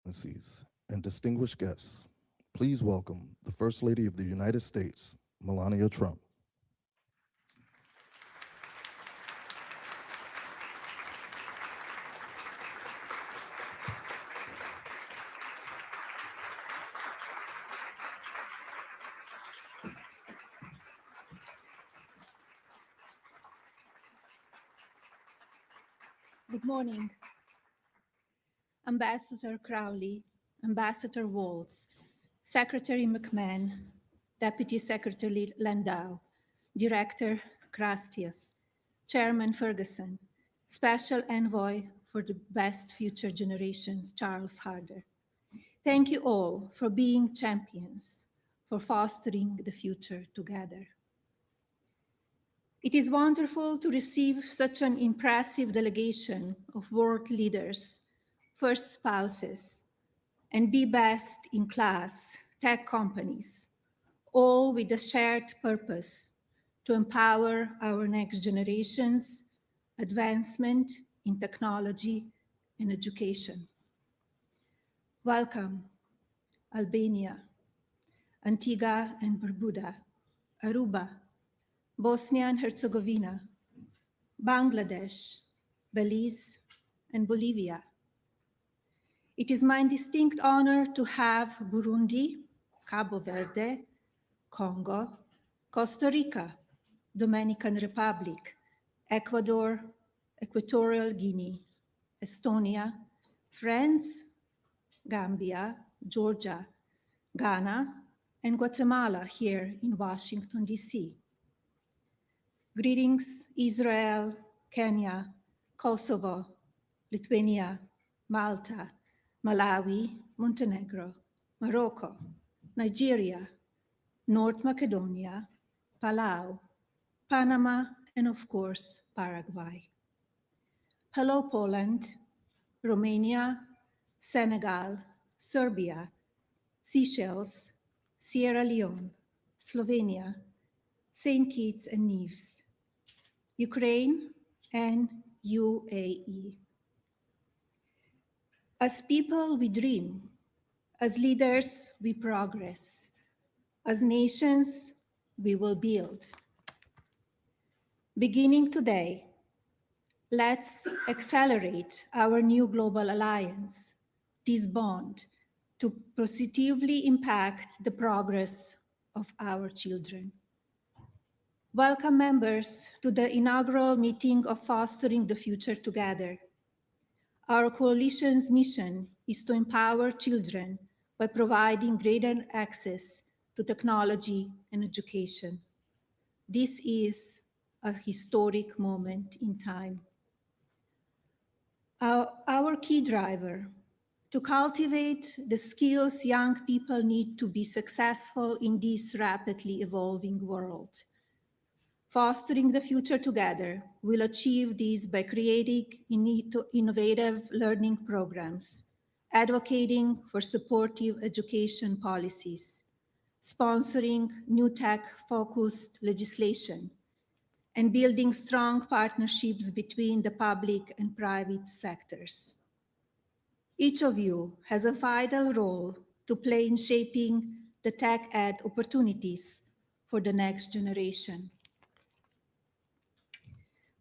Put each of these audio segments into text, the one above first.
Excellencies, and distinguished guests, please welcome the First Lady of the United States, Melania Trump. Good morning, Ambassador Crowley, Ambassador Waltz, Secretary McMahon, Deputy Secretary Landau, Director Crastius, Chairman Ferguson, Special Envoy for the Best Future Generations, Charles Harder. Thank you all for being champions, for fostering the future together. It is wonderful to receive such an impressive delegation of world leaders, first spouses, and be best in class tech companies, all with a shared purpose to empower our next generations, advancement in technology and education. Welcome, Albania, Antigua and Barbuda, Aruba, Bosnia and Herzegovina, Bangladesh, Belize, and Bolivia. It is my distinct honor to have Burundi, Cabo Verde, Congo, Costa Rica, Dominican Republic, Ecuador, Equatorial Guinea, Estonia, France, Gambia, Georgia, Ghana, and Guatemala here in Washington, D.C. Greetings, Israel, Kenya, Kosovo, Lithuania, Malta, Malawi, Montenegro, Morocco, Nigeria, North Macedonia, Palau, Panama, and of course, Paraguay. Hello, Poland, Romania, Senegal, Serbia, Seychelles, Sierra Leone, Slovenia, St. Kitts and Nevis, Ukraine, and UAE. As people, we dream. As leaders, we progress. As nations, we will build. Beginning today, let's accelerate our new global alliance, this bond, to positively impact the progress of our children. Welcome, members, to the inaugural meeting of Fostering the Future Together. Our coalition's mission is to empower children by providing greater access to technology and education. This is a historic moment in time. Our key driver, to cultivate the skills young people need to be successful in this rapidly evolving world. Fostering the future together will achieve this by creating innovative learning programs, advocating for supportive education policies, sponsoring new tech-focused legislation, and building strong partnerships between the public and private sectors. Each of you has a vital role to play in shaping the tech ed opportunities for the next generation.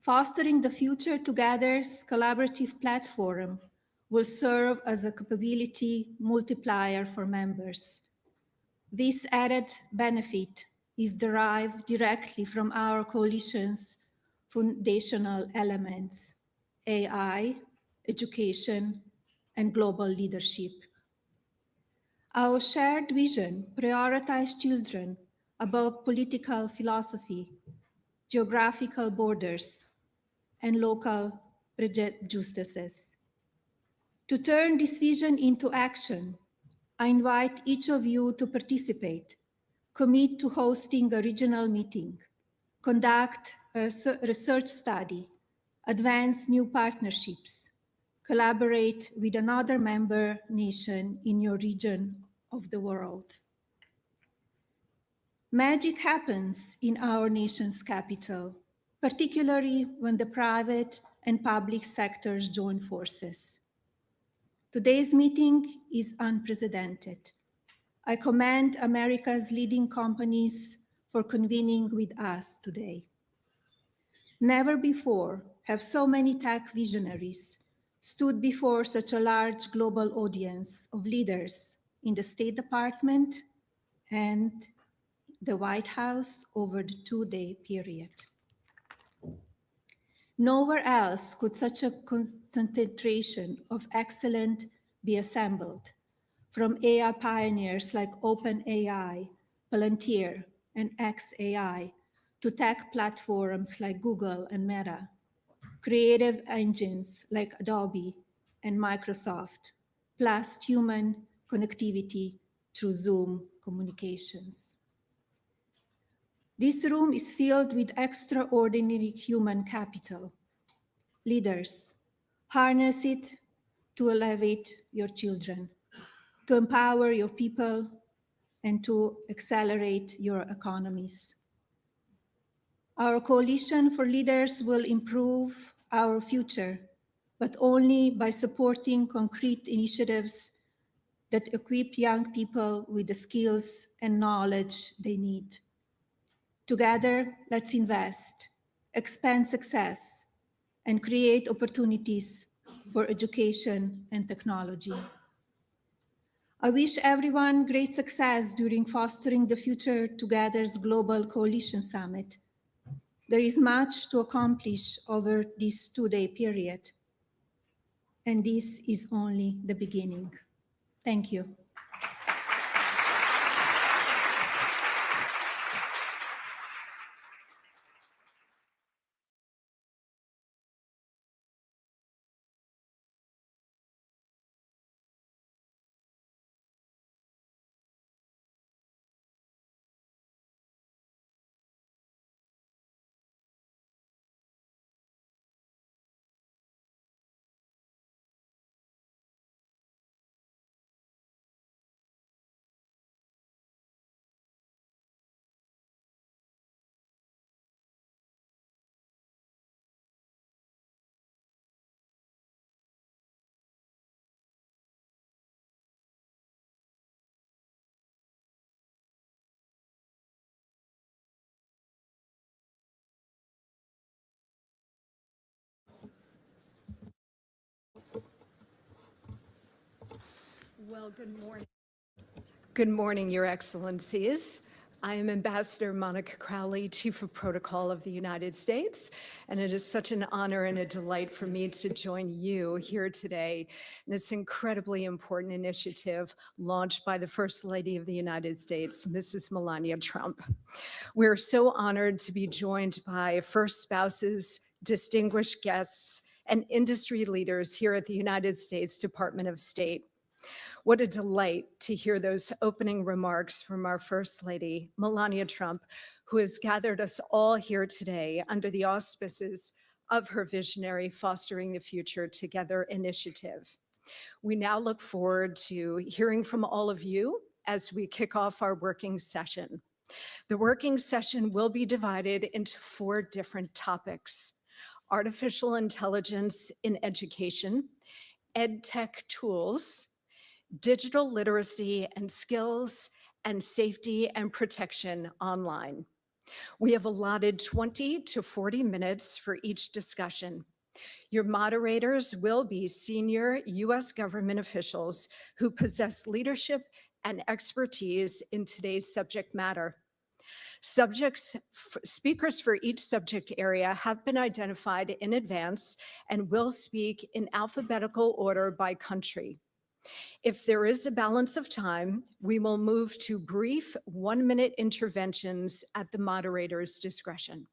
Fostering the Future Together's collaborative platform will serve as a capability multiplier for members. This added benefit is derived directly from our coalition's foundational elements: AI, education, and global leadership. Our shared vision prioritizes children above political philosophy, geographical borders, and local prejudices. To turn this vision into action, I invite each of you to participate, commit to hosting a regional meeting, conduct a research study, advance new partnerships, collaborate with another member nation in your region of the world. Magic happens in our nation's capital, particularly when the private and public sectors join forces. Today's meeting is unprecedented. I commend America's leading companies for convening with us today. Never before have so many tech visionaries stood before such a large global audience of leaders in the State Department and the White House over the two-day period. Nowhere else could such a concentration of excellence be assembled, from AI pioneers like OpenAI, Palantir, and xAI, to tech platforms like Google and Meta, creative engines like Adobe and Microsoft, plus human connectivity through Zoom communications. This room is filled with extraordinary human capital. Leaders, harness it to elevate your children, to empower your people, and to accelerate your economies. Our Coalition for Leaders will improve our future, but only by supporting concrete initiatives that equip young people with the skills and knowledge they need. Together, let's invest, expand success, and create opportunities for education and technology. I wish everyone great success during Fostering the Future Together's Global Coalition Summit. There is much to accomplish over this two-day period, and this is only the beginning. Thank you. Well, good morning. Good morning, Your Excellencies. I am Ambassador Monica Crowley, Chief of Protocol of the United States, and it is such an honor and a delight for me to join you here today in this incredibly important initiative launched by the First Lady of the United States, Mrs. Melania Trump. We're so honored to be joined by first spouses, distinguished guests, and industry leaders here at the United States Department of State. What a delight to hear those opening remarks from our First Lady, Melania Trump, who has gathered us all here today under the auspices of her visionary Fostering the Future Together initiative. We now look forward to hearing from all of you as we kick off our working session. The working session will be divided into 4 different topics: artificial intelligence in education, EdTech tools, digital literacy and skills, and safety and protection online. We have allotted 20 to 40 minutes for each discussion. Your moderators will be senior U.S. government officials who possess leadership and expertise in today's subject matter. Speakers for each subject area have been identified in advance and will speak in alphabetical order by country. If there is a balance of time, we will move to brief 1-minute interventions at the moderator's discretion.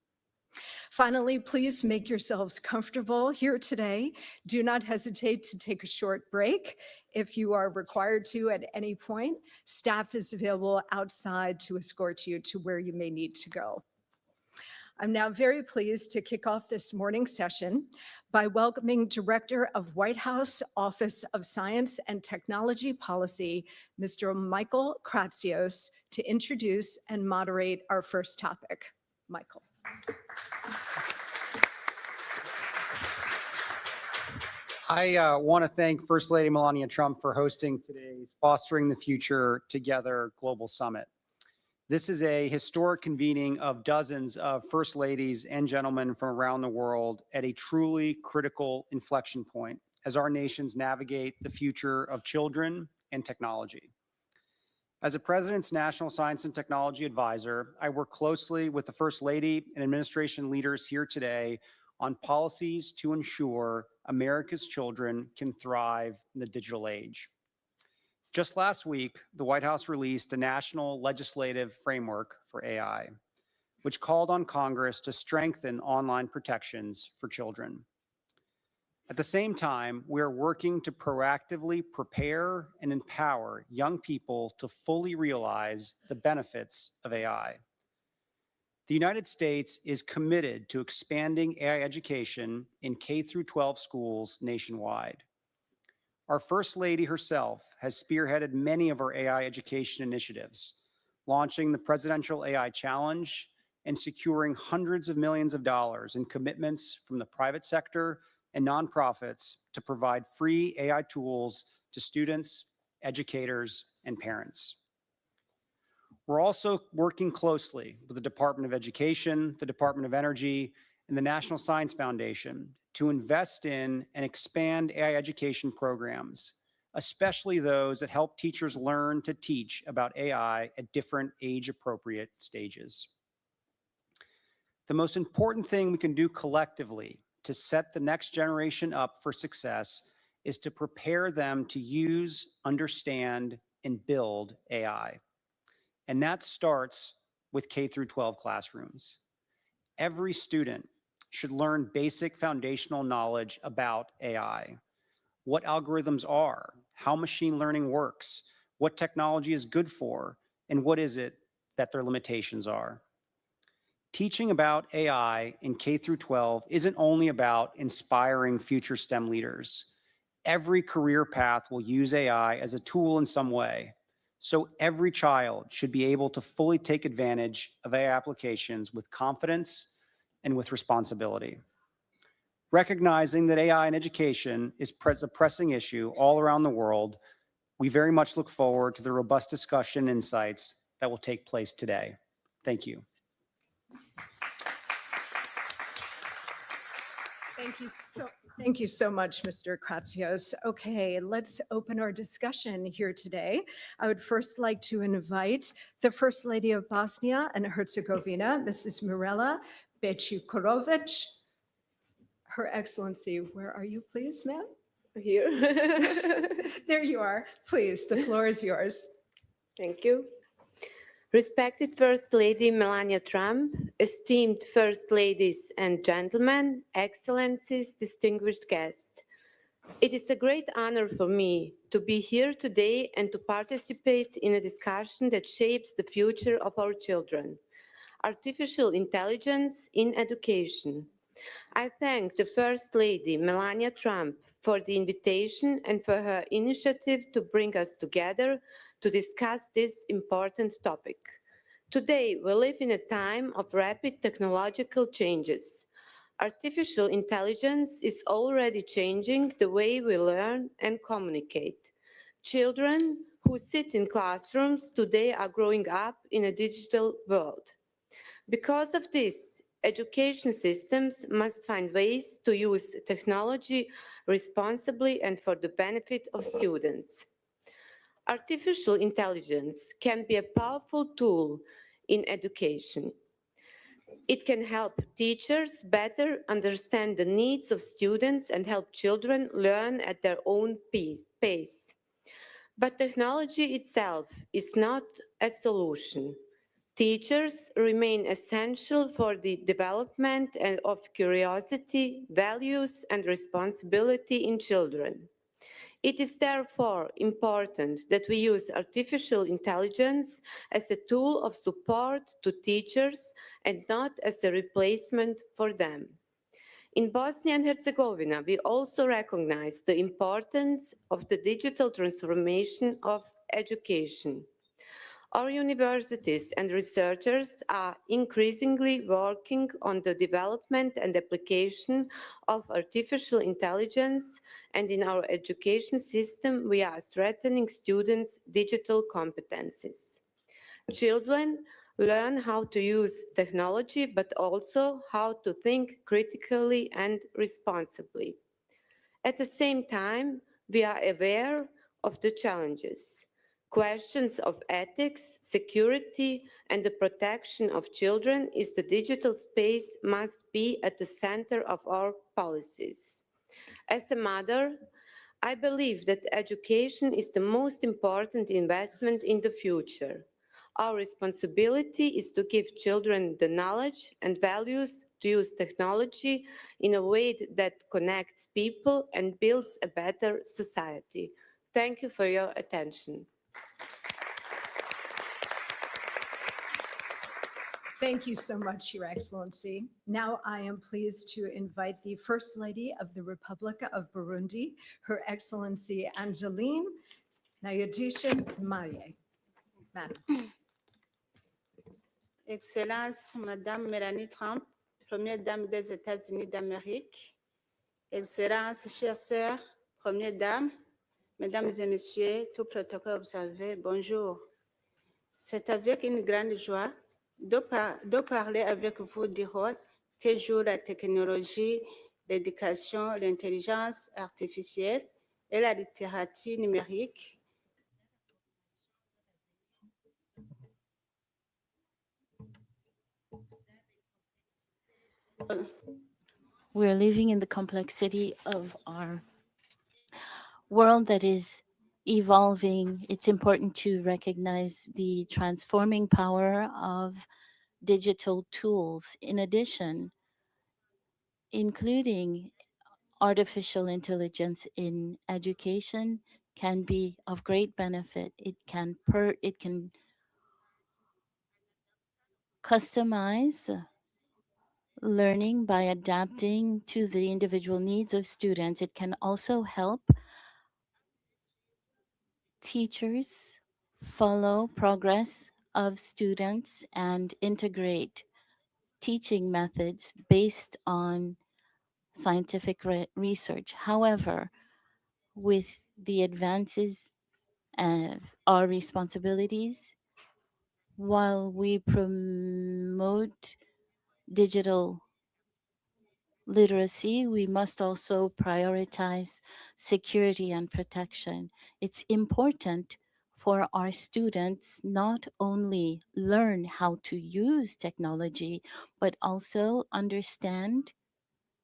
Finally, please make yourselves comfortable here today. Do not hesitate to take a short break. If you are required to at any point, staff is available outside to escort you to where you may need to go. I'm now very pleased to kick off this morning's session by welcoming Director of White House Office of Science and Technology Policy, Mr. Michael Kratsios, to introduce and moderate our first topic. Michael. I want to thank First Lady Melania Trump for hosting today's Fostering the Future Together Global Summit. This is a historic convening of dozens of First Ladies and gentlemen from around the world at a truly critical inflection point as our nations navigate the future of children and technology. As a President's National Science and Technology Advisor, I work closely with the First Lady and administration leaders here today on policies to ensure America's children can thrive in the digital age. Just last week, the White House released a national legislative framework for AI, which called on Congress to strengthen online protections for children. At the same time, we are working to proactively prepare and empower young people to fully realize the benefits of AI. The United States is committed to expanding AI education in K-12 schools nationwide. Our First Lady herself has spearheaded many of our AI education initiatives, launching the Presidential AI Challenge and securing hundreds of millions of dollars in commitments from the private sector and nonprofits to provide free AI tools to students, educators, and parents. We're also working closely with the Department of Education, the Department of Energy, and the National Science Foundation to invest in and expand AI education programs, especially those that help teachers learn to teach about AI at different age-appropriate stages. The most important thing we can do collectively to set the next generation up for success is to prepare them to use, understand, and build AI. And that starts with K-12 classrooms. Every student should learn basic foundational knowledge about AI, what algorithms are, how machine learning works, what technology is good for, and what is it that their limitations are. Teaching about AI in K-12 isn't only about inspiring future STEM leaders. Every career path will use AI as a tool in some way. So every child should be able to fully take advantage of AI applications with confidence and with responsibility. Recognizing that AI in education is a pressing issue all around the world, we very much look forward to the robust discussion and insights that will take place today. Thank you. Thank you so much, Mr. Kratsios. Okay, let's open our discussion here today. I would first like to invite the First Lady of Bosnia and Herzegovina, Mrs. Mirela Becikorovic. Her Excellency, where are you, please, ma'am? Here. There you are. Please, the floor is yours. Thank you. Respected First Lady Melania Trump, esteemed First Ladies and gentlemen, Excellencies, distinguished guests. It is a great honor for me to be here today and to participate in a discussion that shapes the future of our children. Artificial intelligence in education. I thank the First Lady Melania Trump for the invitation and for her initiative to bring us together to discuss this important topic. Today, we live in a time of rapid technological changes. Artificial intelligence is already changing the way we learn and communicate. Children who sit in classrooms today are growing up in a digital world. Because of this, education systems must find ways to use technology responsibly and for the benefit of students. Artificial intelligence can be a powerful tool in education. It can help teachers better understand the needs of students and help children learn at their own pace. But technology itself is not a solution. Teachers remain essential for the development of curiosity, values, and responsibility in children. It is therefore important that we use artificial intelligence as a tool of support to teachers and not as a replacement for them. In Bosnia and Herzegovina, we also recognize the importance of the digital transformation of education. Our universities and researchers are increasingly working on the development and application of artificial intelligence, and in our education system, we are strengthening students' digital competencies. Children learn how to use technology, but also how to think critically and responsibly. At the same time, we are aware of the challenges. Questions of ethics, security, and the protection of children is the digital space must be at the center of our policies. As a mother, I believe that education is the most important investment in the future. Our responsibility is to give children the knowledge and values to use technology in a way that connects people and builds a better society. Thank you for your attention. Thank you so much, Your Excellency. Now I am pleased to invite the First Lady of the Republic of Burundi, Her Excellency Angeline Nayadisha Marie. Madam. Excellence, Madame Melania Trump, Première Dame des États-Unis d'Amérique. Excellence, chères sœurs, Première Dame, Mesdames et Messieurs, tout protocole observé, bonjour. C'est avec une grande joie de parler avec vous du rôle que joue la technologie, l'éducation, l'intelligence artificielle et la littératie numérique. We're living in the complexity of our world that is evolving. It's important to recognize the transforming power of digital tools. In addition, including artificial intelligence in education can be of great benefit. It can customize learning by adapting to the individual needs of students. It can also help teachers follow progress of students and integrate teaching methods based on scientific research. However, with the advances of our responsibilities, while we promote digital literacy, we must also prioritize security and protection. It's important for our students not only learn how to use technology, but also understand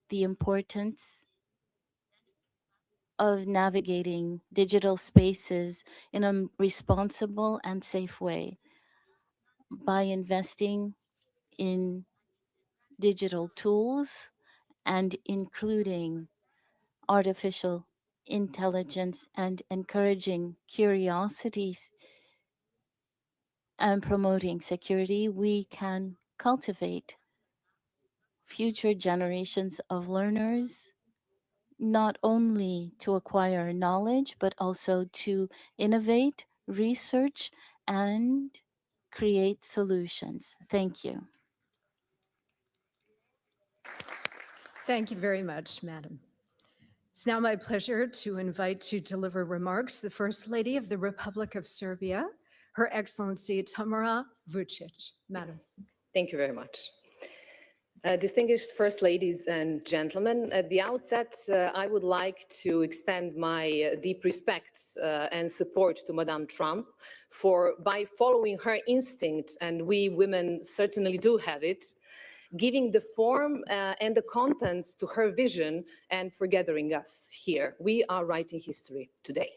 the importance of navigating digital spaces in a responsible and safe way by investing in digital tools and including artificial intelligence and encouraging curiosities and promoting security, we can cultivate future generations of learners, not only to acquire knowledge, but also to innovate, research, and create solutions. Thank you. Thank you very much, Madam. It's now my pleasure to invite to deliver remarks the First Lady of the Republic of Serbia, Her Excellency Tamara Vucic. Madam. Thank you very much. Distinguished First Ladies and Gentlemen, at the outset, I would like to extend my deep respects and support to Madame Trump for, by following her instinct, and we women certainly do have it, giving the form and the contents to her vision and for gathering us here. We are writing history today.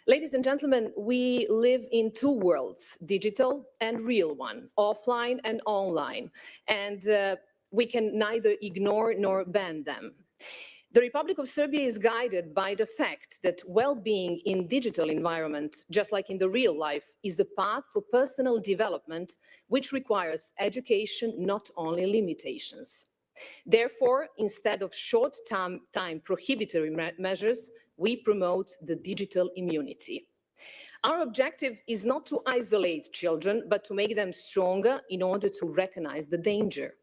Ladies and gentlemen, we live in two worlds, digital and real one, offline and online, and we can neither ignore nor ban them. The Republic of Serbia is guided by the fact that well-being in digital environment, just like in the real life, is the path for personal development, which requires education, not only limitations. Therefore, instead of short-time prohibitory measures, we promote the digital immunity. Our objective is not to isolate children, but to make them stronger in order to recognize the danger.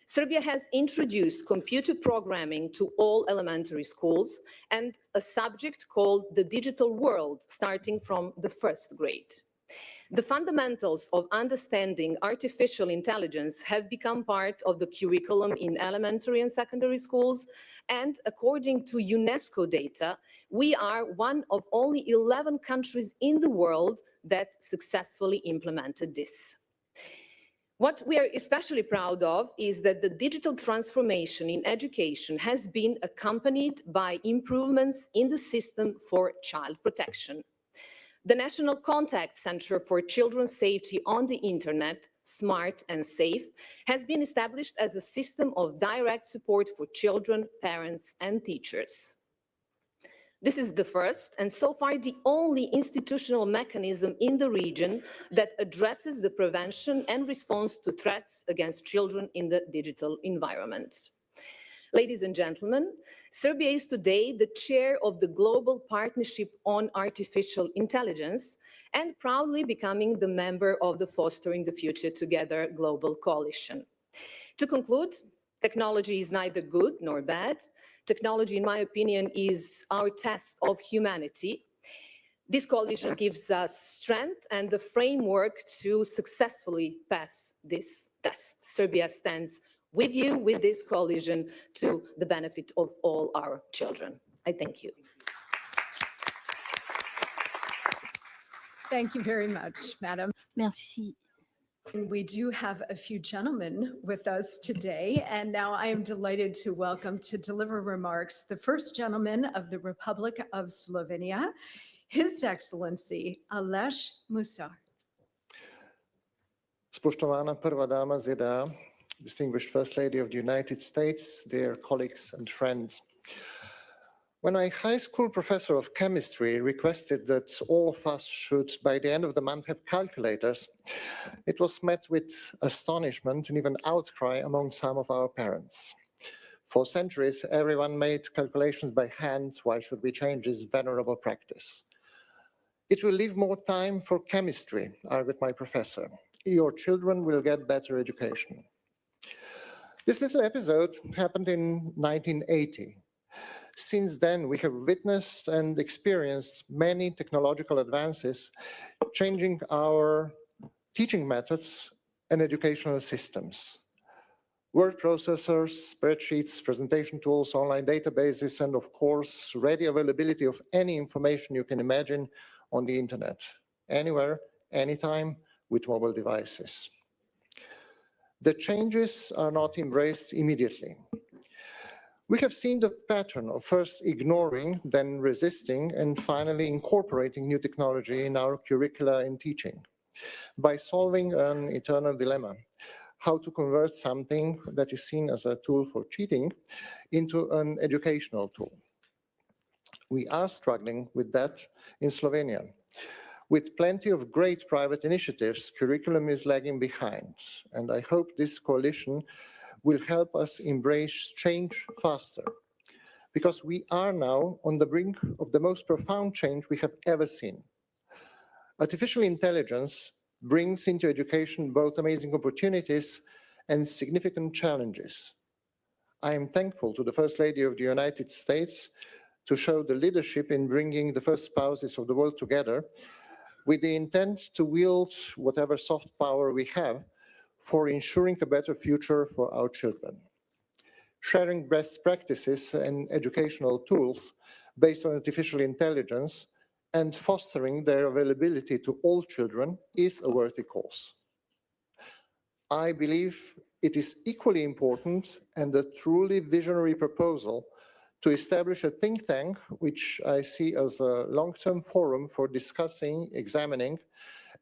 Serbia has introduced computer programming to all elementary schools and a subject called the digital world, starting from the first grade. The fundamentals of understanding artificial intelligence have become part of the curriculum in elementary and secondary schools, and according to UNESCO data, we are one of only 11 countries in the world that successfully implemented this. What we are especially proud of is that the digital transformation in education has been accompanied by improvements in the system for child protection. The National Contact Center for Children's Safety on the Internet, Smart and Safe, has been established as a system of direct support for children, parents, and teachers. This is the first and so far the only institutional mechanism in the region that addresses the prevention and response to threats against children in the digital environment. Ladies and gentlemen, Serbia is today the chair of the Global Partnership on Artificial Intelligence and proudly becoming the member of the Fostering the Future Together Global Coalition. To conclude, technology is neither good nor bad. Technology, in my opinion, is our test of humanity. This coalition gives us strength and the framework to successfully pass this test. Serbia stands with you, with this coalition, to the benefit of all our children. I thank you. Thank you very much, Madam. Merci. And we do have a few gentlemen with us today, and now I am delighted to welcome to deliver remarks the first gentleman of the Republic of Slovenia, His Excellency Aleš Musar. Spoštovana prva dama ZDA, distinguished First Lady of the United States, dear colleagues and friends. When a high school professor of chemistry requested that all of us should, by the end of the month, have calculators, it was met with astonishment and even outcry among some of our parents. For centuries, everyone made calculations by hand. Why should we change this venerable practice? It will leave more time for chemistry, argued my professor. Your children will get better education. This little episode happened in 1980. Since then, we have witnessed and experienced many technological advances, changing our teaching methods and educational systems. Word processors, spreadsheets, presentation tools, online databases, and of course, ready availability of any information you can imagine on the internet, anywhere, anytime, with mobile devices. The changes are not embraced immediately. We have seen the pattern of first ignoring, then resisting, and finally incorporating new technology in our curricula and teaching by solving an eternal dilemma: how to convert something that is seen as a tool for cheating into an educational tool. We are struggling with that in Slovenia. With plenty of great private initiatives, curriculum is lagging behind, and I hope this coalition will help us embrace change faster, because we are now on the brink of the most profound change we have ever seen. Artificial intelligence brings into education both amazing opportunities and significant challenges. I am thankful to the First Lady of the United States to show the leadership in bringing the first spouses of the world together with the intent to wield whatever soft power we have for ensuring a better future for our children. Sharing best practices and educational tools based on artificial intelligence and fostering their availability to all children is a worthy cause. I believe it is equally important and a truly visionary proposal to establish a think tank, which I see as a long-term forum for discussing, examining,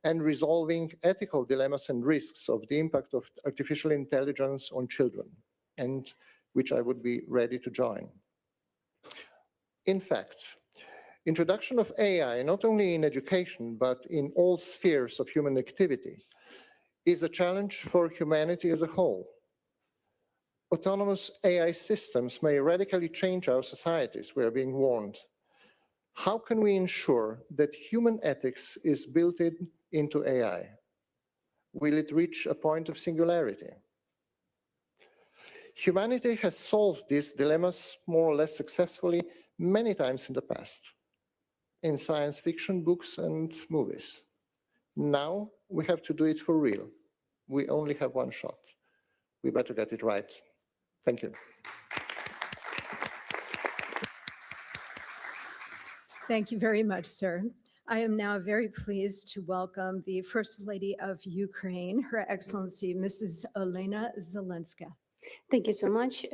and resolving ethical dilemmas and risks of the impact of artificial intelligence on children, and which I would be ready to join. In fact, introduction of AI, not only in education, but in all spheres of human activity, is a challenge for humanity as a whole. Autonomous AI systems may radically change our societies, we are being warned. How can we ensure that human ethics is built into AI? Will it reach a point of singularity? Humanity has solved these dilemmas more or less successfully many times in the past, in science fiction books and movies. Now we have to do it for real. We only have one shot. We better get it right. Thank you. Thank you very much, sir. I am now very pleased to welcome the First Lady of Ukraine, Her Excellency, Mrs. Olena Zelenska. Thank you so much.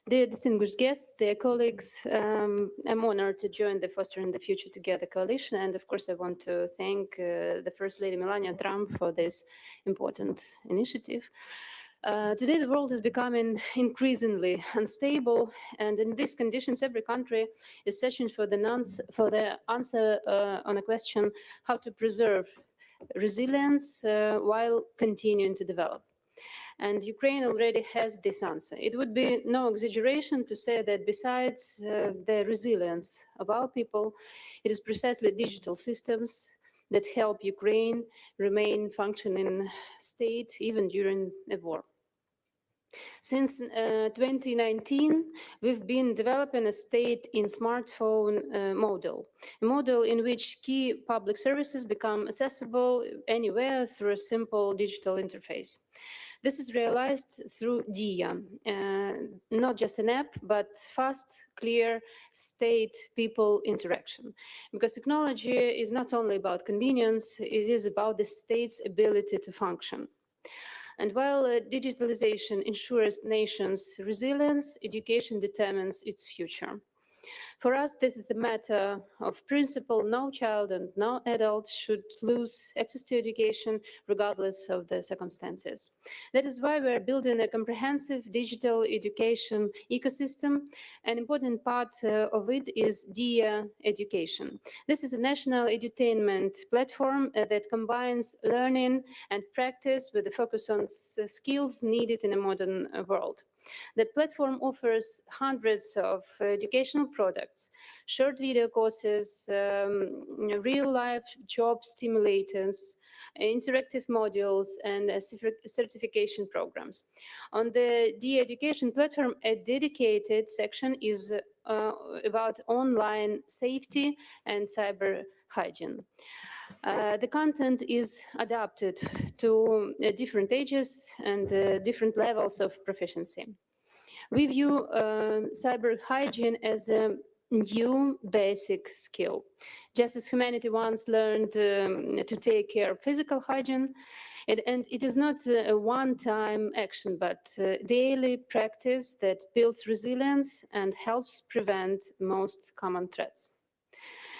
Dear distinguished guests, dear colleagues, I'm honored to join the Fostering the Future Together coalition. And of course, I want to thank the First Lady Melania Trump for this important initiative. Today, the world is becoming increasingly unstable, and in these conditions, every country is searching for the answer on a question how to preserve resilience while continuing to develop. And Ukraine already has this answer. It would be no exaggeration to say that besides the resilience of our people, it is precisely digital systems that help Ukraine remain functioning state even during a war. Since 2019, we've been developing a state in smartphone model, a model in which key public services become accessible anywhere through a simple digital interface. This is realized through DIA, not just an app, but fast, clear state-people interaction. Because technology is not only about convenience, it is about the state's ability to function. And while digitalization ensures nations' resilience, education determines its future. For us, this is the matter of principle. No child and no adult should lose access to education regardless of the circumstances. That is why we're building a comprehensive digital education ecosystem. An important part of it is DIA Education. This is a national edutainment platform that combines learning and practice with a focus on skills needed in a modern world. The platform offers hundreds of educational products, short video courses, real-life job stimulators, interactive modules, and certification programs. On the de-education platform, a dedicated section is about online safety and cyber hygiene. The content is adapted to different ages and different levels of proficiency. We view cyber hygiene as a new basic skill. Just as humanity once learned to take care of physical hygiene, and it is not a one-time action, but daily practice that builds resilience and helps prevent most common threats.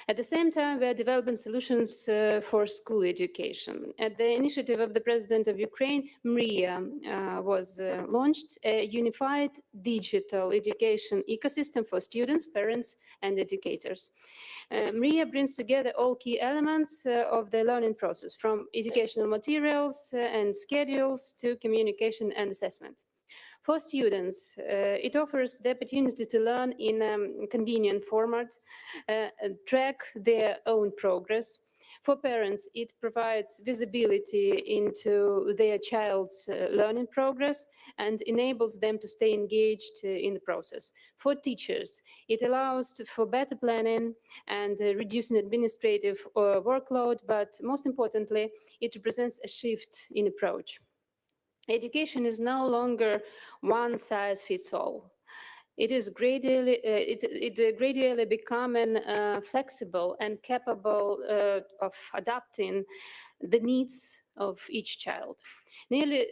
At the same time, we are developing solutions for school education. At the initiative of the President of Ukraine, MRIA was launched, a unified digital education ecosystem for students, parents, and educators. MRIA brings together all key elements of the learning process, from educational materials and schedules to communication and assessment. For students, it offers the opportunity to learn in a convenient format, track their own progress. For parents, it provides visibility into their child's learning progress and enables them to stay engaged in the process. For teachers, it allows for better planning and reducing administrative workload, but most importantly, it represents a shift in approach. Education is no longer one size fits all. It is gradually, gradually becoming flexible and capable of adapting the needs of each child. Nearly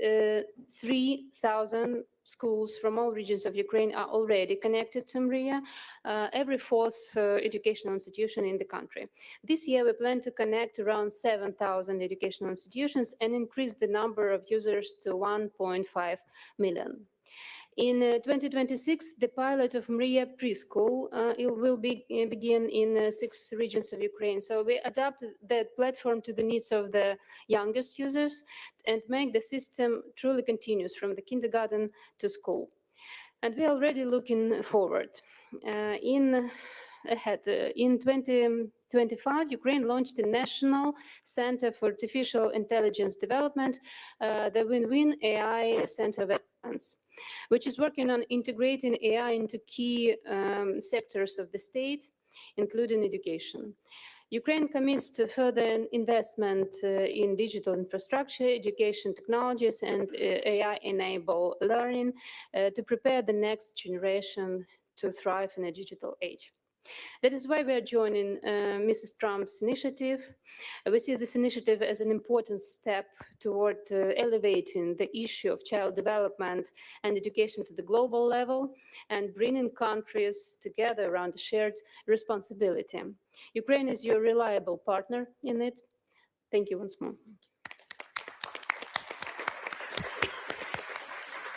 3,000 schools from all regions of Ukraine are already connected to MRIA, every fourth educational institution in the country. This year, we plan to connect around 7,000 educational institutions and increase the number of users to 1.5 million. In 2026, the pilot of MRIA preschool it will begin in 6 regions of Ukraine. So we adapt that platform to the needs of the youngest users and make the system truly continuous from the kindergarten to school. And we're already looking forward. In ahead. In 2025, Ukraine launched a National Center for Artificial Intelligence Development, the Win-Win AI Center of Excellence, which is working on integrating AI into key sectors of the state, including education. Ukraine commits to further investment in digital infrastructure, education technologies, and AI-enabled learning to prepare the next generation to thrive in a digital age. That is why we are joining Mrs. Trump's initiative. We see this initiative as an important step toward elevating the issue of child development and education to the global level and bringing countries together around a shared responsibility. Ukraine is your reliable partner in it. Thank you once more.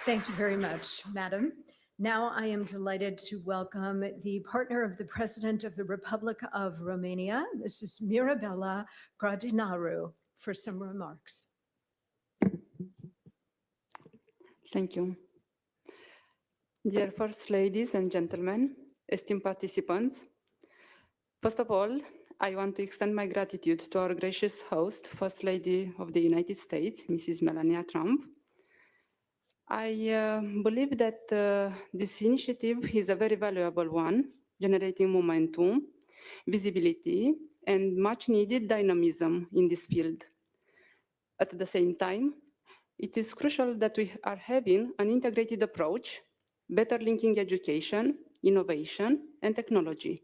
Thank you very much, Madam. Now I am delighted to welcome the partner of the President of the Republic of Romania, Mrs. Mirabela Gradinaru, for some remarks. Thank you. Dear First Ladies and Gentlemen, esteemed participants, first of all, I want to extend my gratitude to our gracious host, First Lady of the United States, Mrs. Melania Trump. I believe that this initiative is a very valuable one, generating momentum, visibility, and much needed dynamism in this field. At the same time, it is crucial that we are having an integrated approach, better linking education, innovation, and technology.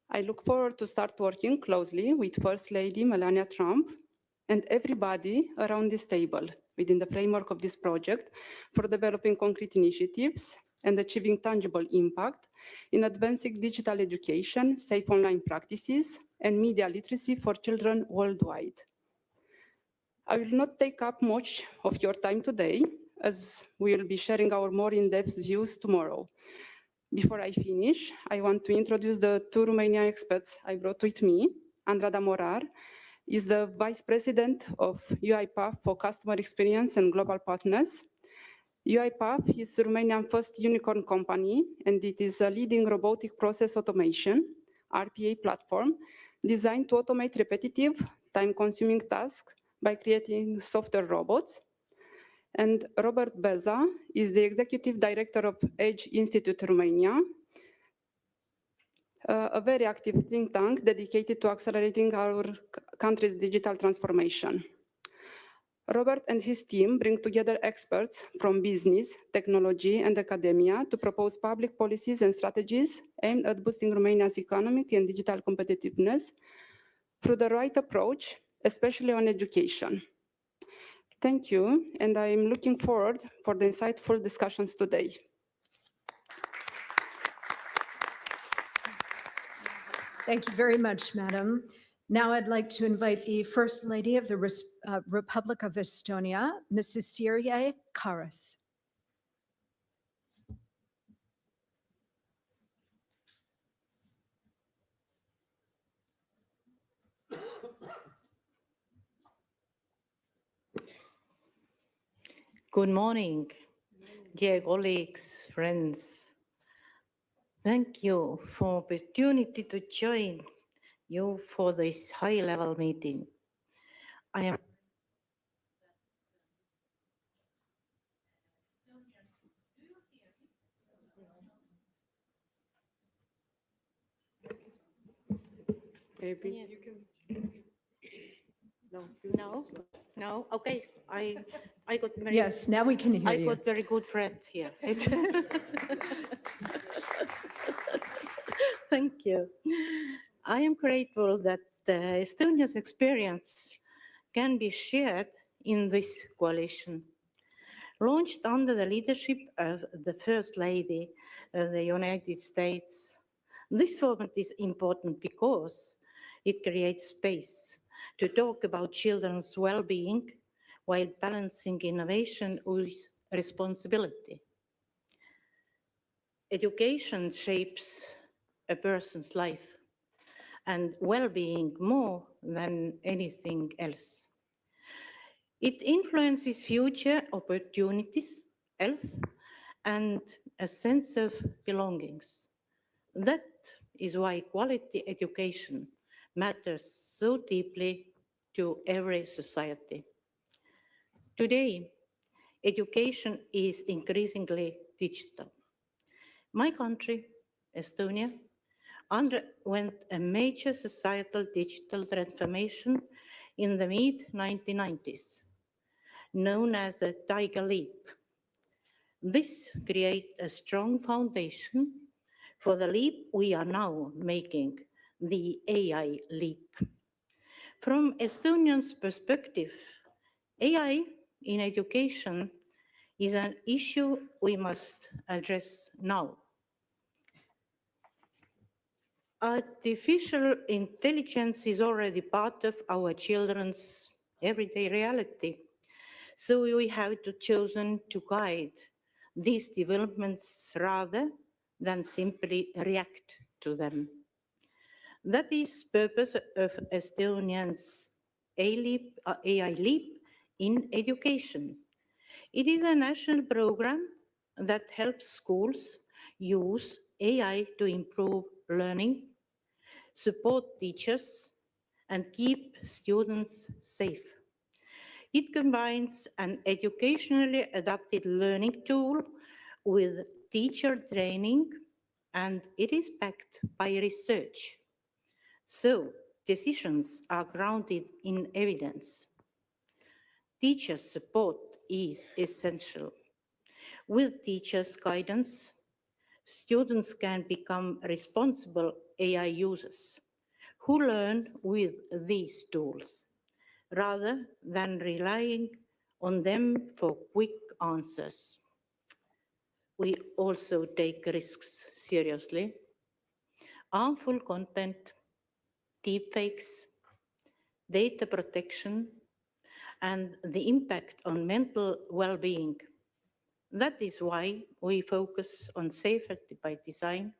I look forward to start working closely with First Lady Melania Trump and everybody around this table within the framework of this project for developing concrete initiatives and achieving tangible impact in advancing digital education, safe online practices, and media literacy for children worldwide. I will not take up much of your time today, as we will be sharing our more in-depth views tomorrow. Before I finish, I want to introduce the two Romanian experts I brought with me. Andrada Morar is the Vice President of UiPath for Customer Experience and Global Partners. UiPath is Romania's first unicorn company, and it is a leading robotic process automation, RPA platform, designed to automate repetitive, time-consuming tasks by creating software robots. And Robert Beza is the Executive Director of Edge Institute Romania, a very active think tank dedicated to accelerating our country's digital transformation. Robert and his team bring together experts from business, technology, and academia to propose public policies and strategies aimed at boosting Romania's economic and digital competitiveness through the right approach, especially on education. Thank you, and I'm looking forward for the insightful discussions today. Thank you very much, Madam. Now I'd like to invite the First Lady of the Republic of Estonia, Mrs. Sirje Karas. Good morning, dear colleagues, friends. Thank you for the opportunity to join you for this high-level meeting. I am Maybe you can. No. Okay. I got very. Yes, now we can hear I you. got very good friend here. Thank you. I am grateful that Estonia's experience can be shared in this coalition. Launched under the leadership of the First Lady of the United States, this format is important because it creates space to talk about children's well-being while balancing innovation with responsibility. Education shapes a person's life and well-being more than anything else. It influences future opportunities, health, and a sense of belongings. That is why quality education matters so deeply to every society. Today, education is increasingly digital. My country, Estonia, underwent a major societal digital transformation in the mid-1990s, known as the Tiger Leap. This created a strong foundation for the leap we are now making, the AI leap. From Estonians' perspective, AI in education is an issue we must address now. Artificial intelligence is already part of our children's everyday reality. So we have to chosen to guide these developments rather than simply react to them. That is the purpose of Estonians' AI Leap in education. It is a national program that helps schools use AI to improve learning, support teachers, and keep students safe. It combines an educationally adapted learning tool with teacher training, and it is backed by research. So decisions are grounded in evidence. Teacher support is essential. With teachers' guidance, students can become responsible AI users who learn with these tools rather than relying on them for quick answers. We also take risks seriously. Harmful content, deepfakes, data protection, and the impact on mental well-being. That is why we focus on safety by design,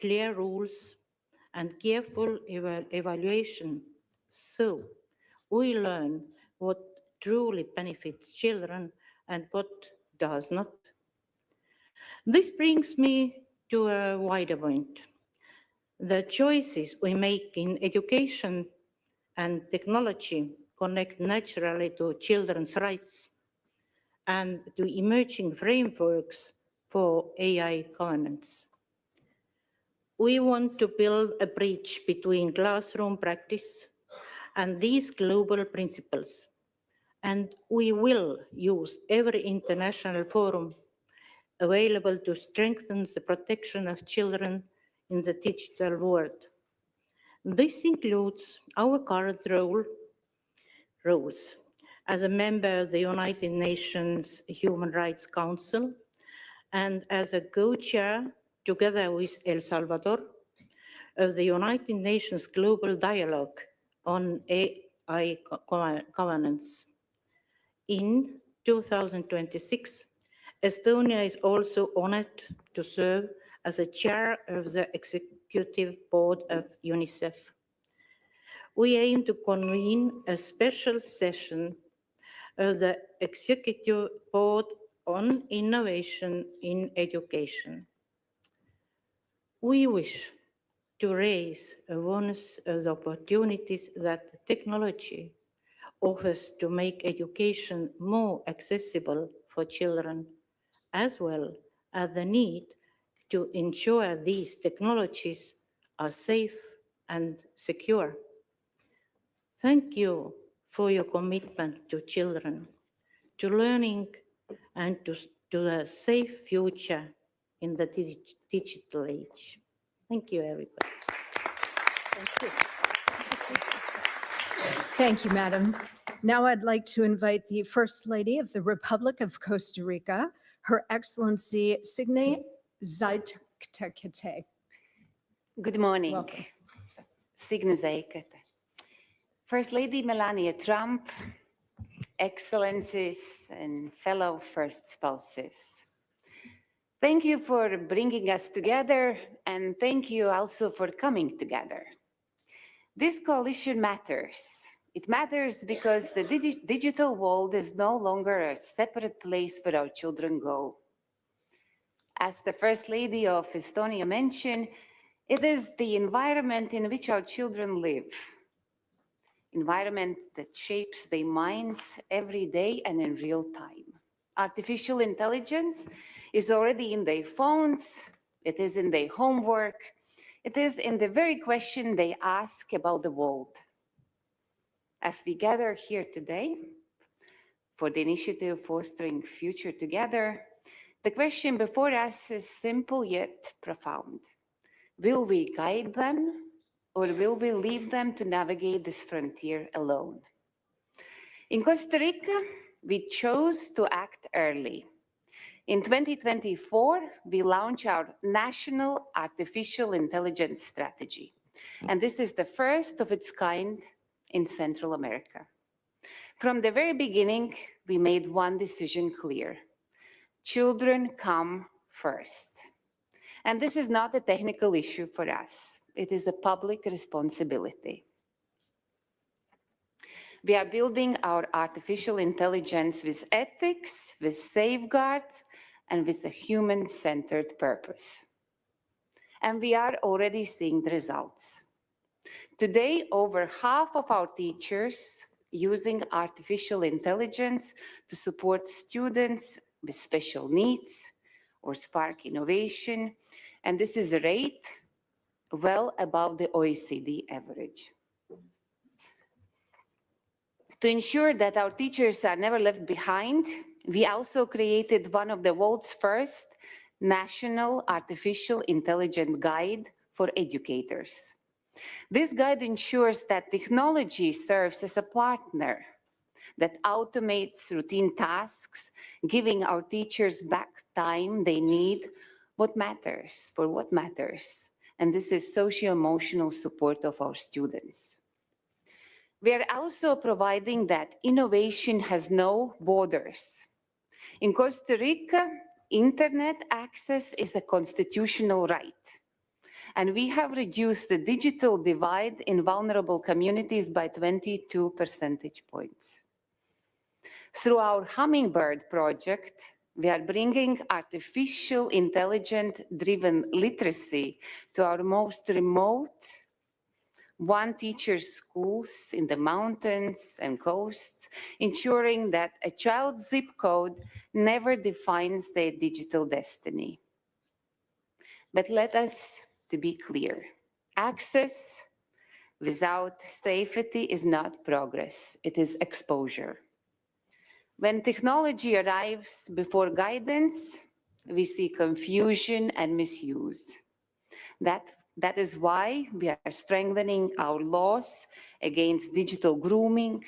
clear rules, and careful evaluation. So we learn what truly benefits children and what does not. This brings me to a wider point. The choices we make in education and technology connect naturally to children's rights and to emerging frameworks for AI governance. We want to build a bridge between classroom practice and these global principles, and we will use every international forum available to strengthen the protection of children in the digital world. This includes our current roles as a member of the United Nations Human Rights Council and as a co-chair, together with El Salvador, of the United Nations Global Dialogue on AI governance. In 2026, Estonia is also honored to serve as a chair of the Executive Board of UNICEF. We aim to convene a special session of the Executive Board on innovation in education. We wish to raise awareness of the opportunities that technology offers to make education more accessible for children, as well as the need to ensure these technologies are safe and secure. Thank you for your commitment to children, to learning, and to a safe future in the digital age. Thank you, everybody. Thank you. Thank you, Madam. Now I'd like to invite the First Lady of the Republic of Costa Rica, Her Excellency Signe Zeitkete. Good morning. Welcome. Signe Zeitkete. First Lady Melania Trump, Excellencies and fellow First Spouses. Thank you for bringing us together, and thank you also for coming together. This coalition matters. It matters because the digital world is no longer a separate place where our children go. As the First Lady of Estonia mentioned, It is the environment in which our children live, environment that shapes their minds every day and in real time. Artificial intelligence is already in their phones, it is in their homework, it is in the very question they ask about the world. As we gather here today for the initiative Fostering Future Together, the question before us is simple yet profound. Will we guide them, or will we leave them to navigate this frontier alone? In Costa Rica, we chose to act early. In 2024, we launched our National Artificial Intelligence Strategy, and this is the first of its kind in Central America. From the very beginning, we made one decision clear: children come first. And this is not a technical issue for us. It is a public responsibility. We are building our artificial intelligence with ethics, with safeguards, and with a human-centered purpose. And we are already seeing the results. Today, over half of our teachers using artificial intelligence to support students with special needs or spark innovation, and this is a rate well above the OECD average. To ensure that our teachers are never left behind, we also created one of the world's first national artificial intelligence guide for educators. This guide ensures that technology serves as a partner that automates routine tasks, giving our teachers back time they need for what matters. And this is socio-emotional support of our students. We are also providing that innovation has no borders. In Costa Rica, internet access is a constitutional right. And we have reduced the digital divide in vulnerable communities by 22 percentage points. Through our Hummingbird project, we are bringing artificial intelligence-driven literacy to our most remote one-teacher schools in the mountains and coasts, ensuring that a child's zip code never defines their digital destiny. But let us to be clear, access without safety is not progress, it is exposure. When technology arrives before guidance, we see confusion and misuse. That is why we are strengthening our laws against digital grooming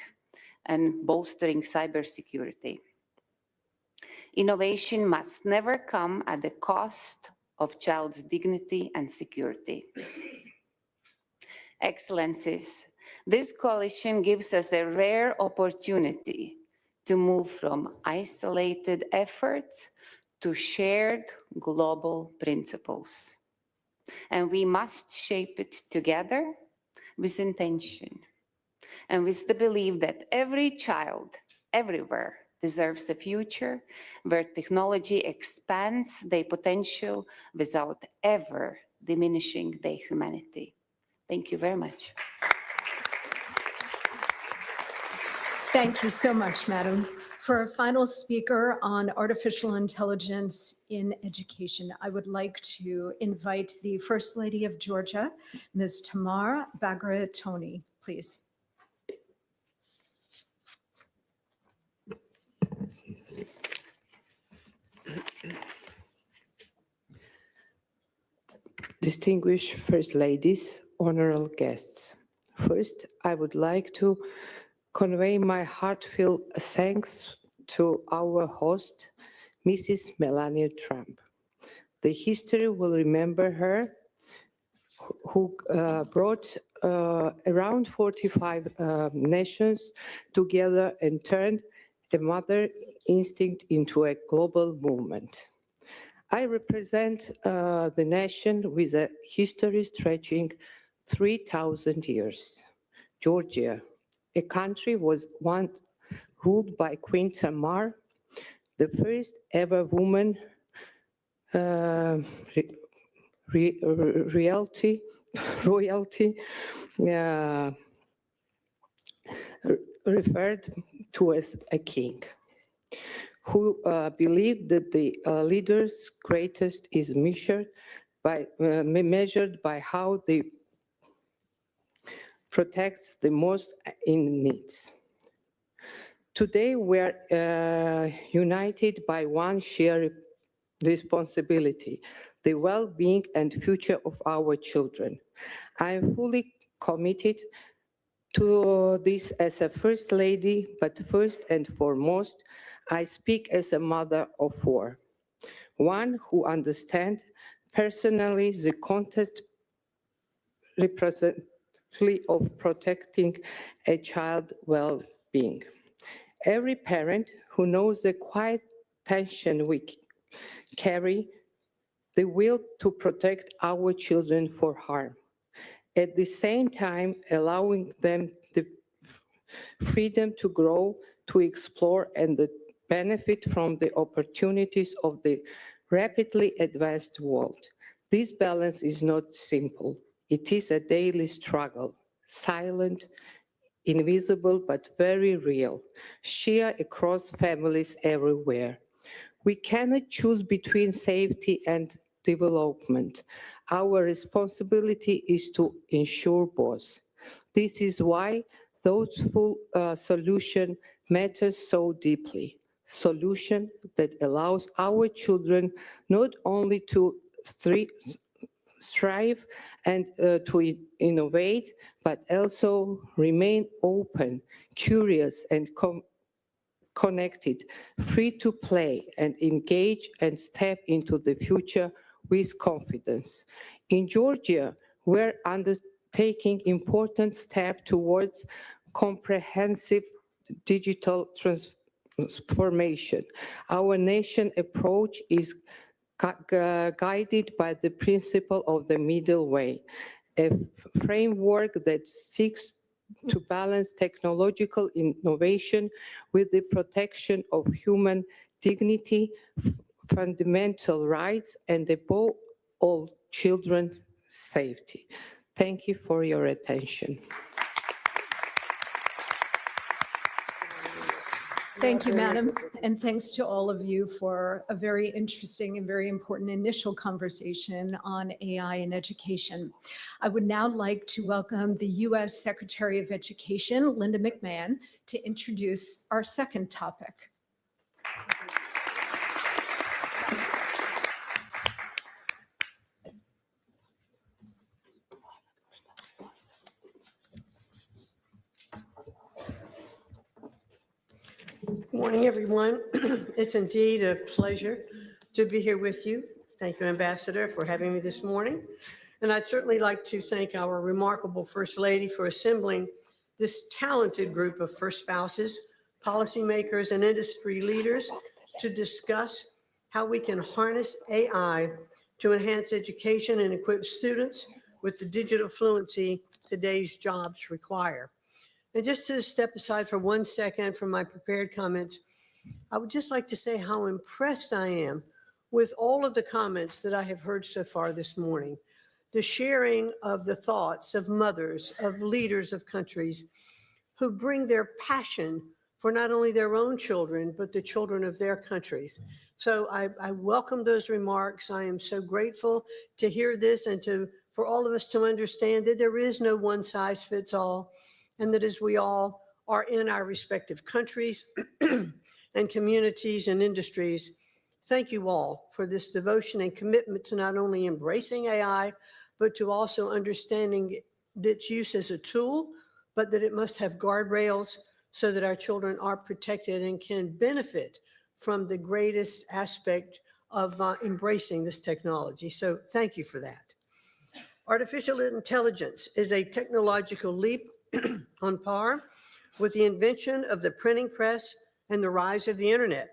and bolstering cybersecurity. Innovation must never come at the cost of child's dignity and security. Excellencies, this coalition gives us a rare opportunity to move from isolated efforts to shared global principles. And we must shape it together with intention and with the belief that every child, everywhere, deserves a future where technology expands their potential without ever diminishing their humanity. Thank you very much. Thank you so much, Madam. For our final speaker on artificial intelligence in education, I would like to invite the First Lady of Georgia, Ms. Tamar Bagratoni, please. Distinguished First Ladies, honorable guests. First, I would like to convey my heartfelt thanks to our host, Mrs. Melania Trump. The history will remember her, who brought around 45 nations together and turned a mother instinct into a global movement. I represent the nation with a history stretching 3,000 years. Georgia, a country was once ruled by Queen Tamar, the first ever woman royalty referred to as a king, who believed that the leader's greatest is measured by how they protects the most in needs. Today, we are united by one shared responsibility, the well-being and future of our children. I am fully committed to this as a First Lady, but first and foremost, I speak as a mother of four, one who understands personally the context representatively of protecting a child's well-being. Every parent who knows the quiet tension we carry, the will to protect our children for harm, at the same time allowing them the freedom to grow, to explore, and the benefit from the opportunities of the rapidly advanced world. This balance is not simple. It is a daily struggle, silent, invisible, but very real, shared across families everywhere. We cannot choose between safety and development. Our responsibility is to ensure both. This is why thoughtful solution matters so deeply. Solution that allows our children not only to strive and to innovate, but also remain open, curious, and connected, free to play and engage and step into the future with confidence. In Georgia, we're undertaking important steps towards comprehensive digital transformation. Our nation approach is guided by the principle of the middle way, a framework that seeks to balance technological innovation with the protection of human dignity, fundamental rights, and above all, children's safety. Thank you for your attention. Thank you, Madam, and thanks to all of you for a very interesting and very important initial conversation on AI in education. I would now like to welcome the U.S. Secretary of Education, Linda McMahon, to introduce our second topic. Good morning, everyone. It's indeed a pleasure to be here with you. Thank you, Ambassador, for having me this morning. And I'd certainly like to thank our remarkable First Lady for assembling this talented group of first spouses, policymakers, and industry leaders to discuss how we can harness AI to enhance education and equip students with the digital fluency today's jobs require. And just to step aside for 1 second from my prepared comments, I would just like to say how impressed I am with all of the comments that I have heard so far this morning. The sharing of the thoughts of mothers, of leaders of countries who bring their passion for not only their own children, but the children of their countries. So I welcome those remarks. I am so grateful to hear this and for all of us to understand that there is no one size fits all, and that as we all are in our respective countries and communities and industries, thank you all for this devotion and commitment to not only embracing AI, but to also understanding its use as a tool, but that it must have guardrails so that our children are protected and can benefit from the greatest aspect of embracing this technology. So thank you for that. Artificial intelligence is a technological leap on par with the invention of the printing press and the rise of the internet.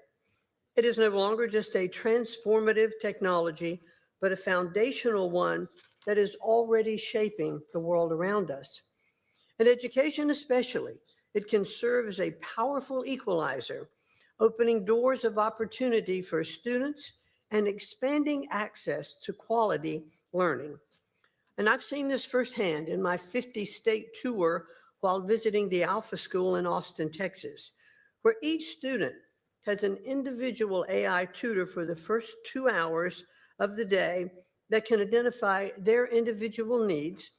It is no longer just a transformative technology, but a foundational one that is already shaping the world around us. In education especially, it can serve as a powerful equalizer, opening doors of opportunity for students and expanding access to quality learning. And I've seen this firsthand in my 50-state tour while visiting the Alpha School in Austin, Texas, where each student has an individual AI tutor for the first 2 hours of the day that can identify their individual needs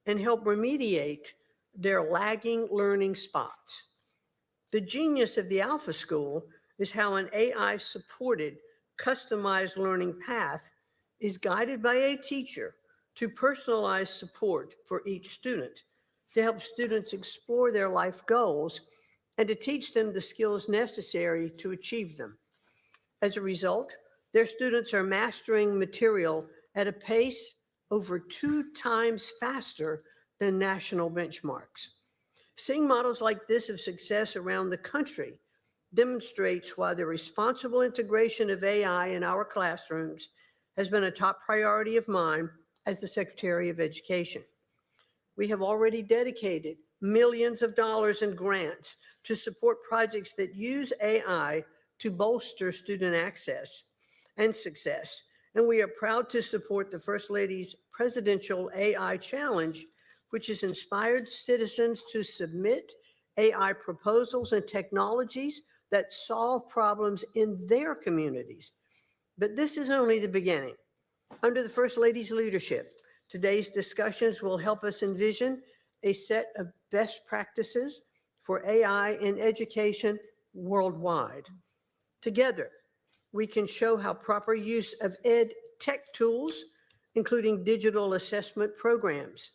and help remediate their lagging learning spots. The genius of the Alpha School is how an AI-supported, customized learning path is guided by a teacher to personalize support for each student, to help students explore their life goals and to teach them the skills necessary to achieve them. As a result, their students are mastering material at a pace over 2 times faster than national benchmarks. Seeing models like this of success around the country demonstrates why the responsible integration of AI in our classrooms has been a top priority of mine as the Secretary of Education. We have already dedicated millions of dollars in grants to support projects that use AI to bolster student access and success. And we are proud to support the First Lady's Presidential AI Challenge, which has inspired citizens to submit AI proposals and technologies that solve problems in their communities. But this is only the beginning. Under the First Lady's leadership, today's discussions will help us envision a set of best practices for AI in education worldwide. Together, we can show how proper use of EdTech tools, including digital assessment programs,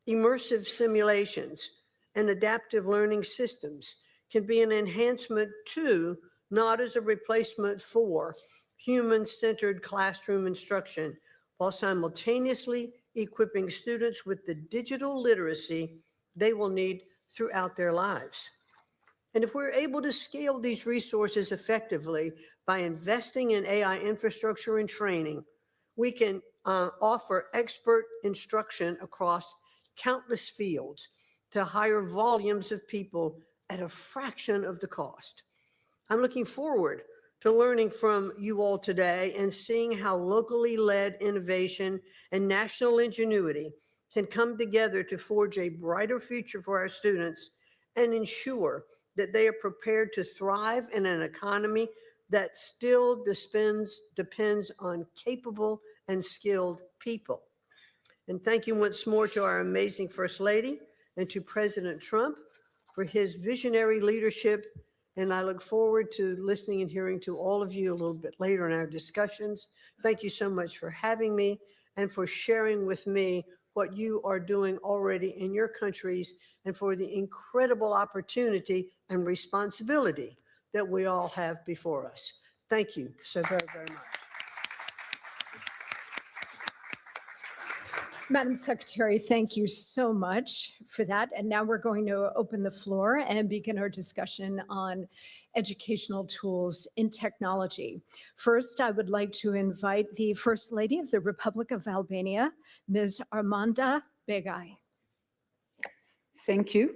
immersive simulations, and adaptive learning systems, can be an enhancement to, not as a replacement for, human-centered classroom instruction, while simultaneously equipping students with the digital literacy they will need throughout their lives. And if we're able to scale these resources effectively by investing in AI infrastructure and training, we can offer expert instruction across countless fields to higher volumes of people at a fraction of the cost. I'm looking forward to learning from you all today and seeing how locally led innovation and national ingenuity can come together to forge a brighter future for our students and ensure that they are prepared to thrive in an economy that still depends on capable and skilled people. And thank you once more to our amazing First Lady and to President Trump for his visionary leadership. And I look forward to listening and hearing to all of you a little bit later in our discussions. Thank you so much for having me and for sharing with me what you are doing already in your countries and for the incredible opportunity and responsibility that we all have before us. Thank you so very, very much. Madam Secretary, thank you so much for that. And now we're going to open the floor and begin our discussion on educational tools in technology. First, I would like to invite the First Lady of the Republic of Albania, Ms. Armanda Begay. Thank you.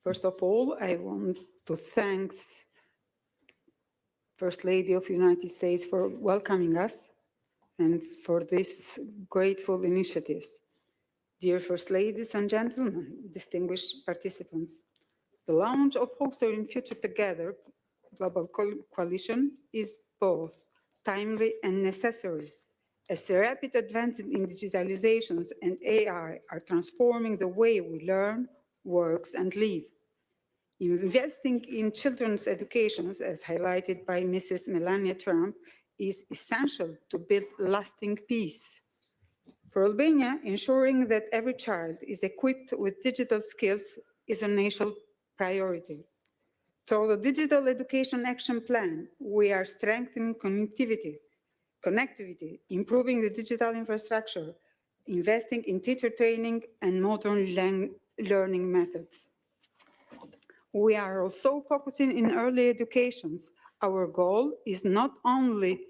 First of all, I want to thank First Lady of the United States for welcoming us and for these grateful initiatives. Dear First Ladies and gentlemen, distinguished participants, the launch of Fostering Future Together Global Coalition is both timely and necessary, as the rapid advances in digitalizations and AI are transforming the way we learn, work, and live. Investing in children's education, as highlighted by Mrs. Melania Trump, is essential to build lasting peace. For Albania, ensuring that every child is equipped with digital skills is a national priority. Through the Digital Education Action Plan, we are strengthening connectivity, improving the digital infrastructure, investing in teacher training and modern learning methods. We are also focusing in early educations. Our goal is not only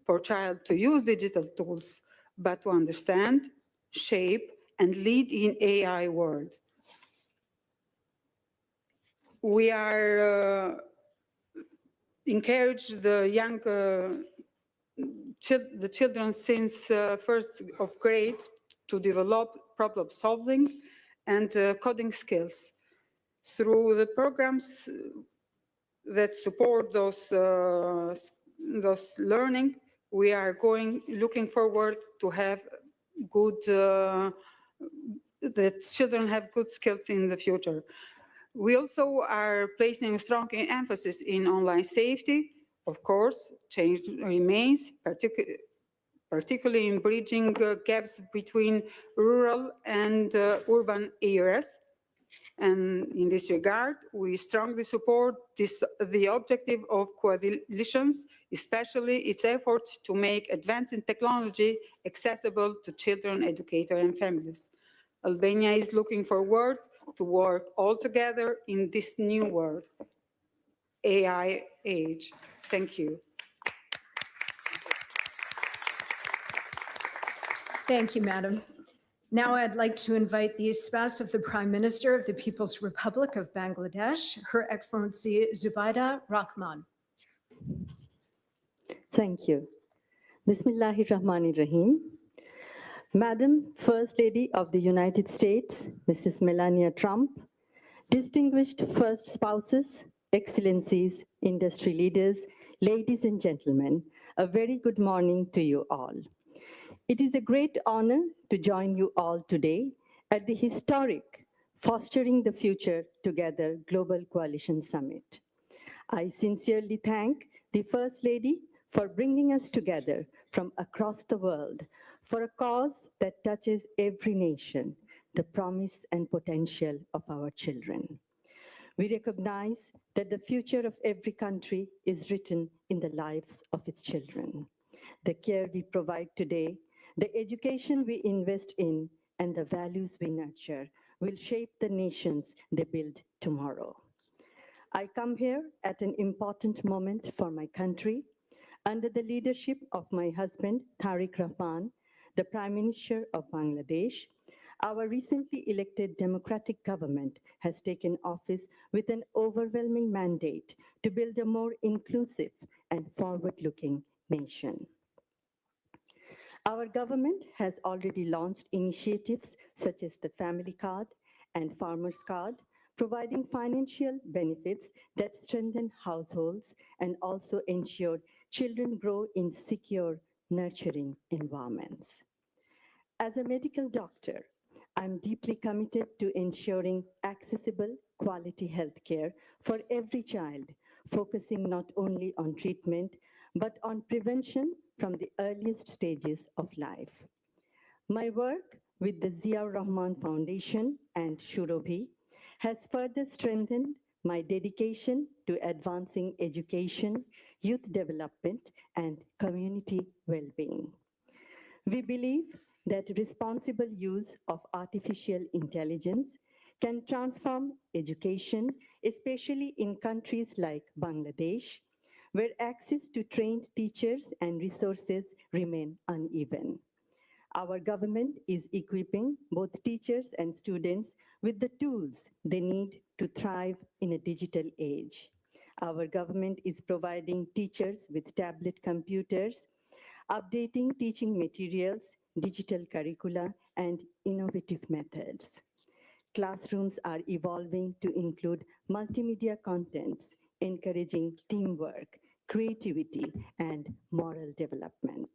for child to use digital tools, but to understand, shape, and lead in AI world. We are encourage the young the children since first of grade to develop problem solving and coding skills. Through the programs that support those learning, we are looking forward to have good, that children have good skills in the future. We also are placing a strong emphasis in online safety. Of course, change remains, particularly in bridging gaps between rural and urban areas. And in this regard, we strongly support the objective of coalitions, especially its efforts to make advancing technology accessible to children, educators, and families. Albania is looking forward to work all together in this new world, AI age. Thank you. Thank you, Madam. Now I'd like to invite the spouse of the Prime Minister of the People's Republic of Bangladesh, Her Excellency Zubaida Rahman. Thank you. Bismillahir Rahmanir Rahim. Madam First Lady of the United States, Mrs. Melania Trump, distinguished first spouses, excellencies, industry leaders, ladies and gentlemen, a very good morning to you all. It is a great honor to join you all today at the historic Fostering the Future Together Global Coalition Summit. I sincerely thank the First Lady for bringing us together from across the world for a cause that touches every nation, the promise and potential of our children. We recognize that the future of every country is written in the lives of its children. The care we provide today, the education we invest in, and the values we nurture will shape the nations they build tomorrow. I come here at an important moment for my country. Under the leadership of my husband, Tariq Rahman, the Prime Minister of Bangladesh, our recently elected democratic government has taken office with an overwhelming mandate to build a more inclusive and forward-looking nation. Our government has already launched initiatives such as the Family Card and Farmers Card, providing financial benefits that strengthen households and also ensure children grow in secure, nurturing environments. As a medical doctor, I'm deeply committed to ensuring accessible, quality healthcare for every child, focusing not only on treatment, but on prevention from the earliest stages of life. My work with the Ziaur Rahman Foundation and Shurobhi has further strengthened my dedication to advancing education, youth development, and community well-being. We believe that responsible use of artificial intelligence can transform education, especially in countries like Bangladesh, where access to trained teachers and resources remain uneven. Our government is equipping both teachers and students with the tools they need to thrive in a digital age. Our government is providing teachers with tablet computers, updating teaching materials, digital curricula, and innovative methods. Classrooms are evolving to include multimedia contents, encouraging teamwork, creativity, and moral development.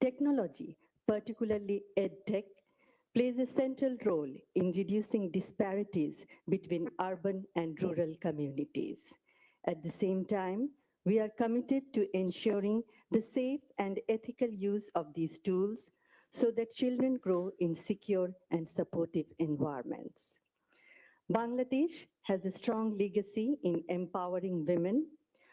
Technology, particularly EdTech, plays a central role in reducing disparities between urban and rural communities. At the same time, we are committed to ensuring the safe and ethical use of these tools so that children grow in secure and supportive environments. Bangladesh has a strong legacy in empowering women.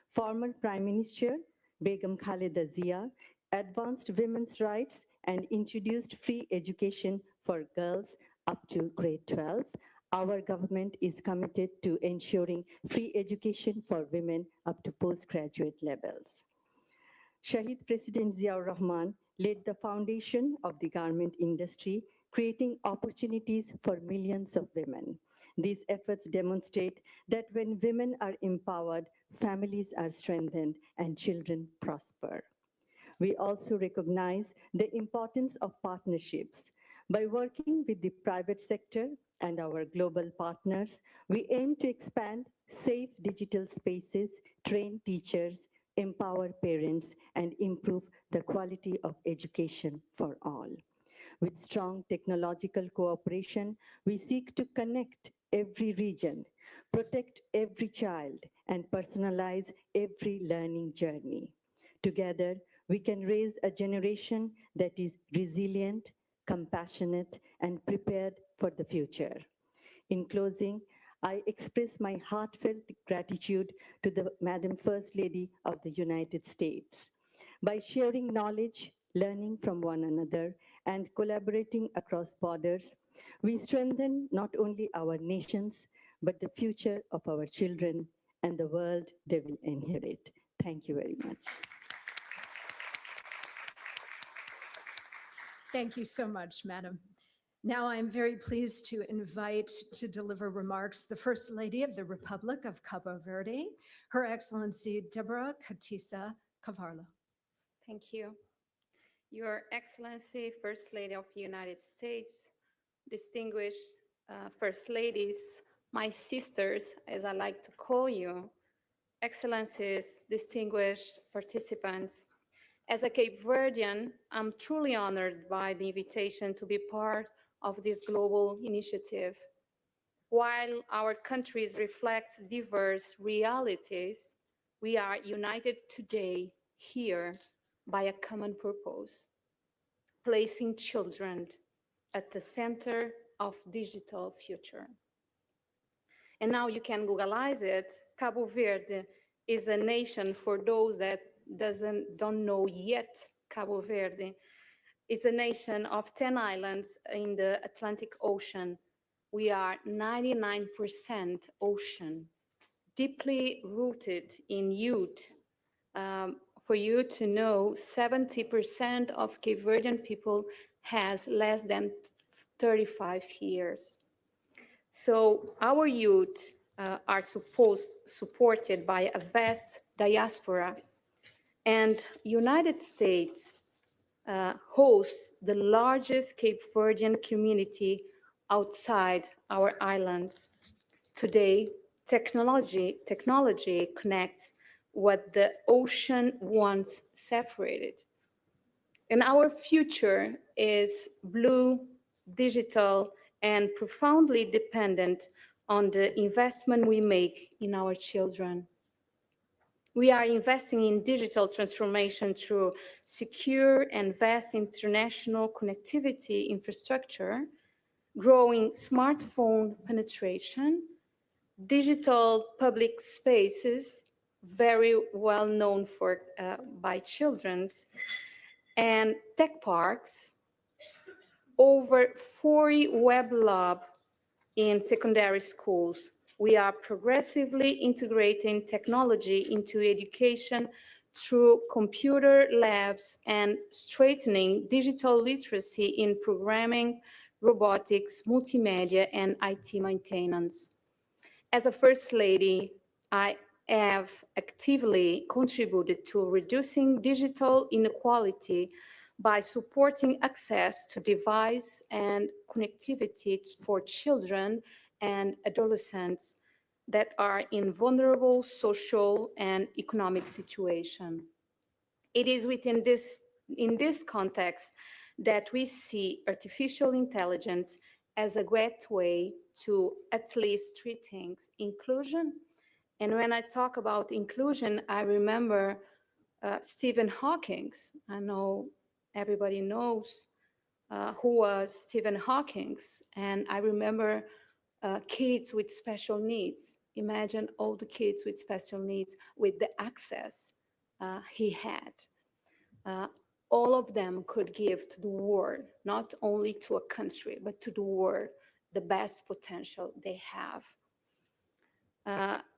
Former Prime Minister Begum Khaleda Zia advanced women's rights and introduced free education for girls up to grade 12. Our government is committed to ensuring free education for women up to postgraduate levels. Shahid President Ziaur Rahman laid the foundation of the garment industry, creating opportunities for millions of women. These efforts demonstrate that when women are empowered, families are strengthened and children prosper. We also recognize the importance of partnerships. By working with the private sector and our global partners, we aim to expand safe digital spaces, train teachers, empower parents, and improve the quality of education for all. With strong technological cooperation, we seek to connect every region, protect every child, and personalize every learning journey. Together, we can raise a generation that is resilient, compassionate, and prepared for the future. In closing, I express my heartfelt gratitude to the Madam First Lady of the United States. By sharing knowledge, learning from one another, and collaborating across borders, we strengthen not only our nations, but the future of our children and the world they will inherit. Thank you very much. Thank you so much, Madam. Now I'm very pleased to invite to deliver remarks the First Lady of the Republic of Cabo Verde, Her Excellency Deborah Katisa Cavarlo. Thank you. Your Excellency, First Lady of the United States, distinguished First Ladies, my sisters, as I like to call you, Excellencies, distinguished participants. As a Cape Verdean, I'm truly honored by the invitation to be part of this global initiative. While our countries reflect diverse realities, we are united today here by a common purpose, placing children at the center of digital future. And now you can Googleize it. Cabo Verde is a nation, for those that don't know yet Cabo Verde. It's a nation of 10 islands in the Atlantic Ocean. We are 99% ocean, deeply rooted in youth. For you to know, 70% of Cape Verdean people has less than 35 years. So our youth are supported by a vast diaspora, and United States hosts the largest Cape Verdean community outside our islands. Today, technology connects what the ocean once separated. And our future is blue, digital, and profoundly dependent on the investment we make in our children. We are investing in digital transformation through secure and vast international connectivity infrastructure, growing smartphone penetration, digital public spaces, very well known by children, and tech parks, over 40 web labs in secondary schools. We are progressively integrating technology into education through computer labs and strengthening digital literacy in programming, robotics, multimedia, and IT maintenance. As a First Lady, I have actively contributed to reducing digital inequality by supporting access to device and connectivity for children and adolescents that are in vulnerable social and economic situation. It is in this context that we see artificial intelligence as a great way to at least three things: inclusion. And when I talk about inclusion, I remember Stephen Hawking. I know everybody knows who was Stephen Hawking. And I remember kids with special needs. Imagine all the kids with special needs with the access he had. All of them could give to the world, not only to a country, but to the world, the best potential they have.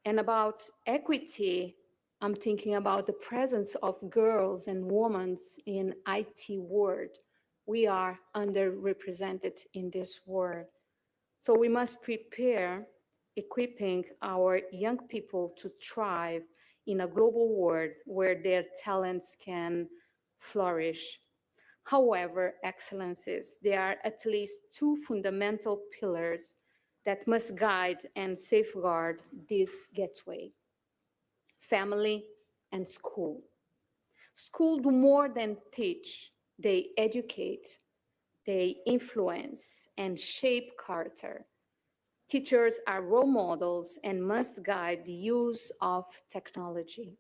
And about equity, I'm thinking about the presence of girls and women in IT world. We are underrepresented in this world. So we must prepare equipping our young people to thrive in a global world where their talents can flourish. However, excellencies, there are at least two fundamental pillars that must guide and safeguard this gateway: family and school. School do more than teach, they educate, they influence and shape character. Teachers are role models and must guide the use of technology.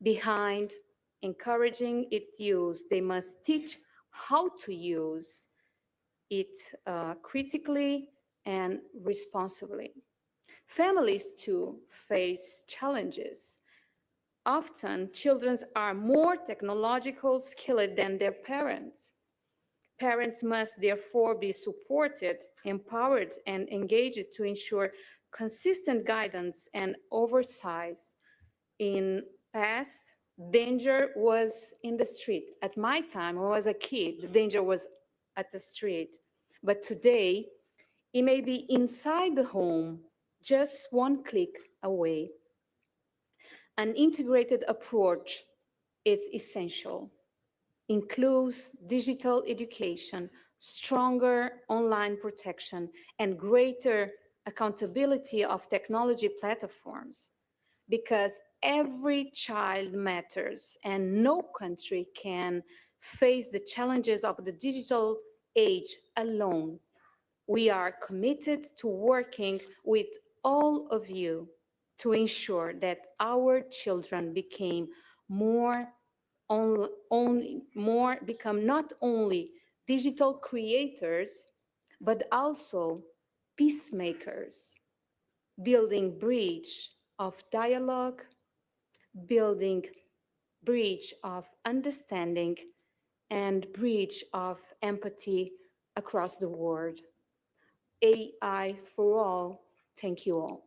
Behind encouraging its use, they must teach how to use it critically and responsibly. Families too face challenges. Often, children are more technological skilled than their parents. Parents must therefore be supported, empowered, and engaged to ensure consistent guidance and oversight. In past, danger was in the street. At my time, when I was a kid, the danger was at the street. But today, it may be inside the home, just one click away. An integrated approach is essential. Includes digital education, stronger online protection, and greater accountability of technology platforms. Because every child matters and no country can face the challenges of the digital age alone. We are committed to working with all of you to ensure that our children become not only digital creators, but also peacemakers, building bridge of dialogue, building bridge of understanding, and bridge of empathy across the world. AI for all. Thank you all.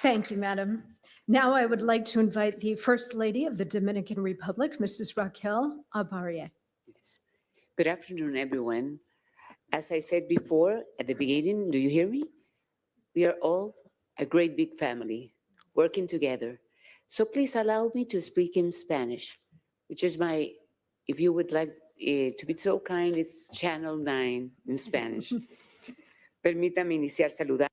Thank you, Madam. Now I would like to invite the First Lady of the Dominican Republic, Mrs. Raquel Abaria. Yes. Good afternoon, everyone. As I said before at the beginning, do you hear me? We are all a great big family working together. So please allow me to speak in Spanish, which is my, if you would like to be so kind, it's Channel 9 in Spanish. Permítame iniciar saludando.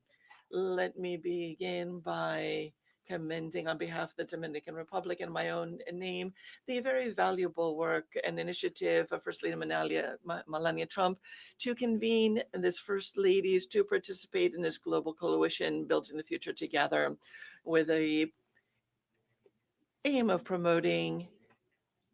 Let me begin by commending on behalf of the Dominican Republic and my own name, the very valuable work and initiative of First Lady Melania Trump to convene this First Ladies to participate in this global coalition, Building the Future Together, with a aim of promoting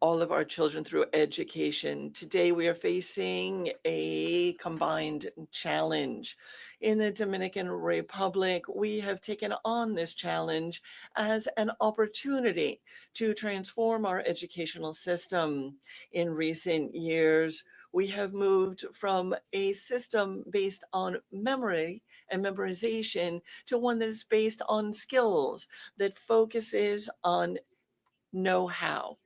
all of our children through education. Today, we are facing a combined challenge. In the Dominican Republic, we have taken on this challenge as an opportunity to transform our educational system. In recent years, we have moved from a system based on memory and memorization to one that is based on skills, that focuses on know-how.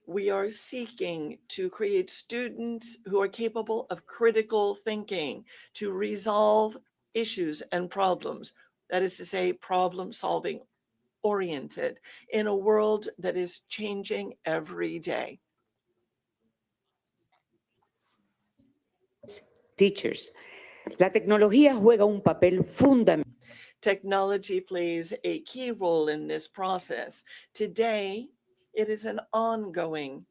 We are seeking to create students who are capable of critical thinking, to resolve issues and problems. That is to say, problem-solving oriented in a world that is changing every day. Teachers, la tecnología juega un papel fundamental. Technology plays a key role in this process. Today, it is an ongoing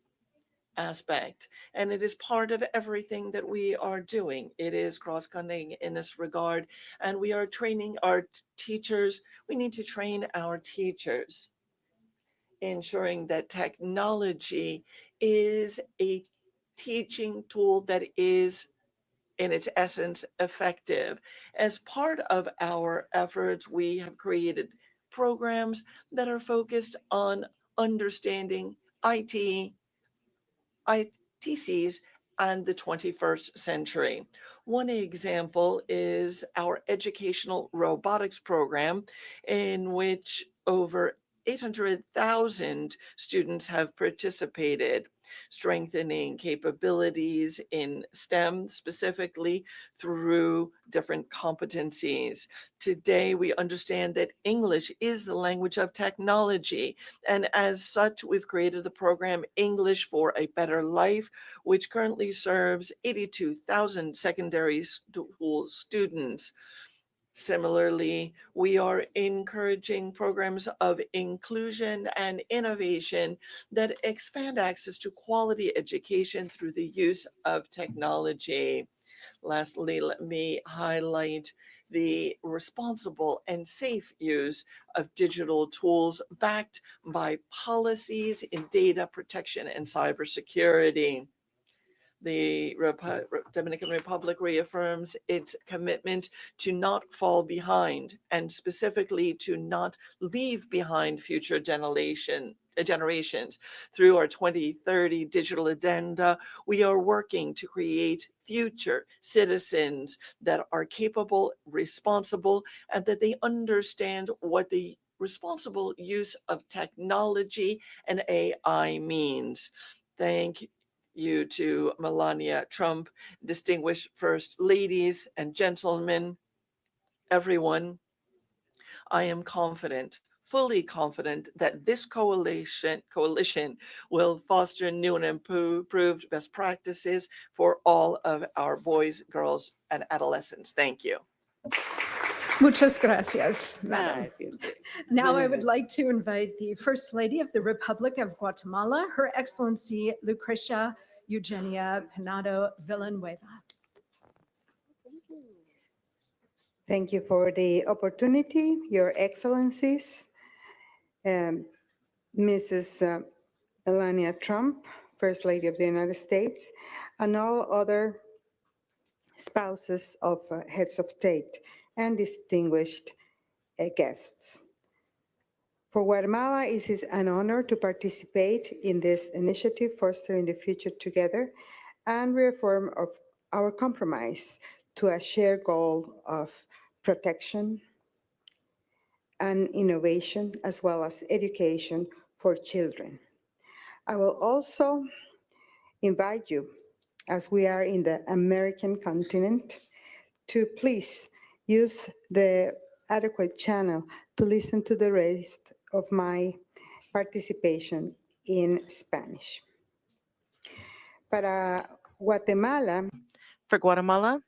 aspect, and it is part of everything that we are doing. It is cross-cutting in this regard, and we are training our teachers. We need to train our teachers, ensuring that technology is a teaching tool that is in its essence effective. As part of our efforts, we have created programs that are focused on understanding ITCs and the 21st century. One example is our educational robotics program, in which over 800,000 students have participated. strengthening capabilities in STEM specifically through different competencies. Today, we understand that English is the language of technology, and as such, we've created the program English for a Better Life, which currently serves 82,000 secondary school students. Similarly, we are encouraging programs of inclusion and innovation that expand access to quality education through the use of technology. Lastly, let me highlight the responsible and safe use of digital tools backed by policies in data protection and cybersecurity. The Dominican Republic reaffirms its commitment to not fall behind and specifically to not leave behind future generations. Through our 2030 digital agenda, we are working to create future citizens that are capable, responsible, and that they understand what the responsible use of technology and AI means. Thank you to Melania Trump, distinguished first ladies and gentlemen, everyone. I am confident, fully confident that this coalition will foster new and improved best practices for all of our boys, girls, and adolescents. Thank you. Muchas gracias, Madam. Now I would like to invite the First Lady of the Republic of Guatemala, Her Excellency Lucrecia Eugenia Penado Villanueva. Thank you for the opportunity, Your Excellencies, Mrs. Melania Trump, First Lady of the United States, and all other spouses of heads of state and distinguished guests. For Guatemala, it is an honor to participate in this initiative, Fostering the Future Together, and reaffirm of our compromise to a shared goal of protection and innovation, as well as education for children. I will also invite you, as we are in the American continent, to please use the adequate channel to listen to the rest of my participation in Spanish. Para Guatemala, For Guatemala,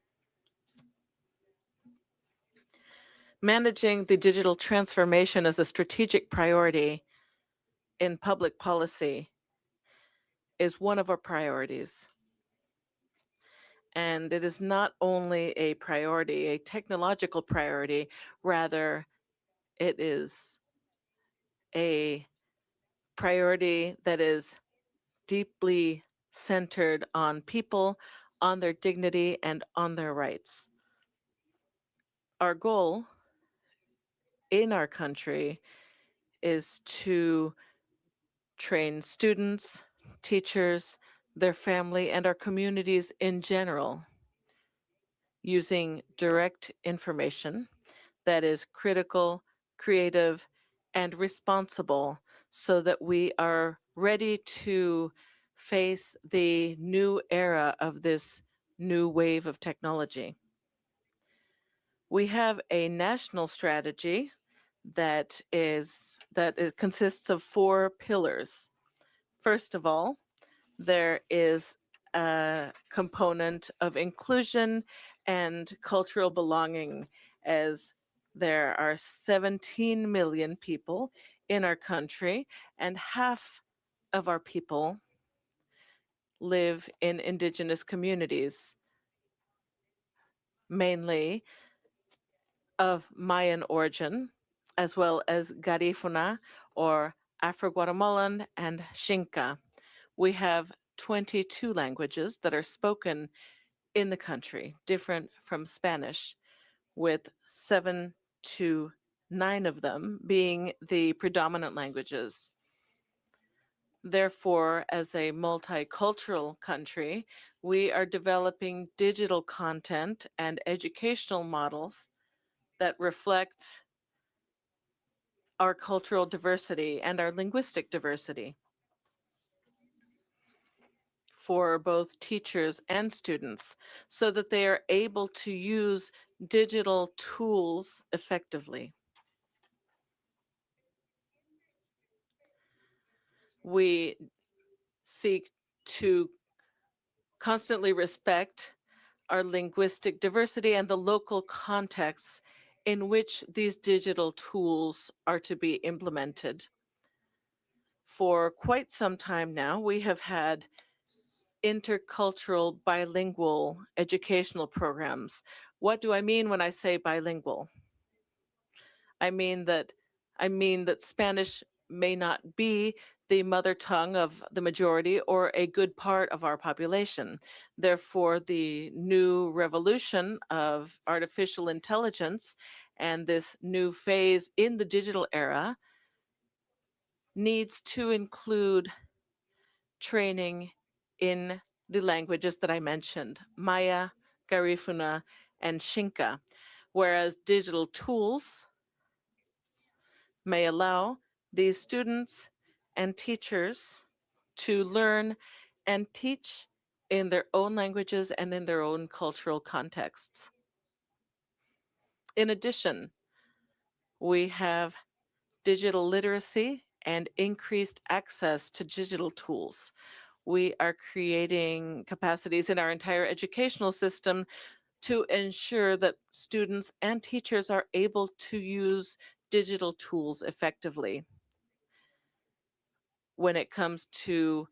managing the digital transformation as a strategic priority in public policy is one of our priorities. And it is not only a priority, a technological priority, rather it is a priority that is deeply centered on people, on their dignity, and on their rights. Our goal in our country is to train students, teachers, their family, and our communities in general using direct information that is critical, creative, and responsible so that we are ready to face the new era of this new wave of technology. We have a national strategy that consists of 4 pillars. First of all, there is a component of inclusion and cultural belonging, as there are 17 million people in our country, and half of our people live in indigenous communities, mainly of Mayan origin, as well as Garifuna or Afro-Guatemalan and Xinca. We have 22 languages that are spoken in the country, different from Spanish, with 7 to 9 of them being the predominant languages. Therefore, as a multicultural country, we are developing digital content and educational models that reflect our cultural diversity and our linguistic diversity. for both teachers and students so that they are able to use digital tools effectively. We seek to constantly respect our linguistic diversity and the local contexts in which these digital tools are to be implemented. For quite some time now, we have had intercultural bilingual educational programs. What do I mean when I say bilingual? I mean that Spanish may not be the mother tongue of the majority or a good part of our population. Therefore, the new revolution of artificial intelligence and this new phase in the digital era needs to include training in the languages that I mentioned, Maya, Garifuna, and Xinca, whereas digital tools may allow these students and teachers to learn and teach in their own languages and in their own cultural contexts. In addition, we have digital literacy and increased access to digital tools. We are creating capacities in our entire educational system to ensure that students and teachers are able to use digital tools effectively. When it comes to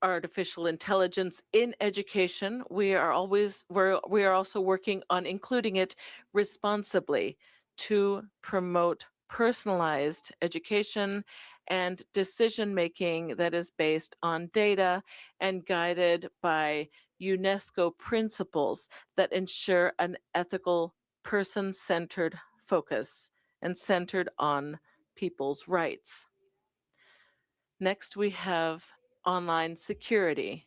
artificial intelligence in education, we are also working on including it responsibly to promote personalized education and decision making that is based on data and guided by UNESCO principles that ensure an ethical, person-centered focus and centered on people's rights. Next, we have online security.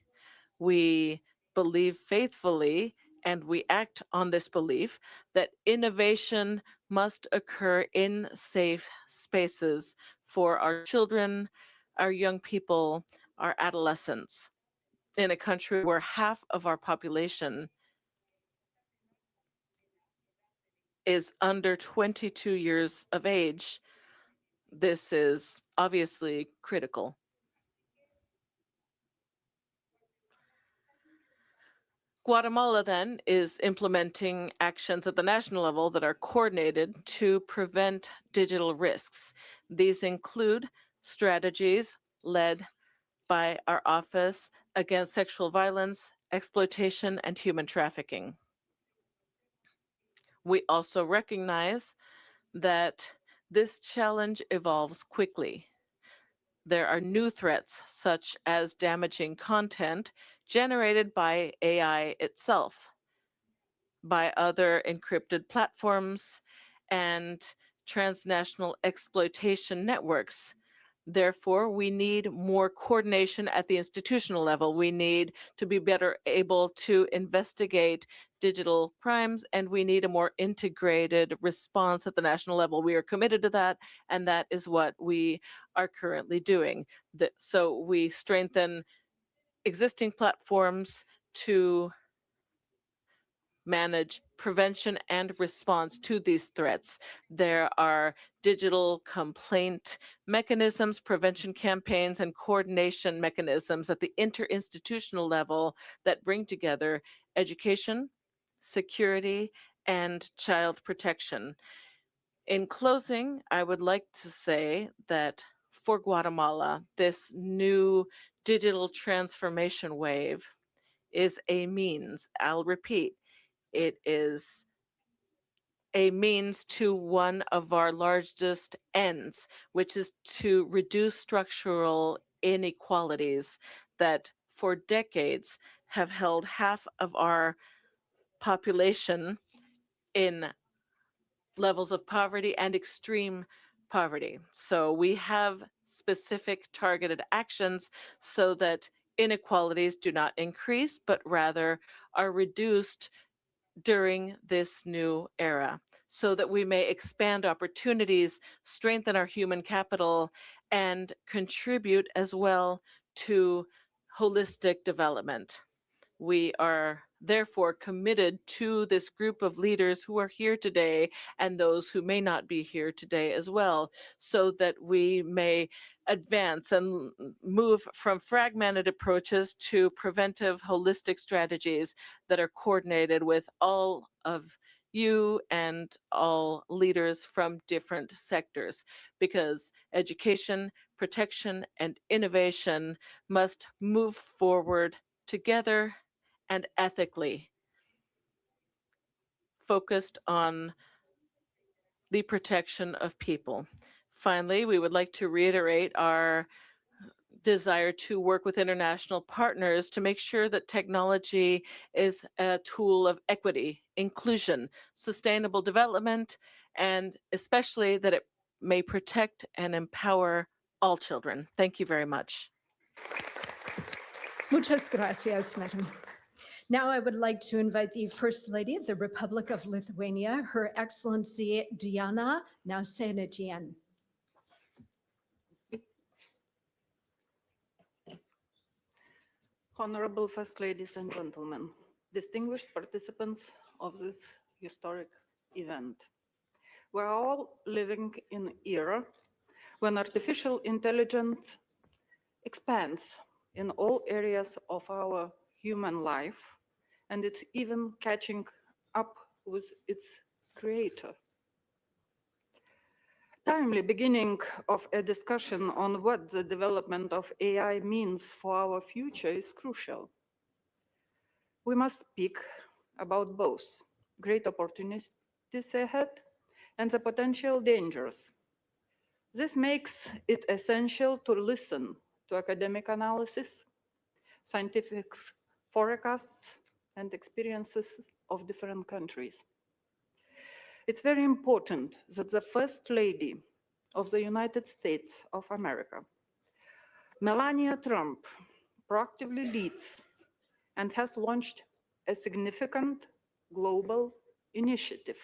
We believe faithfully, and we act on this belief, that innovation must occur in safe spaces for our children, our young people, our adolescents. In a country where half of our population is under 22 years of age, this is obviously critical. Guatemala then is implementing actions at the national level that are coordinated to prevent digital risks. These include strategies led by our Office Against Sexual Violence, Exploitation, and Human Trafficking. We also recognize that this challenge evolves quickly. There are new threats, such as damaging content generated by AI itself, by other encrypted platforms, and transnational exploitation networks. Therefore, we need more coordination at the institutional level. We need to be better able to investigate digital crimes, and we need a more integrated response at the national level. We are committed to that, and that is what we are currently doing. So we strengthen existing platforms to manage prevention and response to these threats. There are digital complaint mechanisms, prevention campaigns, and coordination mechanisms at the interinstitutional level that bring together education, security, and child protection. In closing, I would like to say that for Guatemala, this new digital transformation wave is a means. I'll repeat, it is a means to one of our largest ends, which is to reduce structural inequalities that for decades have held half of our population in levels of poverty and extreme poverty. So we have specific targeted actions so that inequalities do not increase, but rather are reduced during this new era, so that we may expand opportunities, strengthen our human capital, and contribute as well to holistic development. We are therefore committed to this group of leaders who are here today and those who may not be here today as well, so that we may advance and move from fragmented approaches to preventive holistic strategies that are coordinated with all of you and all leaders from different sectors, because education, protection, and innovation must move forward together and ethically, focused on the protection of people. Finally, we would like to reiterate our desire to work with international partners to make sure that technology is a tool of equity, inclusion, sustainable development, and especially that it may protect and empower all children. Thank you very much. Muchas gracias, Madam. Now I would like to invite the First Lady of the Republic of Lithuania, Her Excellency Diana Nausėdienė. Honorable First Ladies and Gentlemen, distinguished participants of this historic event. We are all living in an era when artificial intelligence expands in all areas of our human life, and it's even catching up with its creator. Timely beginning of a discussion on what the development of AI means for our future is crucial. We must speak about both great opportunities ahead and the potential dangers. This makes it essential to listen to academic analysis, scientific forecasts, and experiences of different countries. It's very important that the First Lady of the United States of America, Melania Trump, proactively leads and has launched a significant global initiative.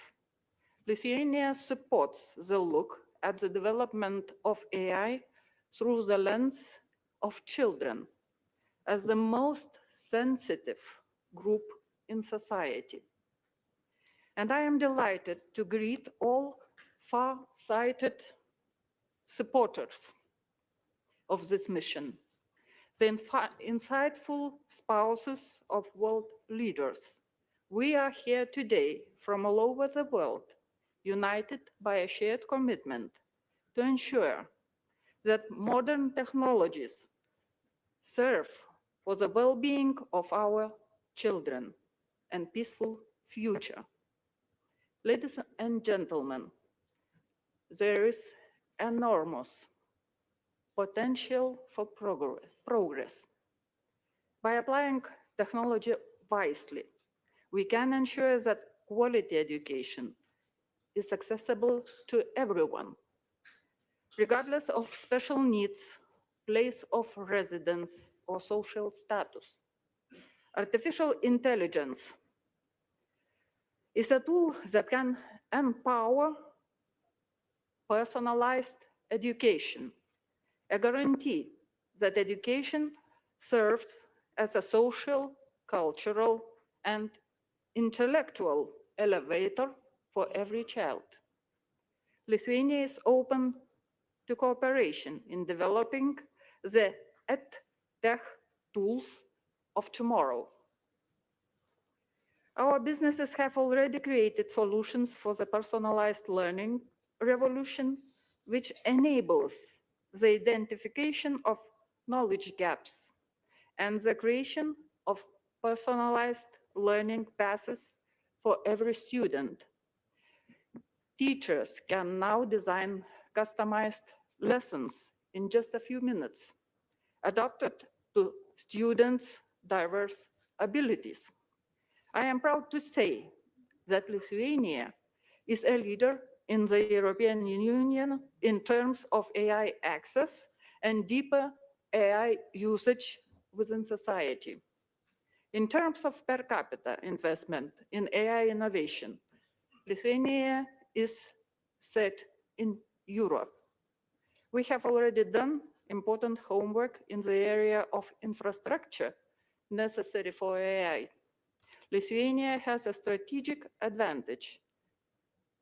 Lithuania supports the look at the development of AI through the lens of children as the most sensitive group in society. And I am delighted to greet all far-sighted supporters of this mission, the insightful spouses of world leaders. We are here today from all over the world, united by a shared commitment to ensure that modern technologies serve for the well-being of our children and peaceful future. Ladies and gentlemen, there is enormous potential for progress. By applying technology wisely, we can ensure that quality education is accessible to everyone, regardless of special needs, place of residence, or social status. Artificial intelligence is a tool that can empower personalized education, a guarantee that education serves as a social, cultural, and intellectual elevator for every child. Lithuania is open to cooperation in developing the EdTech tools of tomorrow. Our businesses have already created solutions for the personalized learning revolution, which enables the identification of knowledge gaps and the creation of personalized learning paths for every student. Teachers can now design customized lessons in just a few minutes, adapted to students' diverse abilities. I am proud to say that Lithuania is a leader in the European Union in terms of AI access and deeper AI usage within society. In terms of per capita investment in AI innovation, Lithuania is set in Europe. We have already done important homework in the area of infrastructure necessary for AI. Lithuania has a strategic advantage: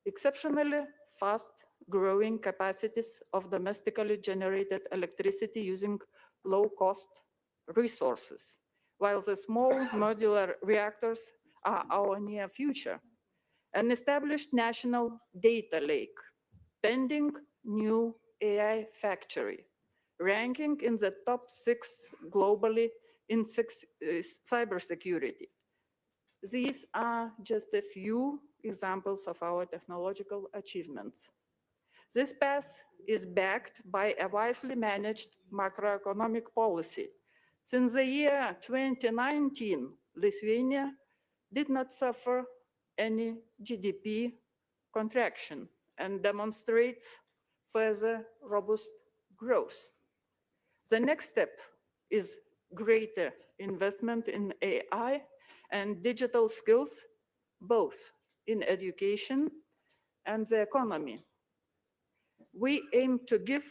exceptionally fast growing capacities of domestically generated electricity using low-cost resources, while the small modular reactors are our near future. An established national data lake, pending new AI factory, ranking in the top 6 globally in cybersecurity. These are just a few examples of our technological achievements. This path is backed by a wisely managed macroeconomic policy. Since the year 2019, Lithuania did not suffer any GDP contraction and demonstrates further robust growth. The next step is greater investment in AI and digital skills, both in education and the economy. We aim to give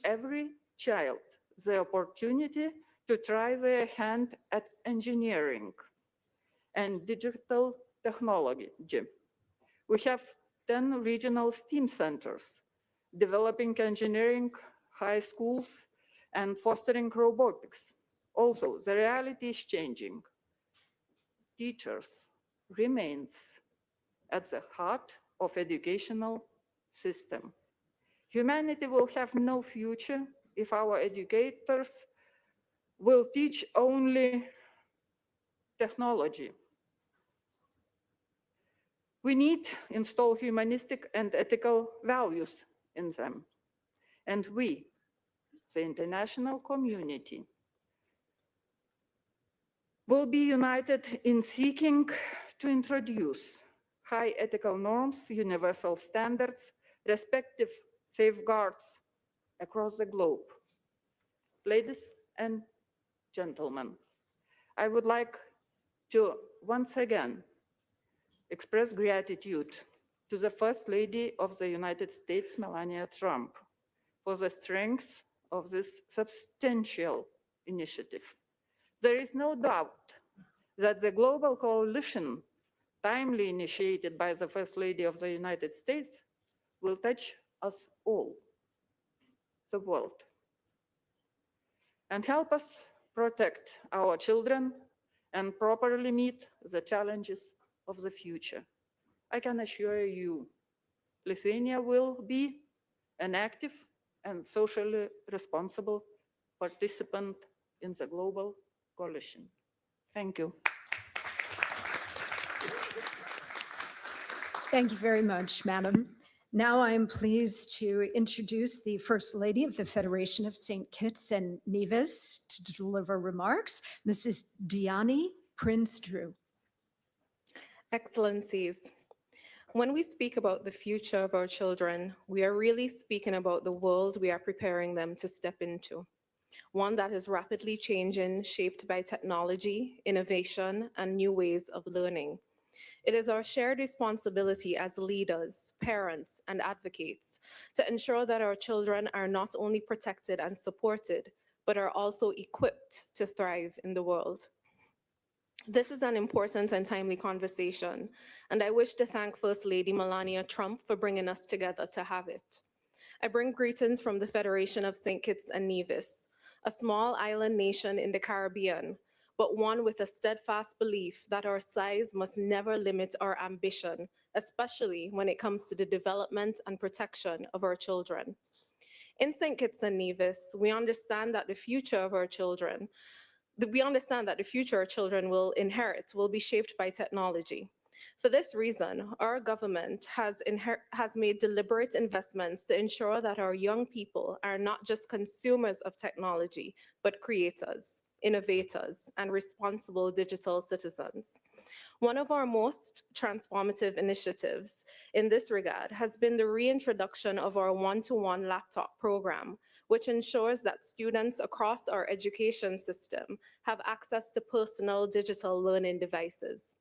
every child the opportunity to try their hand at engineering and digital technology. We have 10 regional STEAM centers, developing engineering high schools and fostering robotics. Also, the reality is changing. Teachers remains at the heart of educational system. Humanity will have no future if our educators will teach only technology. We need to install humanistic and ethical values in them. And we, the international community, will be united in seeking to introduce high ethical norms, universal standards, respective safeguards across the globe. Ladies and gentlemen, I would like to once again express gratitude to the First Lady of the United States, Melania Trump, for the strength of this substantial initiative. There is no doubt that the global coalition, timely initiated by the First Lady of the United States, will touch us all, the world, and help us protect our children and properly meet the challenges of the future. I can assure you, Lithuania will be an active and socially responsible participant in the global coalition. Thank you. Thank you very much, Madam. Now I'm pleased to introduce the First Lady of the Federation of St. Kitts and Nevis to deliver remarks, Mrs. Diani Prince-Drew. Excellencies, when we speak about the future of our children, we are really speaking about the world we are preparing them to step into, one that is rapidly changing, shaped by technology, innovation, and new ways of learning. It is our shared responsibility as leaders, parents, and advocates to ensure that our children are not only protected and supported, but are also equipped to thrive in the world. This is an important and timely conversation, and I wish to thank First Lady Melania Trump for bringing us together to have it. I bring greetings from the Federation of St. Kitts and Nevis, a small island nation in the Caribbean, but one with a steadfast belief that our size must never limit our ambition, especially when it comes to the development and protection of our children. In St. Kitts and Nevis, we understand that the future of our children, our children will inherit will be shaped by technology. For this reason, our government has made deliberate investments to ensure that our young people are not just consumers of technology, but creators, innovators, and responsible digital citizens. One of our most transformative initiatives in this regard has been the reintroduction of our one-to-one laptop program, which ensures that students across our education system have access to personal digital learning devices.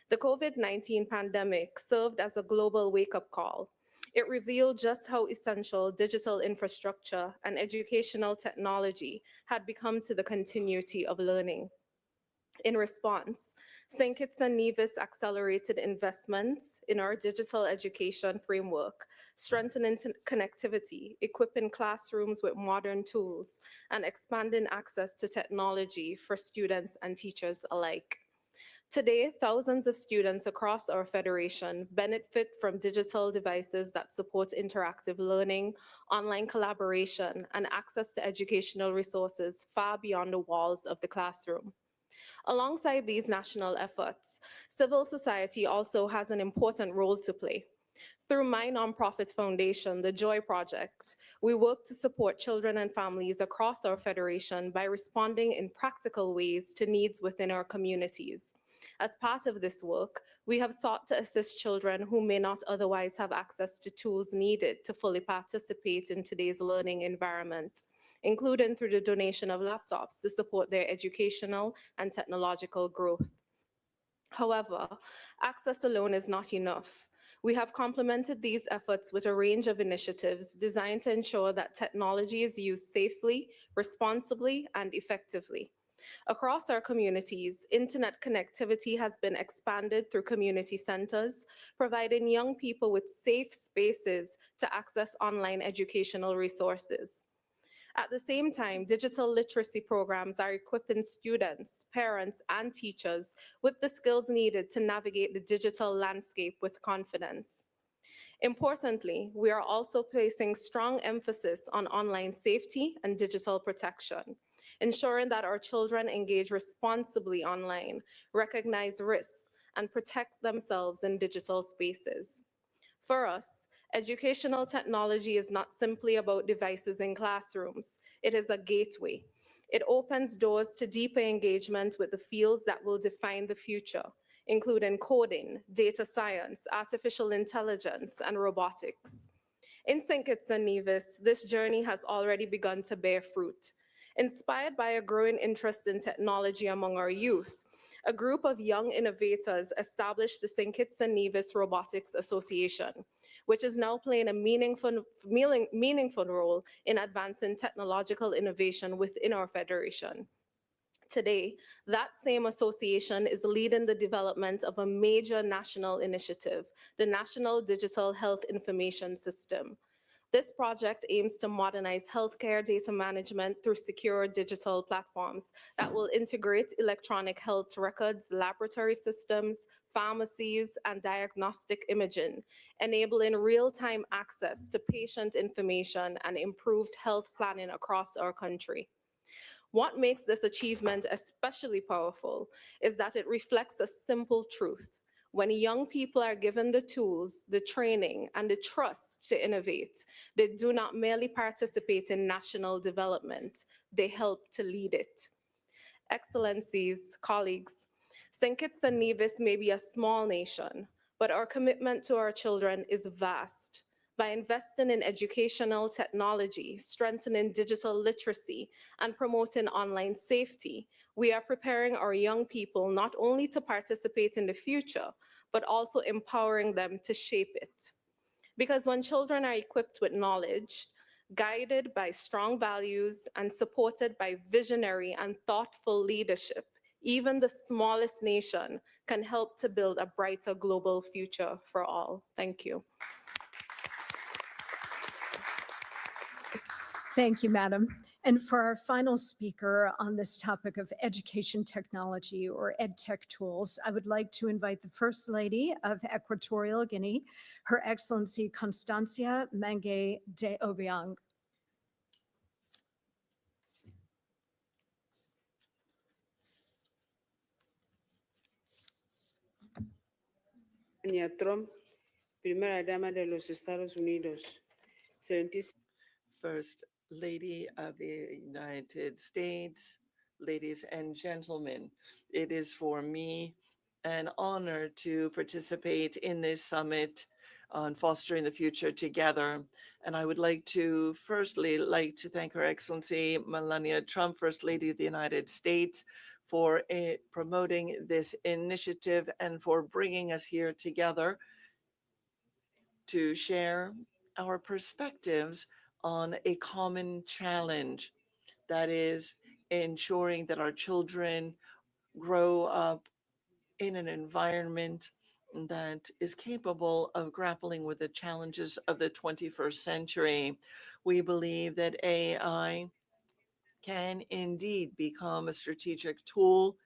The COVID-19 pandemic served as a global wake-up call. It revealed just how essential digital infrastructure and educational technology had become to the continuity of learning. In response, St. Kitts and Nevis accelerated investments in our digital education framework, strengthening connectivity, equipping classrooms with modern tools, and expanding access to technology for students and teachers alike. Today, thousands of students across our federation benefit from digital devices that support interactive learning, online collaboration, and access to educational resources far beyond the walls of the classroom. Alongside these national efforts, civil society also has an important role to play. Through my nonprofit foundation, the Joy Project, we work to support children and families across our federation by responding in practical ways to needs within our communities. As part of this work, we have sought to assist children who may not otherwise have access to tools needed to fully participate in today's learning environment, including through the donation of laptops to support their educational and technological growth. However, access alone is not enough. We have complemented these efforts with a range of initiatives designed to ensure that technology is used safely, responsibly, and effectively. Across our communities, internet connectivity has been expanded through community centers, providing young people with safe spaces to access online educational resources. At the same time, digital literacy programs are equipping students, parents, and teachers with the skills needed to navigate the digital landscape with confidence. Importantly, we are also placing strong emphasis on online safety and digital protection, ensuring that our children engage responsibly online, recognize risks, and protect themselves in digital spaces. For us, educational technology is not simply about devices in classrooms. It is a gateway. It opens doors to deeper engagement with the fields that will define the future, including coding, data science, artificial intelligence, and robotics. In St. Kitts and Nevis, this journey has already begun to bear fruit. Inspired by a growing interest in technology among our youth, a group of young innovators established the St. Kitts and Nevis Robotics Association, which is now playing a meaningful role in advancing technological innovation within our federation. Today, that same association is leading the development of a major national initiative, the National Digital Health Information System. This project aims to modernize healthcare data management through secure digital platforms that will integrate electronic health records, laboratory systems, pharmacies, and diagnostic imaging, enabling real-time access to patient information and improved health planning across our country. What makes this achievement especially powerful is that it reflects a simple truth. When young people are given the tools, the training, and the trust to innovate, they do not merely participate in national development, they help to lead it. Excellencies, colleagues, St. Kitts and Nevis may be a small nation, but our commitment to our children is vast. By investing in educational technology, strengthening digital literacy, and promoting online safety, we are preparing our young people not only to participate in the future, but also empowering them to shape it. Because when children are equipped with knowledge, guided by strong values, and supported by visionary and thoughtful leadership, even the smallest nation can help to build a brighter global future for all. Thank you. Thank you, Madam. And for our final speaker on this topic of education technology or EdTech tools, I would like to invite the First Lady of Equatorial Guinea, Her Excellency Constancia Mangue de Obiang. Melania Trump, Primera Dama de los Estados Unidos. First Lady of the United States, ladies and gentlemen, it is for me an honor to participate in this summit on fostering the future together. And I would like to firstly thank Her Excellency Melania Trump, First Lady of the United States, for promoting this initiative and for bringing us here together to share our perspectives on a common challenge, that is ensuring that our children grow up in an environment that is capable of grappling with the challenges of the 21st century. We believe that AI can indeed become a strategic tool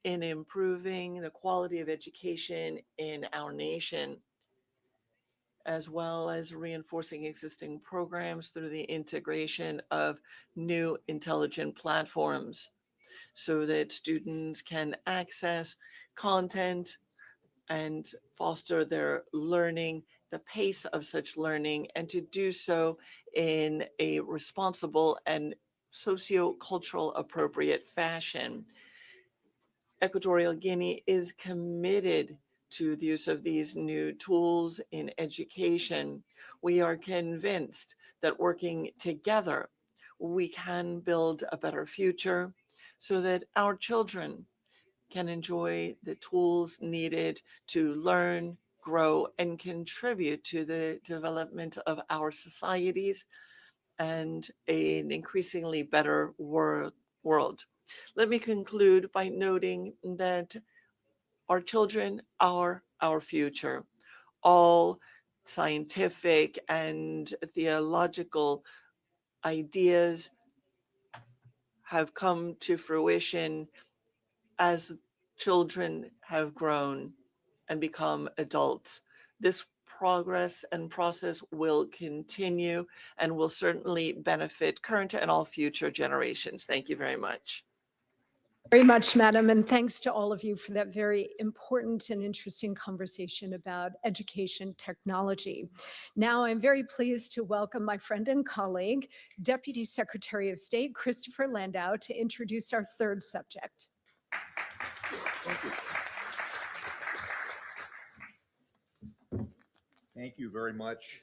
in improving the quality of education in our nation, as well as reinforcing existing programs through the integration of new intelligent platforms so that students can access content and foster their learning, the pace of such learning, and to do so in a responsible and socio-cultural appropriate fashion. Equatorial Guinea is committed to the use of these new tools in education. We are convinced that working together, we can build a better future so that our children can enjoy the tools needed to learn, grow, and contribute to the development of our societies and an increasingly better world. Let me conclude by noting that our children are our future. All scientific and theological ideas have come to fruition as children have grown and become adults. This progress and process will continue and will certainly benefit current and all future generations. Thank you very much. Very much, Madam, and thanks to all of you for that very important and interesting conversation about education technology. Now, I'm very pleased to welcome my friend and colleague, Deputy Secretary of State Christopher Landau, to introduce our third subject. Thank you. Thank you very much,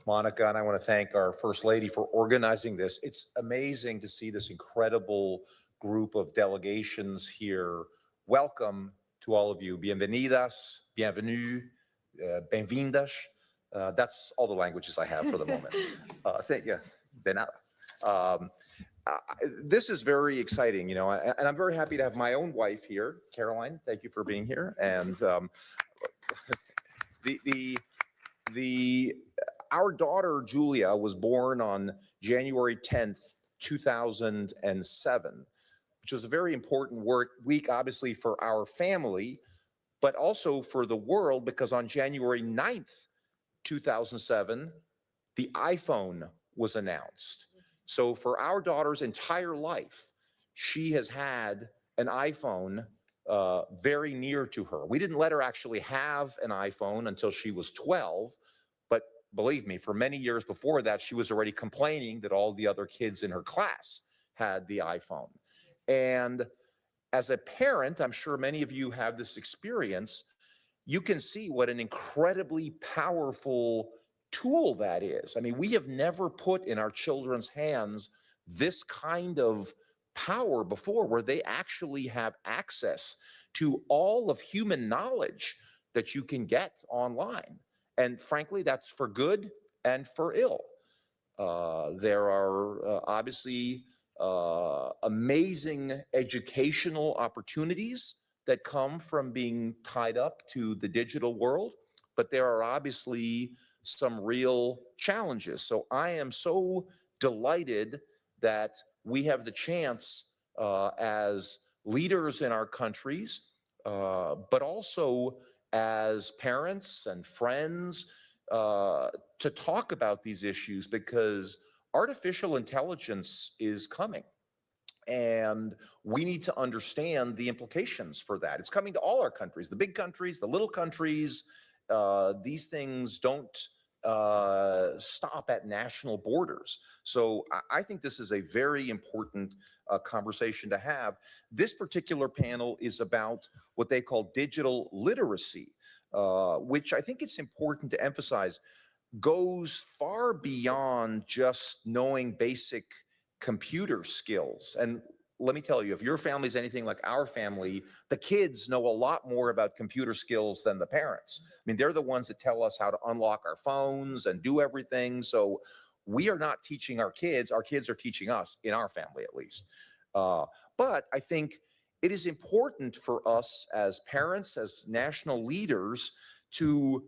Monica, and I want to thank our First Lady for organizing this. It's amazing to see this incredible group of delegations here. Welcome to all of you. Bienvenidas, bienvenue, bem-vindas. That's all the languages I have for the moment. Thank you. De nada. This is very exciting, you know, and I'm very happy to have my own wife here, Caroline. Thank you for being here. And our daughter Julia was born on January 10th, 2007, which was a very important week, obviously, for our family, but also for the world, because on January 9th, 2007, the iPhone was announced. So for our daughter's entire life, she has had an iPhone very near to her. We didn't let her actually have an iPhone until she was 12, but believe me, for many years before that, she was already complaining that all the other kids in her class had the iPhone. And as a parent, I'm sure many of you have this experience, you can see what an incredibly powerful tool that is. I mean, we have never put in our children's hands this kind of power before, where they actually have access to all of human knowledge that you can get online. And frankly, that's for good and for ill. There are obviously amazing educational opportunities that come from being tied up to the digital world, but there are obviously some real challenges. So I am so delighted that we have the chance as leaders in our countries, but also as parents and friends to talk about these issues, because artificial intelligence is coming. And we need to understand the implications for that. It's coming to all our countries, the big countries, the little countries. These things don't stop at national borders. So I think this is a very important conversation to have. This particular panel is about what they call digital literacy, which I think it's important to emphasize goes far beyond just knowing basic computer skills. And let me tell you, if your family is anything like our family, the kids know a lot more about computer skills than the parents. I mean, they're the ones that tell us how to unlock our phones and do everything. So we are not teaching our kids are teaching us, in our family at least. But I think it is important for us as parents, as national leaders, to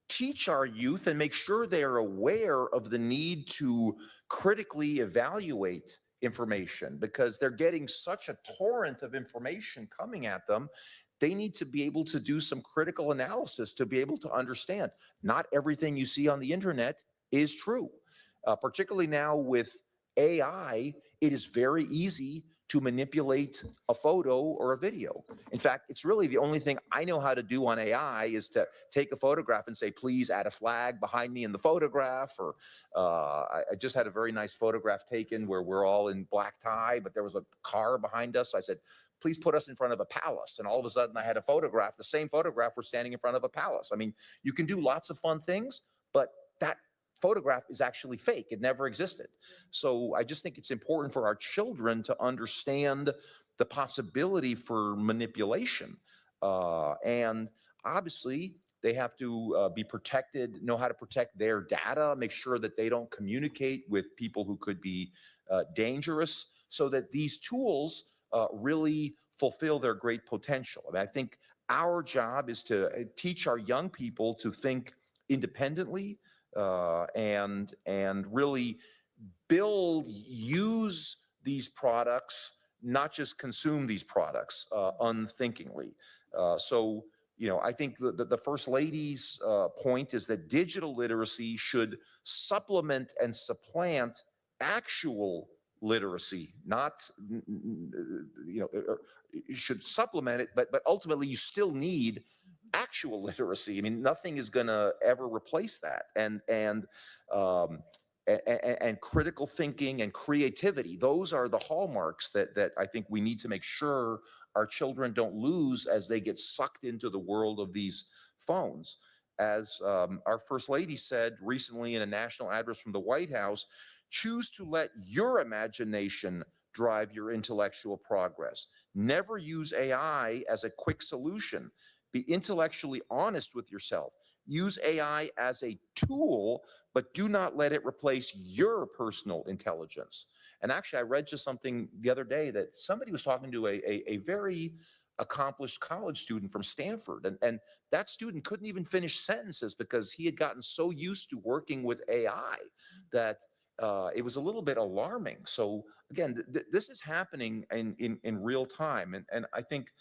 teach our youth and make sure they are aware of the need to critically evaluate information, because they're getting such a torrent of information coming at them. They need to be able to do some critical analysis to be able to understand not everything you see on the internet is true. Particularly now with AI, it is very easy to manipulate a photo or a video. In fact, it's really the only thing I know how to do on AI is to take a photograph and say, please add a flag behind me in the photograph. Or I just had a very nice photograph taken where we're all in black tie, but there was a car behind us. I said, please put us in front of a palace. And all of a sudden I had a photograph, the same photograph, we're standing in front of a palace. I mean, you can do lots of fun things, but that photograph is actually fake. It never existed. So I just think it's important for our children to understand the possibility for manipulation. And obviously, they have to be protected, know how to protect their data, make sure that they don't communicate with people who could be dangerous, so that these tools really fulfill their great potential. I mean, I think our job is to teach our young people to think independently, and really use these products, not just consume these products unthinkingly. So, you know, I think the First Lady's point is that digital literacy should supplement and supplant actual literacy, not, you know, should supplement it, but ultimately you still need actual literacy. I mean, nothing is going to ever replace that. And critical thinking and creativity, those are the hallmarks that I think we need to make sure our children don't lose as they get sucked into the world of these phones. As our First Lady said recently in a national address from the White House, choose to let your imagination drive your intellectual progress. Never use AI as a quick solution. Be intellectually honest with yourself. Use AI as a tool, but do not let it replace your personal intelligence. And actually, I read just something the other day that somebody was talking to a very accomplished college student from Stanford. And that student couldn't even finish sentences because he had gotten so used to working with AI that it was a little bit alarming. So again, this is happening in real time. And I think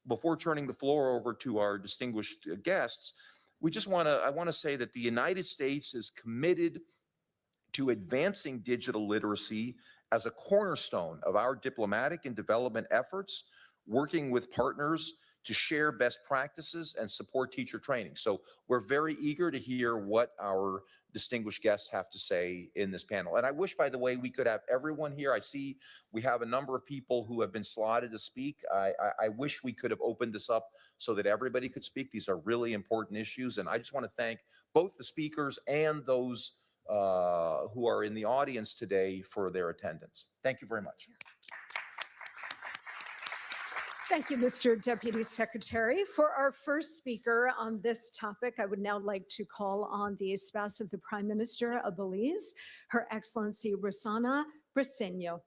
before turning the floor over to our distinguished guests, I want to say that the United States is committed to advancing digital literacy as a cornerstone of our diplomatic and development efforts, working with partners to share best practices and support teacher training. So we're very eager to hear what our distinguished guests have to say in this panel. And I wish, by the way, we could have everyone here. I see we have a number of people who have been slotted to speak. I wish we could have opened this up so that everybody could speak. These are really important issues. And I just want to thank both the speakers and those who are in the audience today for their attendance. Thank you very much. Thank you, Mr. Deputy Secretary. For our first speaker on this topic, I would now like to call on the spouse of the Prime Minister of Belize, Her Excellency Rosana Briceño.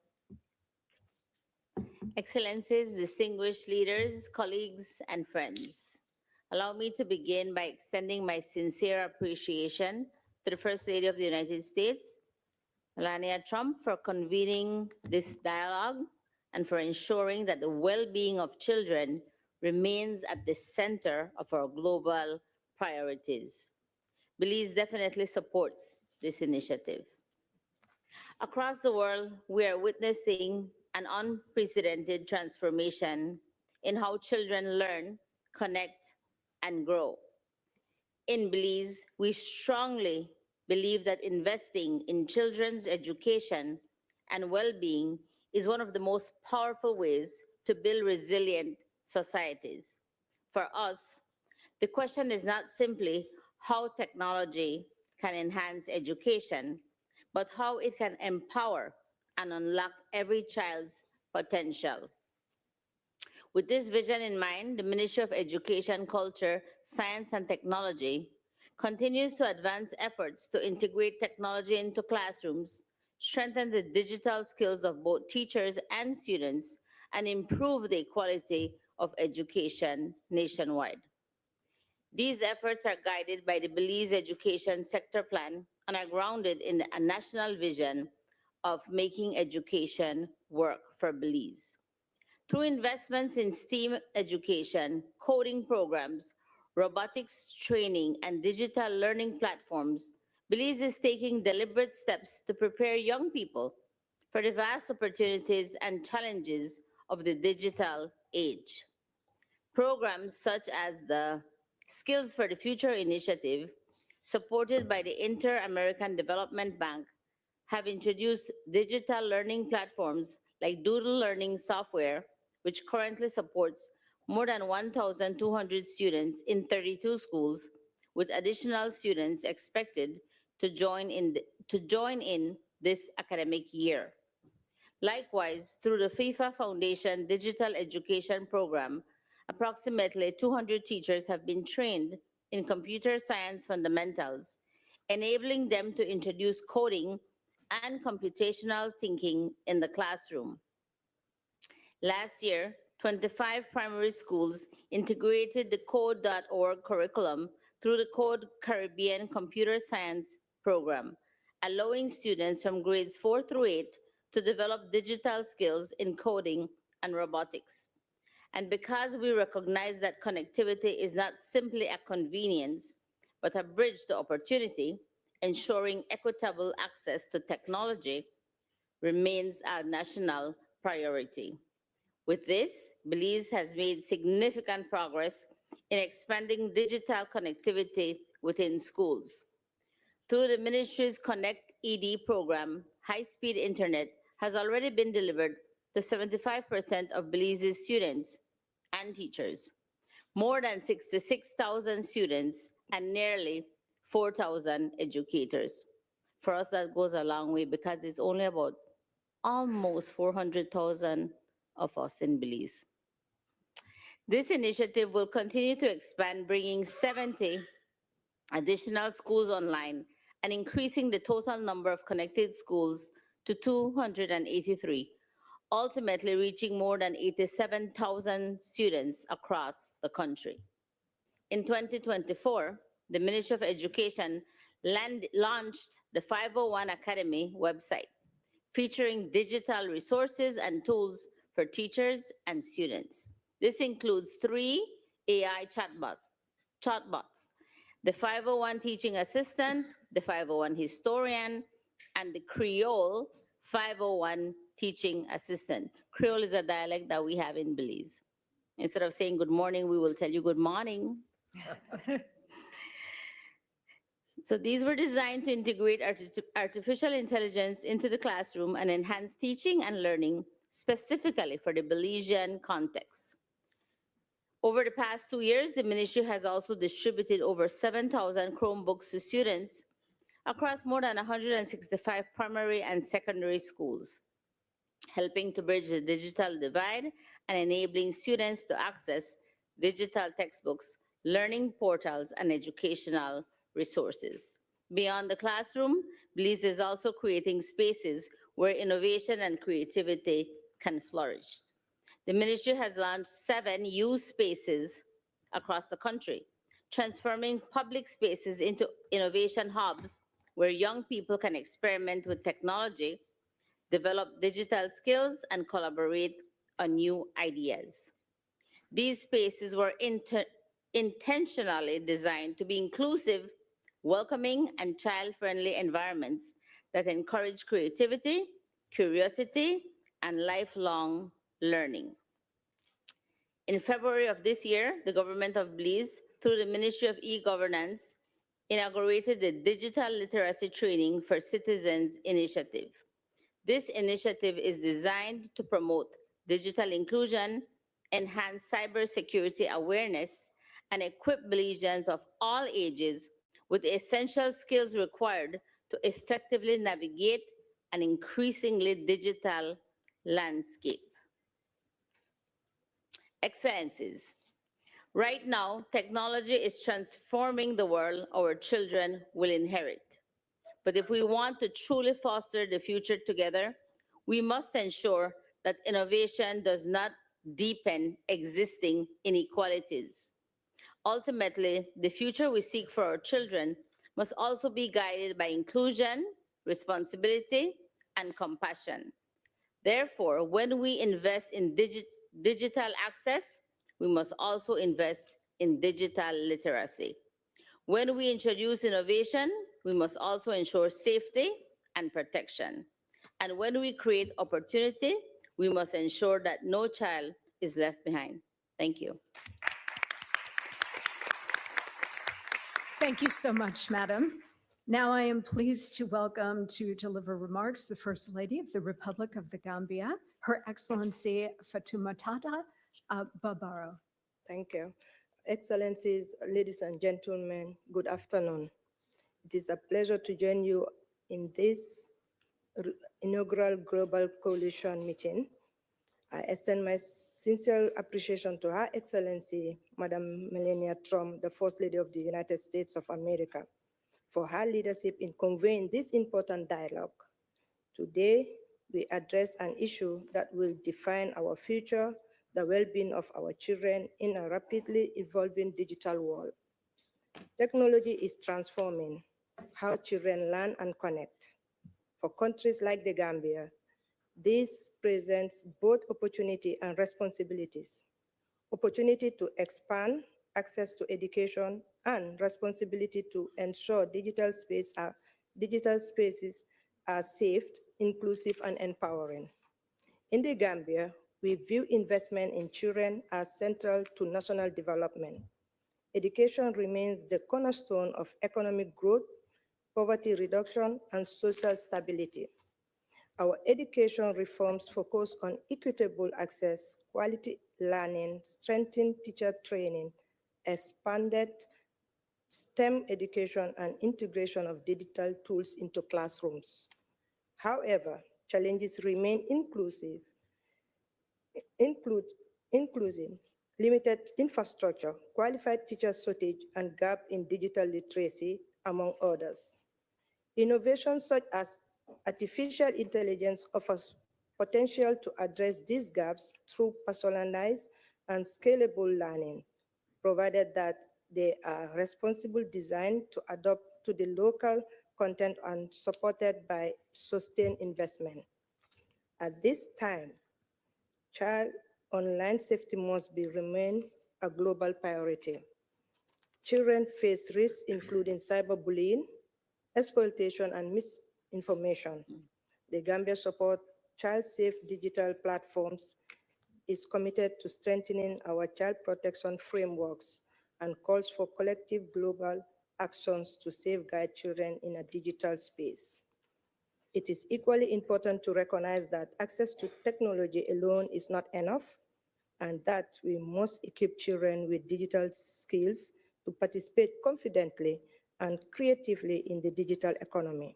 Excellencies, distinguished leaders, colleagues, and friends. Allow me to begin by extending my sincere appreciation to the First Lady of the United States, Melania Trump, for convening this dialogue and for ensuring that the well-being of children remains at the center of our global priorities. Belize definitely supports this initiative. Across the world, we are witnessing an unprecedented transformation in how children learn, connect, and grow. In Belize, we strongly believe that investing in children's education and well-being is one of the most powerful ways to build resilient societies. For us, the question is not simply how technology can enhance education, but how it can empower and unlock every child's potential. With this vision in mind, the Ministry of Education, Culture, Science and Technology continues to advance efforts to integrate technology into classrooms, strengthen the digital skills of both teachers and students, and improve the equality of education nationwide. These efforts are guided by the Belize Education Sector Plan and are grounded in a national vision of making education work for Belize. Through investments in STEAM education, coding programs, robotics training, and digital learning platforms, Belize is taking deliberate steps to prepare young people for the vast opportunities and challenges of the digital age. Programs such as the Skills for the Future initiative, supported by the Inter-American Development Bank, have introduced digital learning platforms like Doodle Learning software, which currently supports more than 1,200 students in 32 schools, with additional students expected to join in this academic year. Likewise, through the FIFA Foundation Digital Education Program, approximately 200 teachers have been trained in computer science fundamentals, enabling them to introduce coding and computational thinking in the classroom. Last year, 25 primary schools integrated the Code.org curriculum through the Code Caribbean Computer Science program, allowing students from grades 4 through 8 to develop digital skills in coding and robotics. And because we recognize that connectivity is not simply a convenience, but a bridge to opportunity, ensuring equitable access to technology remains our national priority. With this, Belize has made significant progress in expanding digital connectivity within schools. Through the ministry's Connect ED program, high-speed internet has already been delivered to 75% of Belize's students and teachers, more than 66,000 students, and nearly 4,000 educators. For us, that goes a long way because it's only about almost 400,000 of us in Belize. This initiative will continue to expand, bringing 70 additional schools online and increasing the total number of connected schools to 283, ultimately reaching more than 87,000 students across the country. In 2024, the Ministry of Education launched the 501 Academy website, featuring digital resources and tools for teachers and students. This includes 3 AI chatbots, the 501 Teaching Assistant, the 501 Historian, and the Creole 501 Teaching Assistant. Creole is a dialect that we have in Belize. Instead of saying good morning, we will tell you good morning. So these were designed to integrate artificial intelligence into the classroom and enhance teaching and learning specifically for the Belizean context. Over the past 2 years, the ministry has also distributed over 7,000 Chromebooks to students across more than 165 primary and secondary schools, helping to bridge the digital divide and enabling students to access digital textbooks, learning portals, and educational resources. Beyond the classroom, Belize is also creating spaces where innovation and creativity can flourish. The ministry has launched 7 youth spaces across the country, transforming public spaces into innovation hubs where young people can experiment with technology, develop digital skills, and collaborate on new ideas. These spaces were intentionally designed to be inclusive, welcoming, and child-friendly environments that encourage creativity, curiosity, and lifelong learning. In February of this year, the government of Belize, through the Ministry of E-Governance, inaugurated the Digital Literacy Training for Citizens initiative. This initiative is designed to promote digital inclusion, enhance cybersecurity awareness, and equip Belizeans of all ages with the essential skills required to effectively navigate an increasingly digital landscape. Excellencies, right now, technology is transforming the world our children will inherit. But if we want to truly foster the future together, we must ensure that innovation does not deepen existing inequalities. Ultimately, the future we seek for our children must also be guided by inclusion, responsibility, and compassion. Therefore, when we invest in digital access, we must also invest in digital literacy. When we introduce innovation, we must also ensure safety and protection. And when we create opportunity, we must ensure that no child is left behind. Thank you. Thank you so much, Madam. Now I am pleased to welcome to deliver remarks the First Lady of the Republic of the Gambia, Her Excellency Fatoumata Babaro. Thank you. Excellencies, ladies and gentlemen, good afternoon. It is a pleasure to join you in this inaugural Global Coalition meeting. I extend my sincere appreciation to Her Excellency, Madam Melania Trump, the First Lady of the United States of America, for her leadership in conveying this important dialogue. Today, we address an issue that will define our future, the well-being of our children in a rapidly evolving digital world. Technology is transforming how children learn and connect. For countries like the Gambia, this presents both opportunity and responsibilities. Opportunity to expand access to education and responsibility to ensure digital spaces are safe, inclusive, and empowering. In the Gambia, we view investment in children as central to national development. Education remains the cornerstone of economic growth, poverty reduction, and social stability. Our education reforms focus on equitable access, quality learning, strengthened teacher training, expanded STEM education, and integration of digital tools into classrooms. However, challenges remain including limited infrastructure, qualified teacher shortage, and gap in digital literacy, among others. Innovations such as artificial intelligence offers potential to address these gaps through personalized and scalable learning, provided that they are responsible designed to adapt to the local content and supported by sustained investment. At this time, child online safety must remain a global priority. Children face risks including cyberbullying, exploitation, and misinformation. The Gambia Support Child-Safe Digital Platforms is committed to strengthening our child protection frameworks and calls for collective global actions to safeguard children in a digital space. It is equally important to recognize that access to technology alone is not enough, and that we must equip children with digital skills to participate confidently and creatively in the digital economy.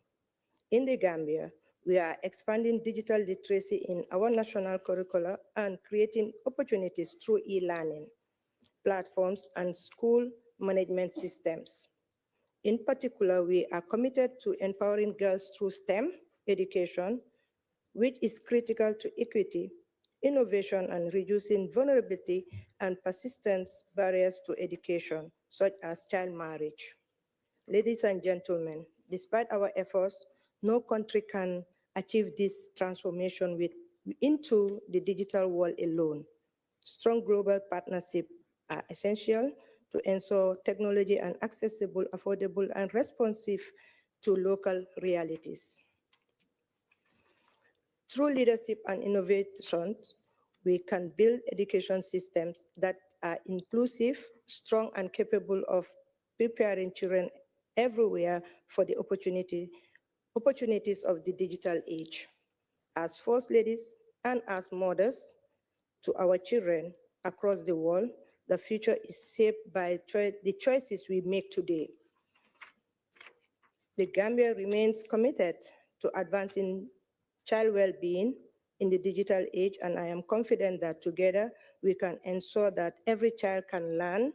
In the Gambia, we are expanding digital literacy in our national curricula and creating opportunities through e-learning platforms and school management systems. In particular, we are committed to empowering girls through STEM education, which is critical to equity, innovation, and reducing vulnerability and persistence barriers to education, such as child marriage. Ladies and gentlemen, despite our efforts, no country can achieve this transformation into the digital world alone. Strong global partnerships are essential to ensure technology are accessible, affordable, and responsive to local realities. Through leadership and innovation, we can build education systems that are inclusive, strong, and capable of preparing children everywhere for the opportunities of the digital age. As First Ladies and as mothers to our children across the world, the future is shaped by the choices we make today. The Gambia remains committed to advancing child well-being, in the digital age, and I am confident that together we can ensure that every child can learn,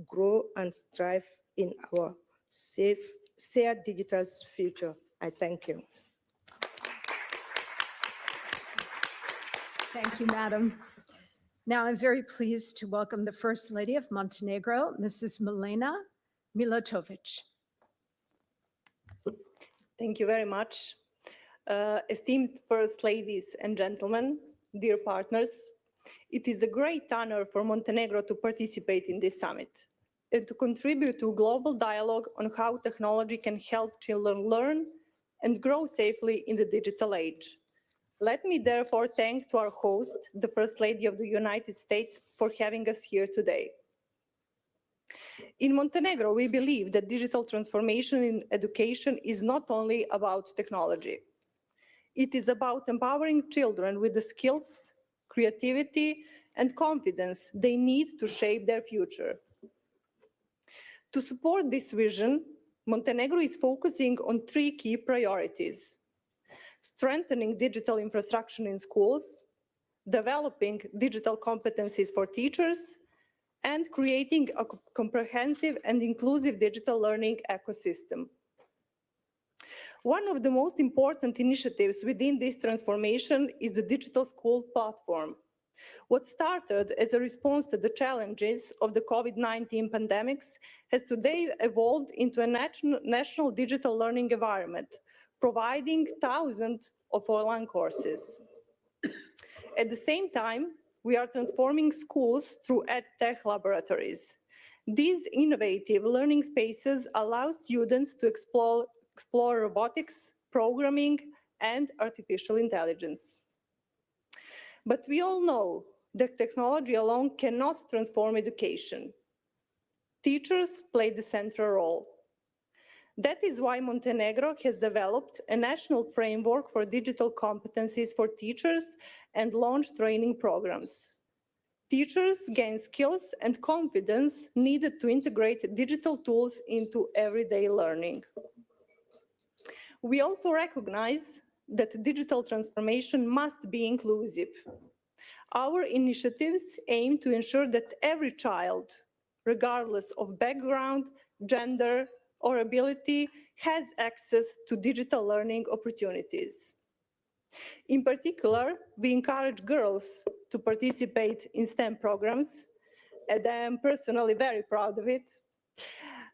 grow, and strive in our safe, shared digital future. I thank you. Thank you, Madam. Now I'm very pleased to welcome the First Lady of Montenegro, Mrs. Milena Milatovic. Thank you very much. Esteemed First Ladies and gentlemen, dear partners, it is a great honor for Montenegro to participate in this summit and to contribute to global dialogue on how technology can help children learn and grow safely in the digital age. Let me therefore thank to our host, the First Lady of the United States, for having us here today. In Montenegro, we believe that digital transformation in education is not only about technology. It is about empowering children with the skills, creativity, and confidence they need to shape their future. To support this vision, Montenegro is focusing on three key priorities: strengthening digital infrastructure in schools, developing digital competencies for teachers, and creating a comprehensive and inclusive digital learning ecosystem. One of the most important initiatives within this transformation is the Digital School Platform. What started as a response to the challenges of the COVID-19 pandemics has today evolved into a national digital learning environment, providing thousands of online courses. At the same time, we are transforming schools through EdTech laboratories. These innovative learning spaces allow students to explore robotics, programming, and artificial intelligence. But we all know that technology alone cannot transform education. Teachers play the central role. That is why Montenegro has developed a national framework for digital competencies for teachers and launched training programs. Teachers gain skills and confidence needed to integrate digital tools into everyday learning. We also recognize that digital transformation must be inclusive. Our initiatives aim to ensure that every child, regardless of background, gender, or ability, has access to digital learning opportunities. In particular, we encourage girls to participate in STEM programs, and I am personally very proud of it,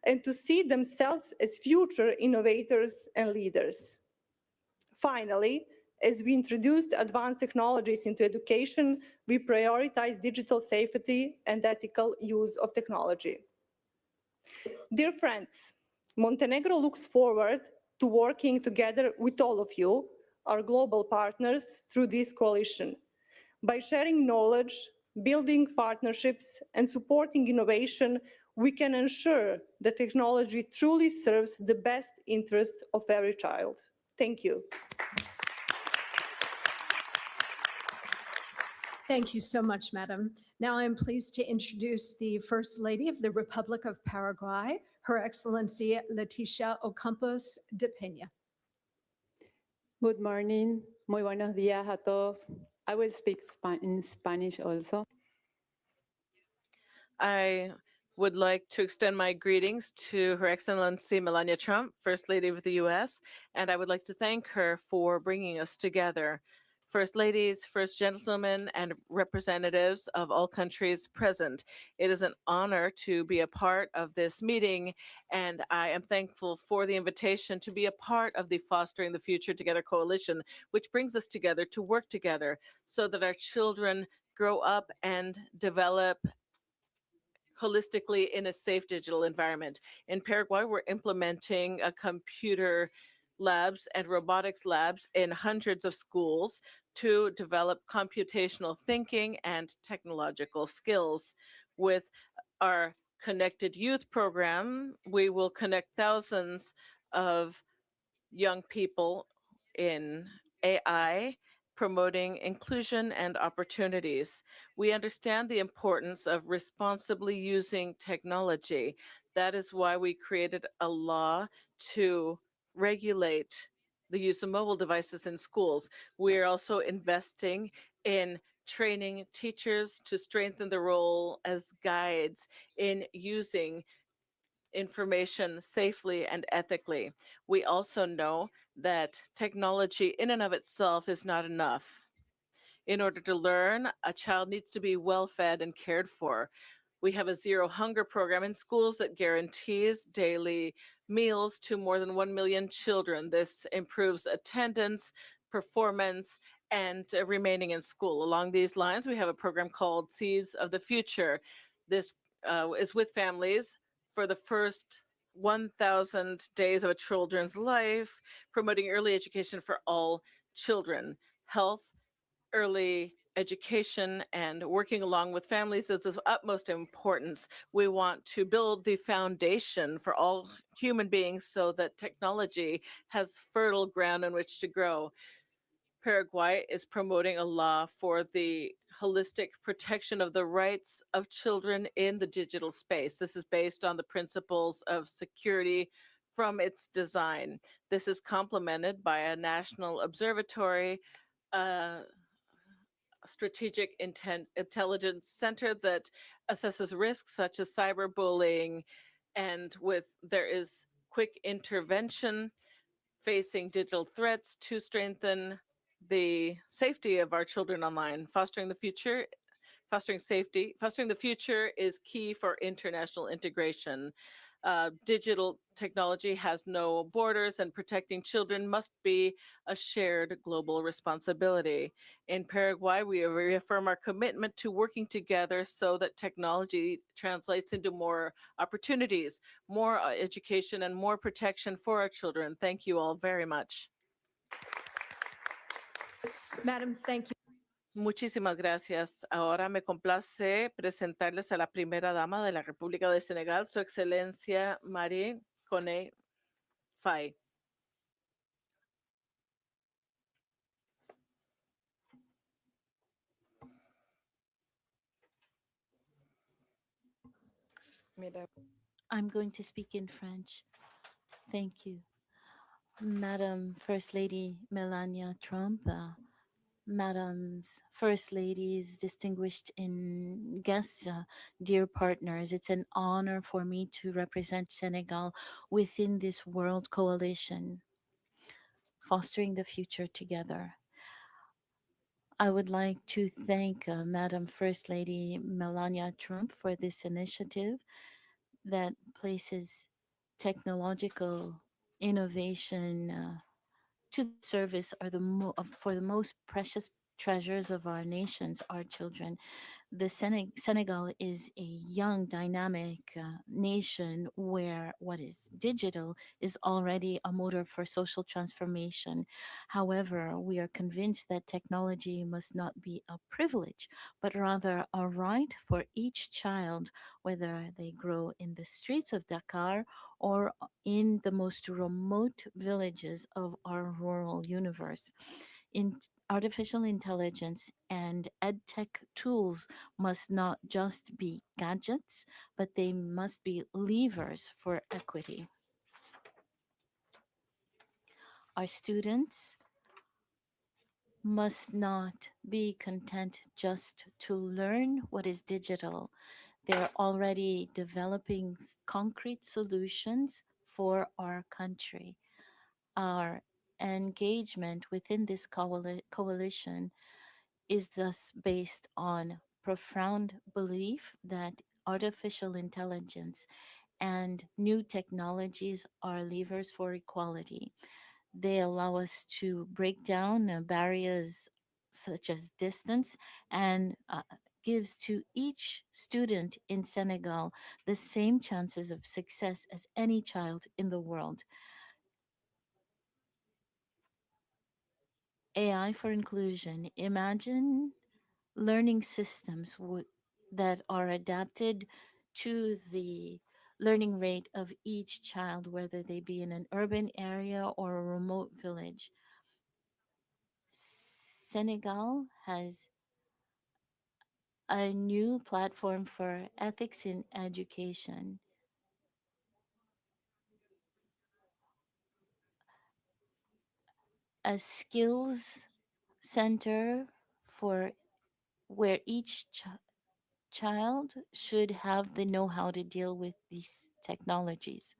and to see themselves as future innovators and leaders. Finally, as we introduced advanced technologies into education, we prioritize digital safety and ethical use of technology. Dear friends, Montenegro looks forward to working together with all of you, our global partners, through this coalition. By sharing knowledge, building partnerships, and supporting innovation, we can ensure that technology truly serves the best interest of every child. Thank you. Thank you so much, Madam. Now I'm pleased to introduce the First Lady of the Republic of Paraguay, Her Excellency Leticia Ocampos de Peña. Good morning. Muy buenos días a todos. I will speak in Spanish also. I would like to extend my greetings to Her Excellency Melania Trump, First Lady of the U.S., and I would like to thank her for bringing us together. First Ladies, First Gentlemen, and representatives of all countries present. It is an honor to be a part of this meeting, and I am thankful for the invitation to be a part of the Fostering the Future Together Coalition, which brings us together to work together so that our children grow up and develop holistically in a safe digital environment. In Paraguay, we're implementing a computer labs and robotics labs in hundreds of schools to develop computational thinking and technological skills. With our Connected Youth program, we will connect thousands of young people in AI, promoting inclusion and opportunities. We understand the importance of responsibly using technology. That is why we created a law to regulate the use of mobile devices in schools. We are also investing in training teachers to strengthen the role as guides in using information safely and ethically. We also know that technology in and of itself is not enough. In order to learn, a child needs to be well fed and cared for. We have a zero hunger program in schools that guarantees daily meals to more than 1 million children. This improves attendance, performance, and remaining in school. Along these lines, we have a program called Seeds of the Future. This is with families for the first 1,000 days of a children's life, promoting early education for all children. Health, early education, and working along with families is of utmost importance. We want to build the foundation for all human beings so that technology has fertile ground in which to grow. Paraguay is promoting a law for the holistic protection of the rights of children in the digital space. This is based on the principles of security from its design. This is complemented by a national observatory, strategic intelligence center that assesses risks such as cyberbullying, and there is quick intervention facing digital threats to strengthen the safety of our children online. Fostering the future is key for international integration. Digital technology has no borders, and protecting children must be a shared global responsibility. In Paraguay, we reaffirm our commitment to working together so that technology translates into more opportunities, more education, and more protection for our children. Thank you all very much. Madam, thank you. Muchísimas gracias. Ahora me complace presentarles a la primera dama de la República de Senegal, Su Excelencia Marie Koné Faye. I'm going to speak in French. Thank you. Madam First Lady Melania Trump, Madams First Ladies, distinguished in guests, dear partners, it's an honor for me to represent Senegal within this World Coalition, fostering the future together. I would like to thank Madam First Lady Melania Trump for this initiative that places technological innovation to the service are for the most precious treasures of our nations, our children. The Senegal is a young, dynamic nation where what is digital is already a motor for social transformation. However, we are convinced that technology must not be a privilege, but rather a right for each child, whether they grow in the streets of Dakar or in the most remote villages of our rural universe. In artificial intelligence and EdTech tools must not just be gadgets, but they must be levers for equity. Our students must not be content just to learn what is digital. They're already developing concrete solutions for our country. Our engagement within this coalition is thus based on profound belief that artificial intelligence and new technologies are levers for equality. They allow us to break down barriers such as distance and gives to each student in Senegal the same chances of success as any child in the world. AI for inclusion. Imagine learning systems that are adapted to the learning rate of each child, whether they be in an urban area or a remote village. Senegal has a new platform for ethics in education. a skills center for where each child should have the know-how to deal with these technologies.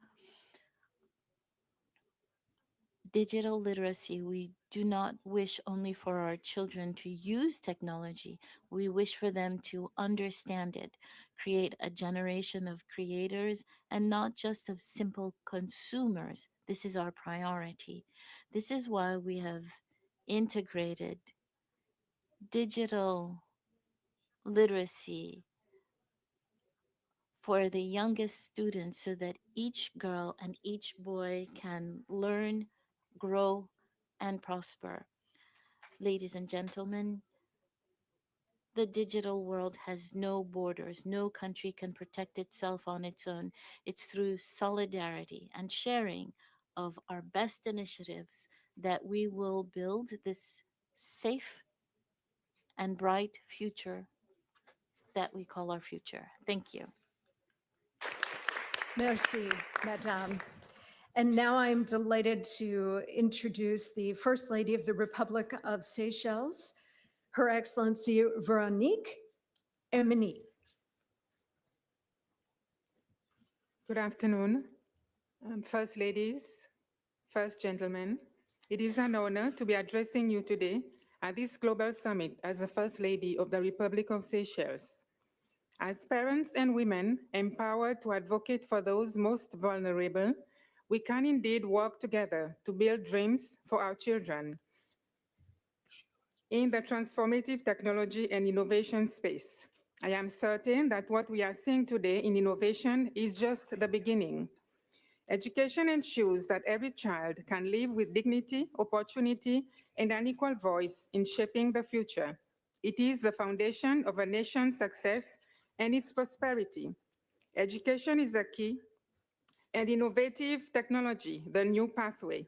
Digital literacy, we do not wish only for our children to use technology. We wish for them to understand it, create a generation of creators and not just of simple consumers. This is our priority. This is why we have integrated digital literacy for the youngest students so that each girl and each boy can learn, grow, and prosper. Ladies and gentlemen, the digital world has no borders. No country can protect itself on its own. It's through solidarity and sharing of our best initiatives that we will build this safe and bright future that we call our future. Thank you. Merci, Madame. And now I'm delighted to introduce the First Lady of the Republic of Seychelles, Her Excellency Veronique Emini. Good afternoon, First Ladies, First Gentlemen. It is an honor to be addressing you today at this global summit as the First Lady of the Republic of Seychelles. As parents and women empowered to advocate for those most vulnerable, we can indeed work together to build dreams for our children in the transformative technology and innovation space. I am certain that what we are seeing today in innovation is just the beginning. Education ensures that every child can live with dignity, opportunity, and an equal voice in shaping the future. It is the foundation of a nation's success and its prosperity. Education is a key, and innovative technology, the new pathway.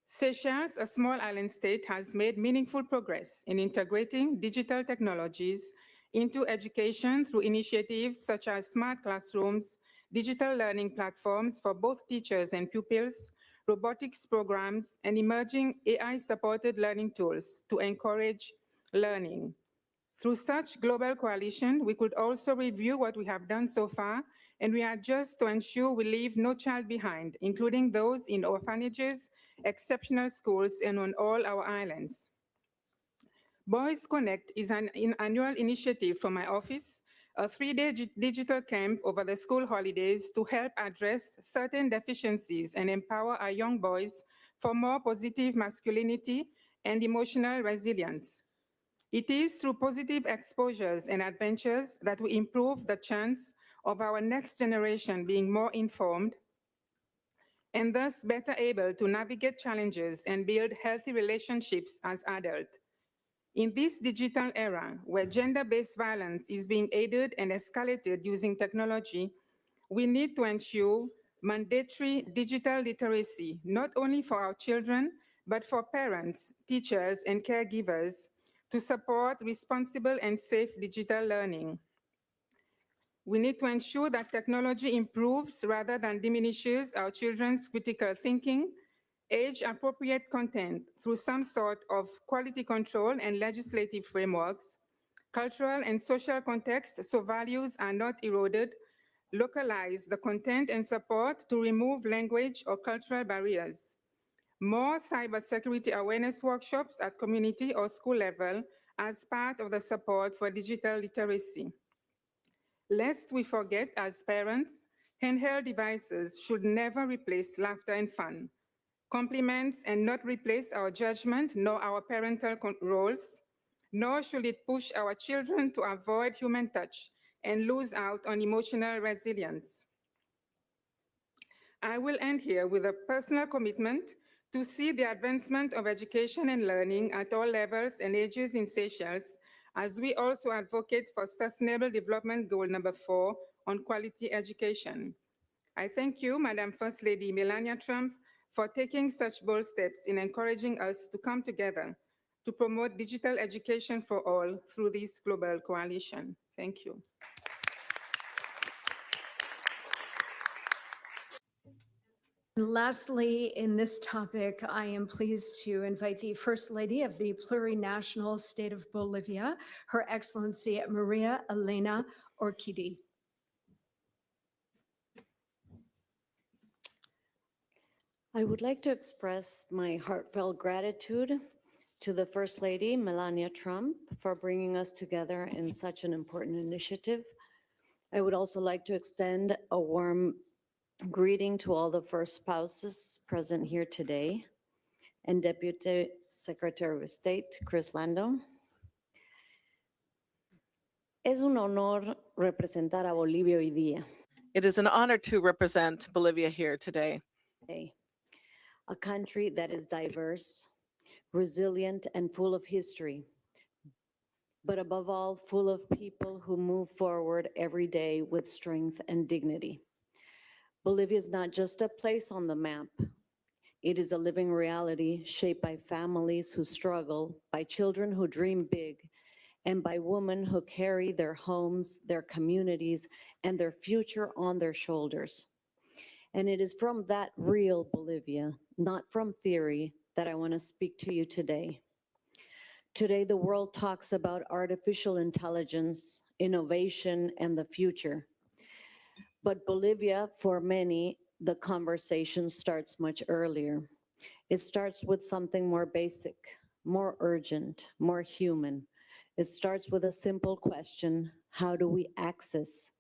Seychelles, a small island state, has made meaningful progress in integrating digital technologies into education through initiatives such as smart classrooms, digital learning platforms for both teachers and pupils, robotics programs, and emerging AI-supported learning tools to encourage learning. Through such global coalition, we could also review what we have done so far and readjust to ensure we leave no child behind, including those in orphanages, exceptional schools, and on all our islands. Boys Connect is an annual initiative from my office, a 3-day digital camp over the school holidays to help address certain deficiencies and empower our young boys for more positive masculinity and emotional resilience. It is through positive exposures and adventures that we improve the chance of our next generation being more informed and thus better able to navigate challenges and build healthy relationships as adults. In this digital era, where gender-based violence is being aided and escalated using technology, we need to ensure mandatory digital literacy, not only for our children, but for parents, teachers, and caregivers to support responsible and safe digital learning. We need to ensure that technology improves rather than diminishes our children's critical thinking, age-appropriate content through some sort of quality control and legislative frameworks, cultural and social context so values are not eroded, localize the content and support to remove language or cultural barriers. More cybersecurity awareness workshops at community or school level as part of the support for digital literacy. Lest we forget, as parents, handheld devices should never replace laughter and fun, compliments and not replace our judgment nor our parental roles, nor should it push our children to avoid human touch and lose out on emotional resilience. I will end here with a personal commitment to see the advancement of education and learning at all levels and ages in Seychelles, as we also advocate for Sustainable Development Goal number 4 on quality education. I thank you, Madam First Lady Melania Trump, for taking such bold steps in encouraging us to come together to promote digital education for all through this global coalition. Thank you. And lastly, in this topic, I am pleased to invite the First Lady of the plurinational state of Bolivia, Her Excellency Maria Elena Orquídez. I would like to express my heartfelt gratitude to the First Lady, Melania Trump, for bringing us together in such an important initiative. I would also like to extend a warm greeting to all the first spouses present here today, and Deputy Secretary of State, Chris Lando. Es un honor representar a Bolivia hoy día. It is an honor to represent Bolivia here today. A country that is diverse, resilient, and full of history, but above all, full of people who move forward every day with strength and dignity. Bolivia is not just a place on the map. It is a living reality shaped by families who struggle, by children who dream big, and by women who carry their homes, their communities, and their future on their shoulders. And it is from that real Bolivia, not from theory, that I want to speak to you today. Today, the world talks about artificial intelligence, innovation, and the future. But Bolivia, for many, the conversation starts much earlier. It starts with something more basic, more urgent, more human. It starts with a simple question: how do we access?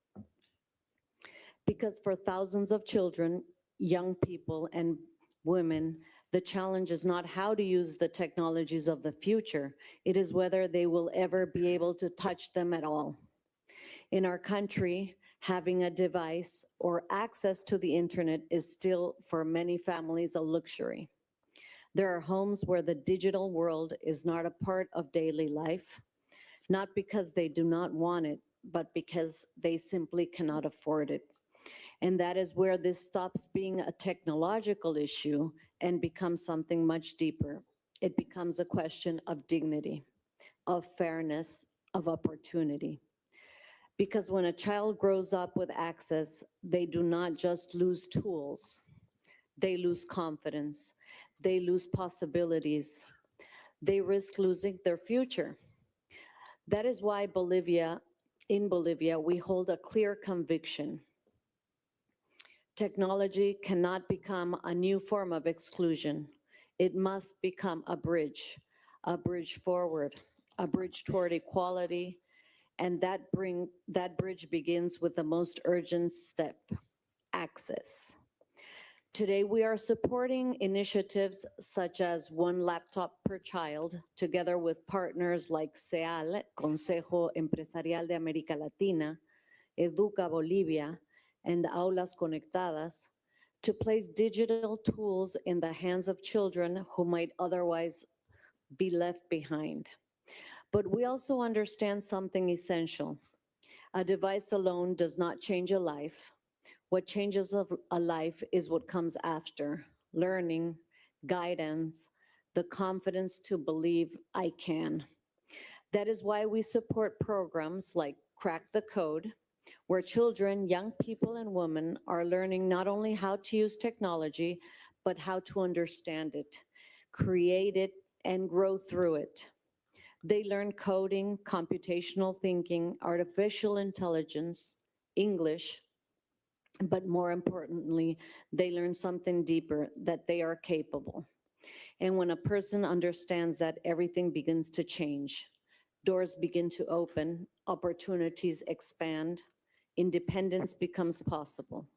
Because for thousands of children, young people, and women, the challenge is not how to use the technologies of the future. It is whether they will ever be able to touch them at all. In our country, having a device or access to the internet is still, for many families, a luxury. There are homes where the digital world is not a part of daily life, not because they do not want it, but because they simply cannot afford it. And that is where this stops being a technological issue and becomes something much deeper. It becomes a question of dignity, of fairness, of opportunity. Because when a child grows up with access, they do not just lose tools, they lose confidence, they lose possibilities, they risk losing their future. That is why in Bolivia, we hold a clear conviction. Technology cannot become a new form of exclusion. It must become a bridge forward, a bridge toward equality, and that bridge begins with the most urgent step: access. Today, we are supporting initiatives such as one laptop per child, together with partners like CEAL, Consejo Empresarial de América Latina, Educa Bolivia, and Aulas Conectadas, to place digital tools in the hands of children who might otherwise be left behind. But we also understand something essential. A device alone does not change a life. What changes a life is what comes after: learning, guidance, the confidence to believe I can. That is why we support programs like Crack the Code, where children, young people, and women are learning not only how to use technology, but how to understand it, create it, and grow through it. They learn coding, computational thinking, artificial intelligence, English, but more importantly, they learn something deeper: that they are capable. And when a person understands that, everything begins to change. Doors begin to open, opportunities expand, independence becomes possible.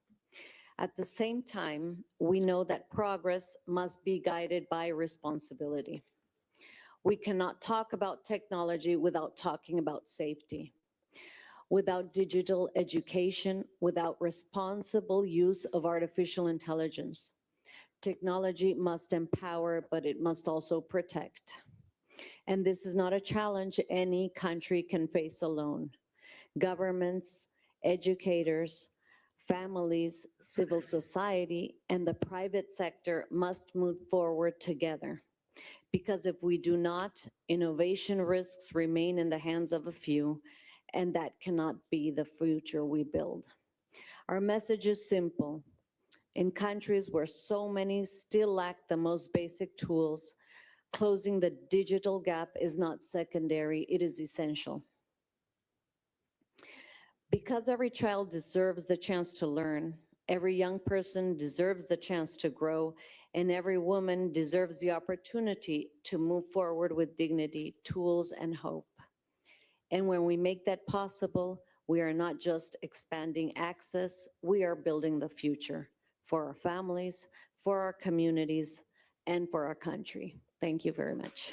At the same time, we know that progress must be guided by responsibility. We cannot talk about technology without talking about safety. Without digital education, without responsible use of artificial intelligence, technology must empower, but it must also protect. And this is not a challenge any country can face alone. Governments, educators, families, civil society, and the private sector must move forward together. Because if we do not, innovation risks remain in the hands of a few, and that cannot be the future we build. Our message is simple: In countries where so many still lack the most basic tools, closing the digital gap is not secondary, it is essential. Because every child deserves the chance to learn, every young person deserves the chance to grow, and every woman deserves the opportunity to move forward with dignity, tools, and hope. And when we make that possible, we are not just expanding access, we are building the future for our families, for our communities, and for our country. Thank you very much.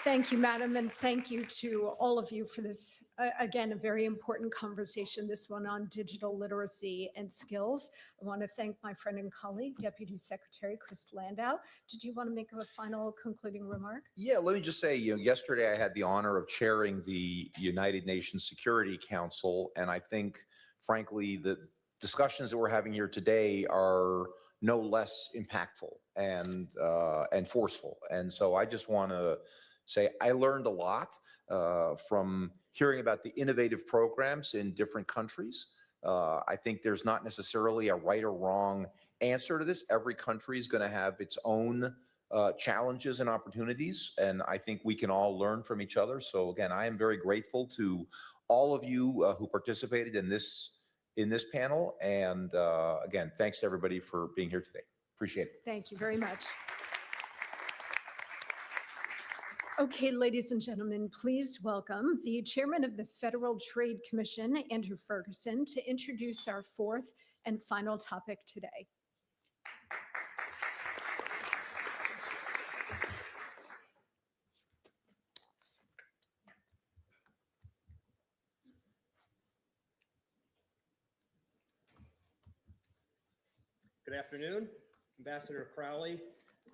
Thank you, Madam, and thank you to all of you for this, again, a very important conversation, this one on digital literacy and skills. I want to thank my friend and colleague, Deputy Secretary Chris Landau. Did you want to make a final concluding remark? Yeah, let me just say, yesterday I had the honor of chairing the United Nations Security Council, and I think, frankly, the discussions that we're having here today are no less impactful and forceful. And so I just want to say I learned a lot from hearing about the innovative programs in different countries. I think there's not necessarily a right or wrong answer to this. Every country is going to have its own challenges and opportunities, and I think we can all learn from each other. So again, I am very grateful to all of you who participated in this panel, and again, thanks to everybody for being here today. Appreciate it. Thank you very much. Okay, ladies and gentlemen, please welcome the Chairman of the Federal Trade Commission, Andrew Ferguson, to introduce our fourth and final topic today. Good afternoon, Ambassador Crowley.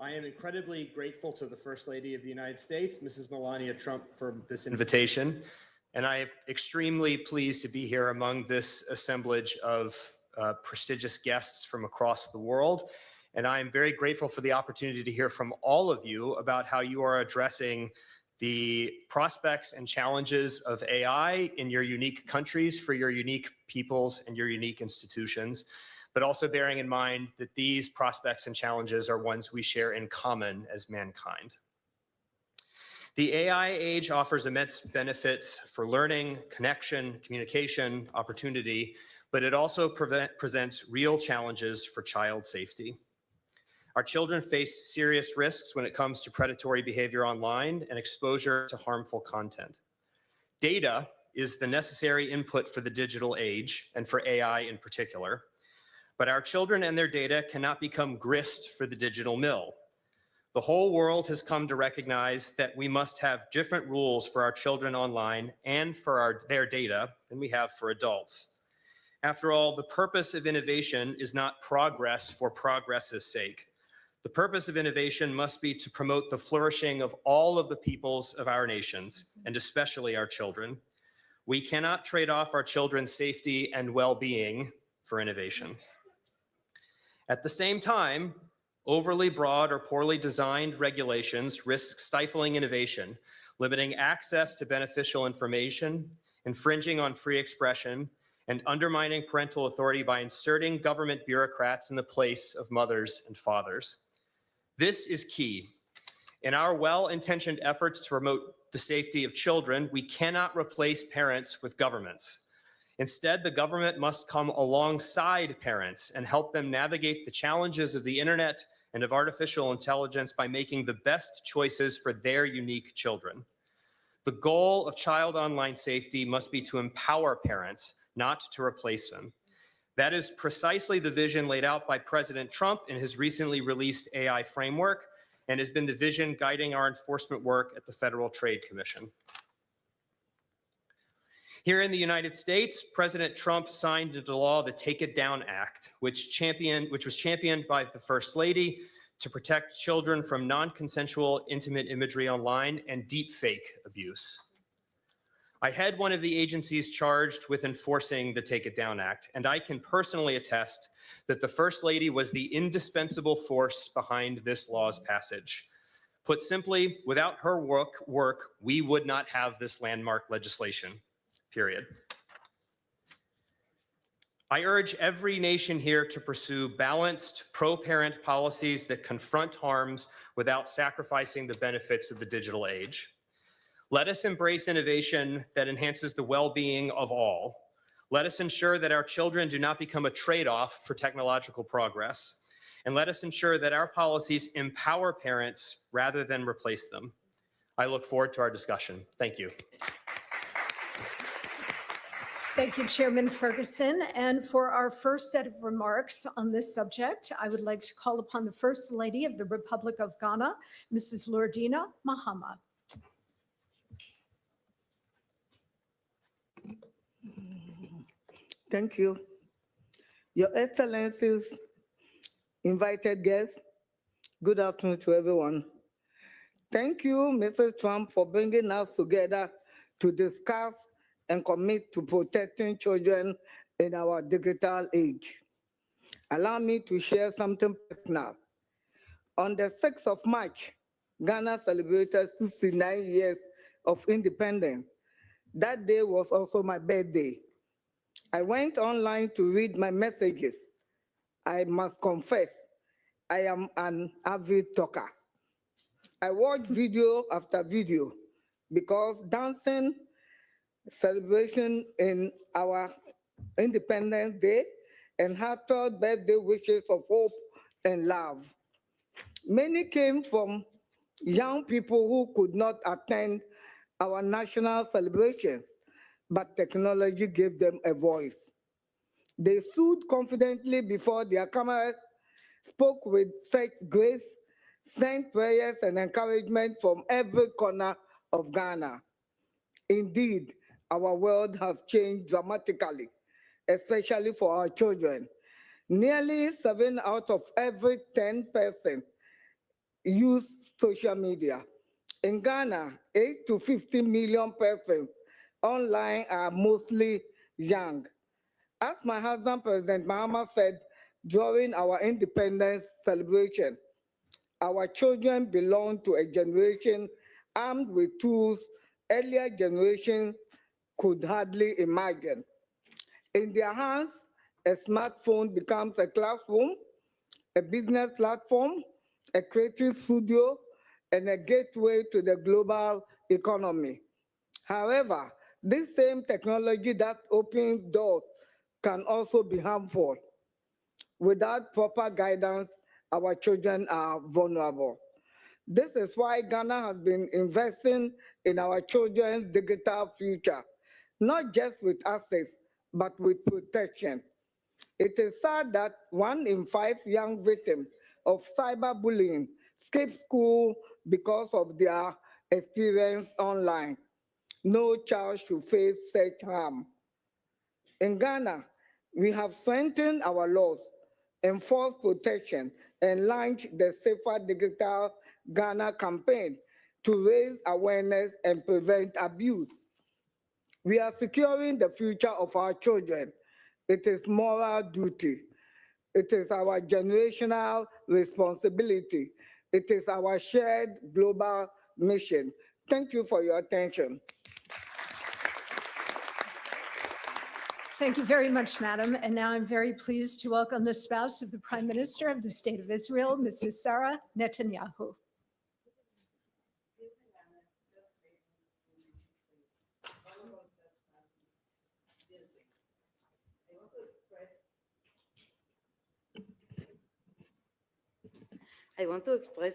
I am incredibly grateful to the First Lady of the United States, Mrs. Melania Trump, for this invitation. And I am extremely pleased to be here among this assemblage of prestigious guests from across the world. And I am very grateful for the opportunity to hear from all of you about how you are addressing the prospects and challenges of AI in your unique countries, for your unique peoples and your unique institutions, but also bearing in mind that these prospects and challenges are ones we share in common as mankind. The AI age offers immense benefits for learning, connection, communication, opportunity, but it also presents real challenges for child safety. Our children face serious risks when it comes to predatory behavior online and exposure to harmful content. Data is the necessary input for the digital age and for AI in particular. But our children and their data cannot become grist for the digital mill. The whole world has come to recognize that we must have different rules for our children online and for their data than we have for adults. After all, the purpose of innovation is not progress for progress's sake. The purpose of innovation must be to promote the flourishing of all of the peoples of our nations, and especially our children. We cannot trade off our children's safety and well-being for innovation. At the same time, overly broad or poorly designed regulations risk stifling innovation, limiting access to beneficial information, infringing on free expression, and undermining parental authority by inserting government bureaucrats in the place of mothers and fathers. This is key. In our well-intentioned efforts to promote the safety of children, we cannot replace parents with governments. Instead, the government must come alongside parents and help them navigate the challenges of the internet and of artificial intelligence by making the best choices for their unique children. The goal of child online safety must be to empower parents, not to replace them. That is precisely the vision laid out by President Trump in his recently released AI framework, and has been the vision guiding our enforcement work at the Federal Trade Commission. Here in the United States, President Trump signed into law the Take It Down Act, which was championed by the First Lady to protect children from non-consensual intimate imagery online and deepfake abuse. I head one of the agencies charged with enforcing the Take It Down Act, and I can personally attest that the First Lady was the indispensable force behind this law's passage. Put simply, without her work, we would not have this landmark legislation. Period. I urge every nation here to pursue balanced, pro-parent policies that confront harms without sacrificing the benefits of the digital age. Let us embrace innovation that enhances the well-being of all. Let us ensure that our children do not become a trade-off for technological progress. And let us ensure that our policies empower parents rather than replace them. I look forward to our discussion. Thank you. Thank you, Chairman Ferguson. And for our first set of remarks on this subject, I would like to call upon the First Lady of the Republic of Ghana, Mrs. Lordina Mahama. Thank you. Your Excellencies, invited guests, good afternoon to everyone. Thank you, Mrs. Trump, for bringing us together to discuss and commit to protecting children in our digital age. Allow me to share something personal. On the 6th of March, Ghana celebrated 69 years of independence. That day was also my birthday. I went online to read my messages. I must confess, I am an avid talker. I watch video after video because dancing celebration in our Independence Day and heartfelt birthday wishes of hope and love. Many came from young people who could not attend our national celebrations, but technology gave them a voice. They stood confidently before their cameras, spoke with such grace, sent prayers and encouragement from every corner of Ghana. Indeed, our world has changed dramatically, especially for our children. Nearly 7 out of every 10 persons use social media. In Ghana, 8 to 15 million persons online are mostly young. As my husband, President Mahama, said during our independence celebration, our children belong to a generation armed with tools earlier generations could hardly imagine. In their hands, a smartphone becomes a classroom, a business platform, a creative studio, and a gateway to the global economy. However, this same technology that opens doors can also be harmful. Without proper guidance, our children are vulnerable. This is why Ghana has been investing in our children's digital future, not just with access, but with protection. It is sad that 1 in 5 young victims of cyberbullying skip school because of their experience online. No child should face such harm. In Ghana, we have strengthened our laws, enforced protection, and launched the Safer Digital Ghana campaign to raise awareness and prevent abuse. We are securing the future of our children. It is moral duty. It is our generational responsibility. It is our shared global mission. Thank you for your attention. Thank you very much, Madam. And now I'm very pleased to welcome the spouse of the Prime Minister of the State of Israel, Mrs. Sarah Netanyahu. I want to express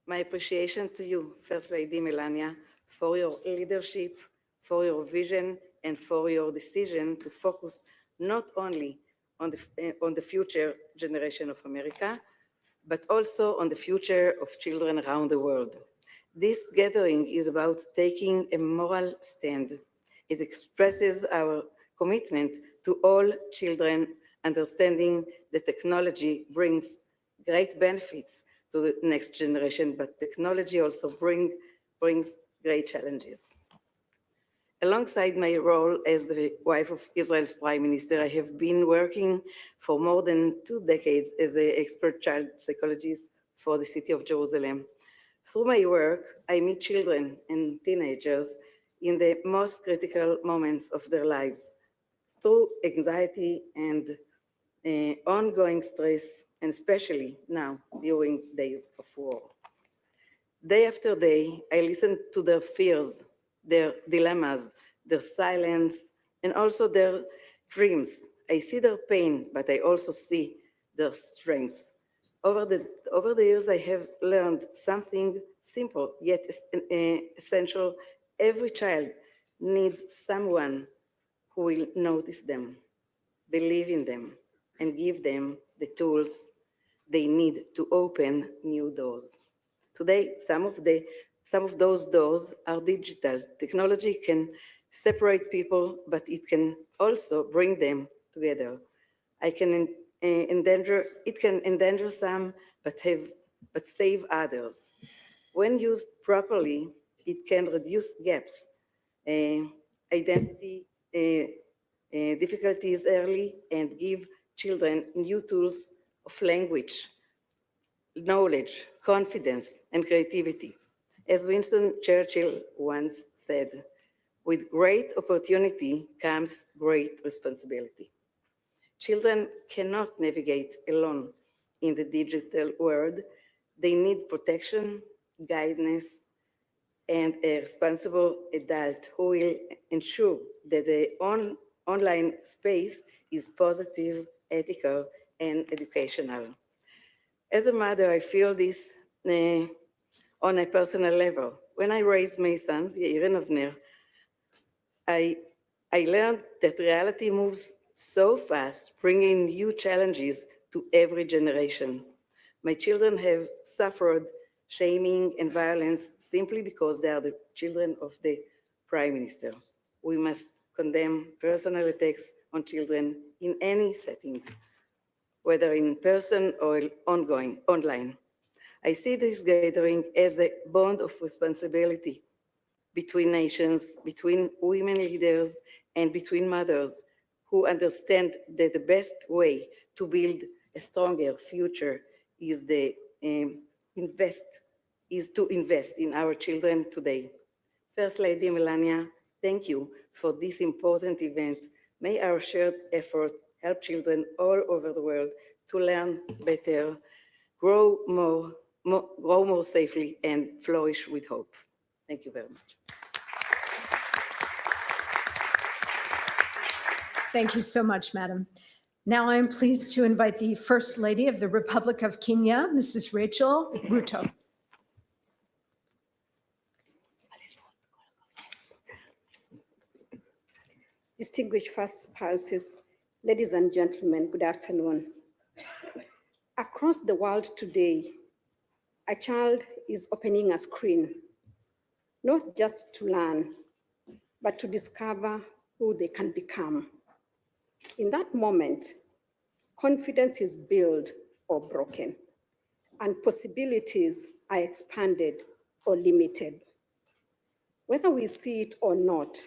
my appreciation to you, First Lady Melania, for your leadership, for your vision, and for your decision to focus not only on the future generation of America, but also on the future of children around the world. This gathering is about taking a moral stand. It expresses our commitment to all children, understanding that technology brings great benefits to the next generation, but technology also brings great challenges. Alongside my role as the wife of Israel's Prime Minister, I have been working for more than 2 decades as the expert child psychologist for the city of Jerusalem. Through my work, I meet children and teenagers in the most critical moments of their lives, through anxiety and ongoing stress, and especially now during days of war. Day after day, I listen to their fears, their dilemmas, their silence, and also their dreams. I see their pain, but I also see their strength. Over the years, I have learned something simple yet essential. Every child needs someone who will notice them, believe in them, and give them the tools they need to open new doors. Today, some of those doors are digital. Technology can separate people, but it can also bring them together. It can endanger some, but save others. When used properly, it can reduce gaps, identity difficulties early, and give children new tools of language, knowledge, confidence, and creativity. As Winston Churchill once said, with great opportunity comes great responsibility. Children cannot navigate alone in the digital world. They need protection, guidance, and a responsible adult who will ensure that the online space is positive, ethical, and educational. As a mother, I feel this on a personal level. When I raised my sons, Yair and Avner, I learned that reality moves so fast, bringing new challenges to every generation. My children have suffered shaming and violence simply because they are the children of the Prime Minister. We must condemn personal attacks on children in any setting, whether in person or online. I see this gathering as a bond of responsibility between nations, between women leaders, and between mothers who understand that the best way to build a stronger future is to invest in our children today. First Lady Melania, thank you for this important event. May our shared effort help children all over the world to learn better, grow more safely, and flourish with hope. Thank you very much. Thank you so much, Madam. Now I am pleased to invite the First Lady of the Republic of Kenya, Mrs. Rachel Ruto. Distinguished first spouses, ladies and gentlemen, good afternoon. Across the world today, a child is opening a screen, not just to learn, but to discover who they can become. In that moment, confidence is built or broken, and possibilities are expanded or limited. Whether we see it or not,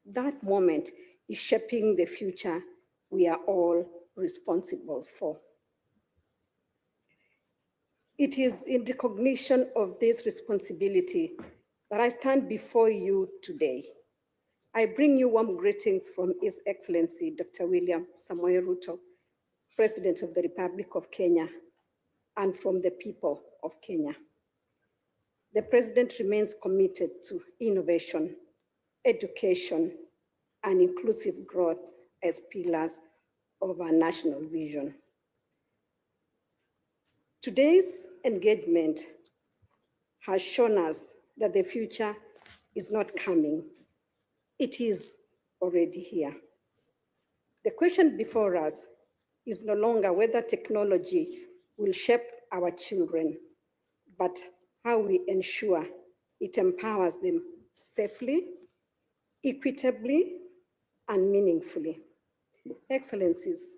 that moment is shaping the future we are all responsible for. It is in recognition of this responsibility that I stand before you today. I bring you warm greetings from His Excellency, Dr. William Samoei Ruto, President of the Republic of Kenya, and from the people of Kenya. The President remains committed to innovation, education, and inclusive growth as pillars of our national vision. Today's engagement has shown us that the future is not coming. It is already here. The question before us is no longer whether technology will shape our children, but how we ensure it empowers them safely, equitably, and meaningfully. Excellencies,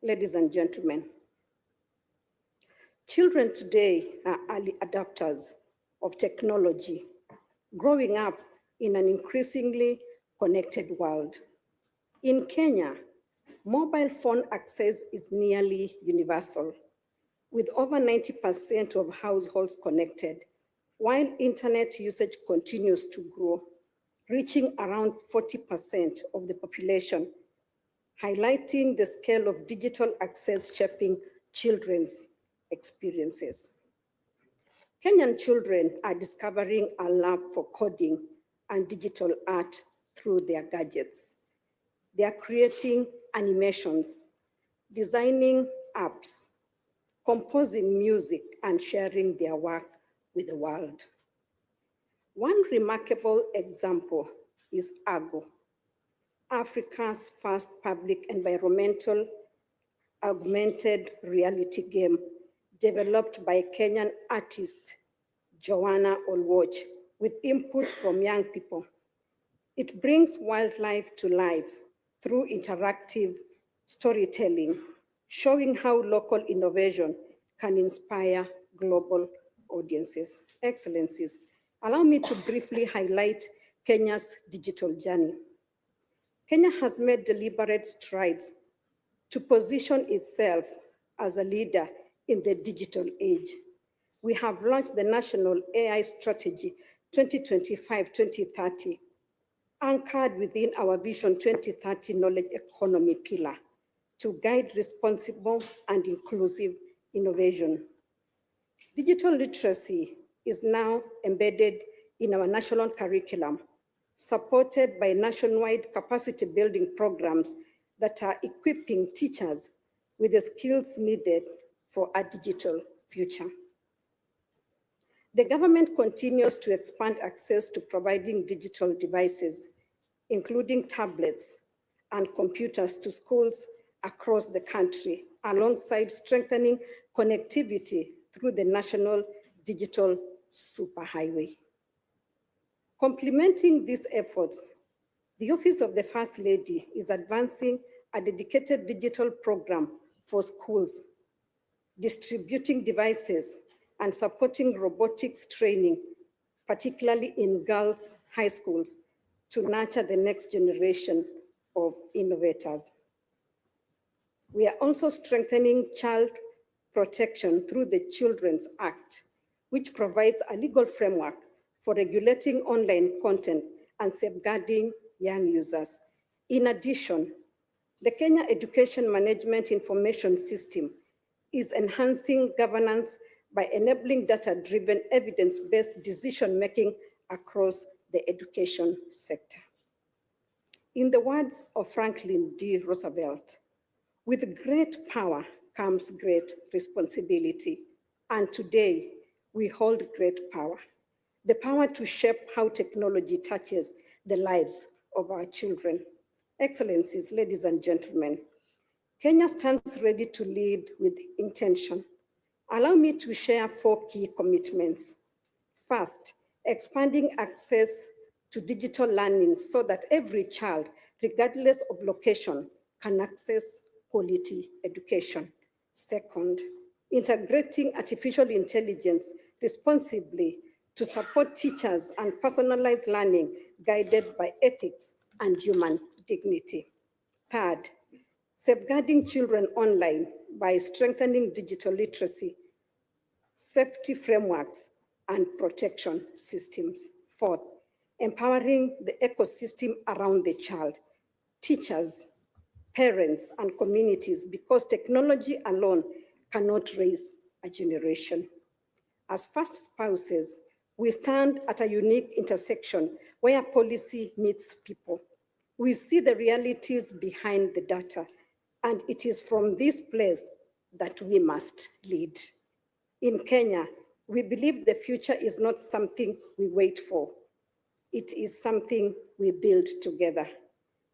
ladies and gentlemen, children today are early adopters of technology, growing up in an increasingly connected world. In Kenya, mobile phone access is nearly universal, with over 90% of households connected, while internet usage continues to grow, reaching around 40% of the population highlighting the scale of digital access shaping children's experiences. Kenyan children are discovering a love for coding and digital art through their gadgets. They are creating animations, designing apps, composing music, and sharing their work with the world. One remarkable example is Argo, Africa's first public environmental augmented reality game developed by Kenyan artist Joanna Olwoch with input from young people. It brings wildlife to life through interactive storytelling, showing how local innovation can inspire global audiences. Excellencies, allow me to briefly highlight Kenya's digital journey. Kenya has made deliberate strides to position itself as a leader in the digital age. We have launched the National AI Strategy 2025-2030, anchored within our Vision 2030 Knowledge Economy pillar to guide responsible and inclusive innovation. Digital literacy is now embedded in our national curriculum, supported by nationwide capacity building programs that are equipping teachers with the skills needed for a digital future. The government continues to expand access to providing digital devices, including tablets and computers to schools across the country, alongside strengthening connectivity through the National Digital Superhighway. Complementing these efforts, the Office of the First Lady is advancing a dedicated digital program for schools, distributing devices and supporting robotics training, particularly in girls' high schools, to nurture the next generation of innovators. We are also strengthening child protection through the Children's Act, which provides a legal framework for regulating online content and safeguarding young users. In addition, the Kenya Education Management Information System is enhancing governance by enabling data-driven, evidence-based decision-making across the education sector. In the words of Franklin D. Roosevelt, with great power comes great responsibility, and today we hold great power, the power to shape how technology touches the lives of our children. Excellencies, ladies and gentlemen, Kenya stands ready to lead with intention. Allow me to share 4 key commitments. First, expanding access to digital learning so that every child, regardless of location, can access quality education. Second, integrating artificial intelligence responsibly to support teachers and personalized learning guided by ethics and human dignity. Third, safeguarding children online by strengthening digital literacy, safety frameworks, and protection systems. Fourth, empowering the ecosystem around the child, teachers, parents, and communities, because technology alone cannot raise a generation. As first spouses, we stand at a unique intersection where policy meets people. We see the realities behind the data, and it is from this place that we must lead. In Kenya, we believe the future is not something we wait for. It is something we build together.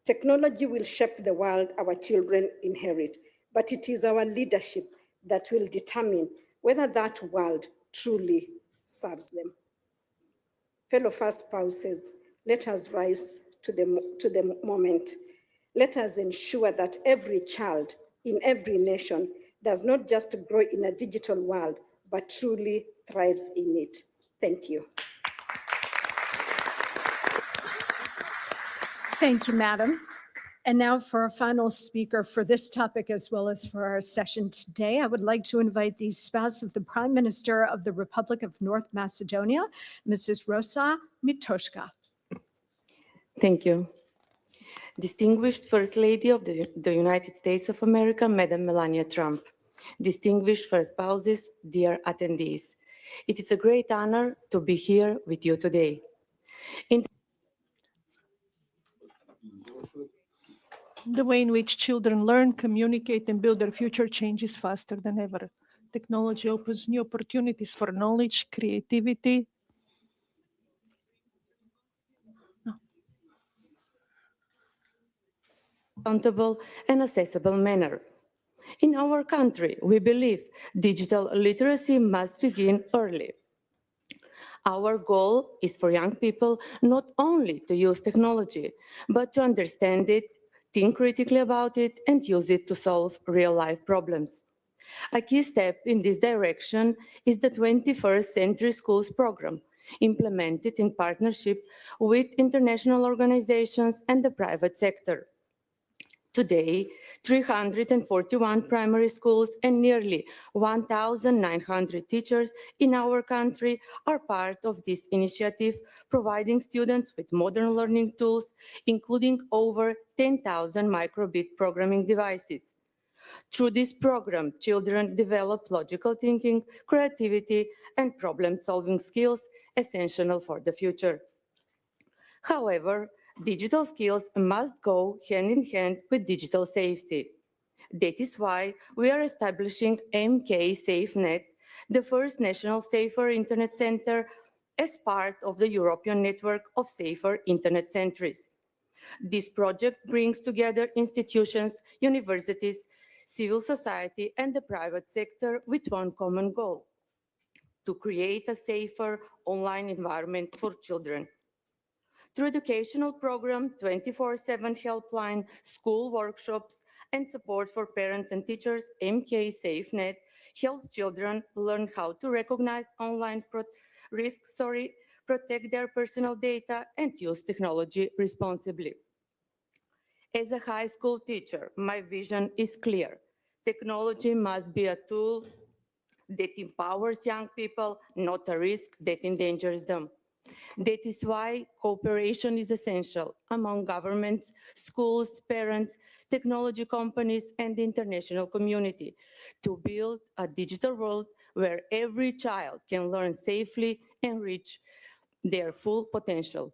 Technology will shape the world our children inherit, but it is our leadership that will determine whether that world truly serves them. Fellow first spouses, let us rise to the moment. Let us ensure that every child in every nation does not just grow in a digital world, but truly thrives in it. Thank you. Thank you, Madam. And now for our final speaker for this topic, as well as for our session today, I would like to invite the spouse of the Prime Minister of the Republic of North Macedonia, Mrs. Rosa Mitoshka. Thank you. Distinguished First Lady of the United States of America, Madam Melania Trump. Distinguished First Spouses, dear attendees. It is a great honor to be here with you today. The way in which children learn, communicate, and build their future changes faster than ever. Technology opens new opportunities for knowledge, creativity, accountable and accessible manner. In our country, we believe digital literacy must begin early. Our goal is for young people not only to use technology, but to understand it, think critically about it, and use it to solve real-life problems. A key step in this direction is the 21st Century Schools program, implemented in partnership with international organizations and the private sector. Today, 341 primary schools and nearly 1,900 teachers in our country are part of this initiative, providing students with modern learning tools, including over 10,000 microbit programming devices. Through this program, children develop logical thinking, creativity, and problem-solving skills essential for the future. However, digital skills must go hand in hand with digital safety. That is why we are establishing MK SafeNet, the first national safer internet center, as part of the European network of safer internet centers. This project brings together institutions, universities, civil society, and the private sector with one common goal: to create a safer online environment for children. Through educational program, 24/7 helpline, school workshops, and support for parents and teachers, MK SafeNet helps children learn how to recognize online risks, protect their personal data, and use technology responsibly. As a high school teacher, my vision is clear. Technology must be a tool that empowers young people, not a risk that endangers them. That is why cooperation is essential among governments, schools, parents, technology companies, and the international community to build a digital world where every child can learn safely and reach their full potential.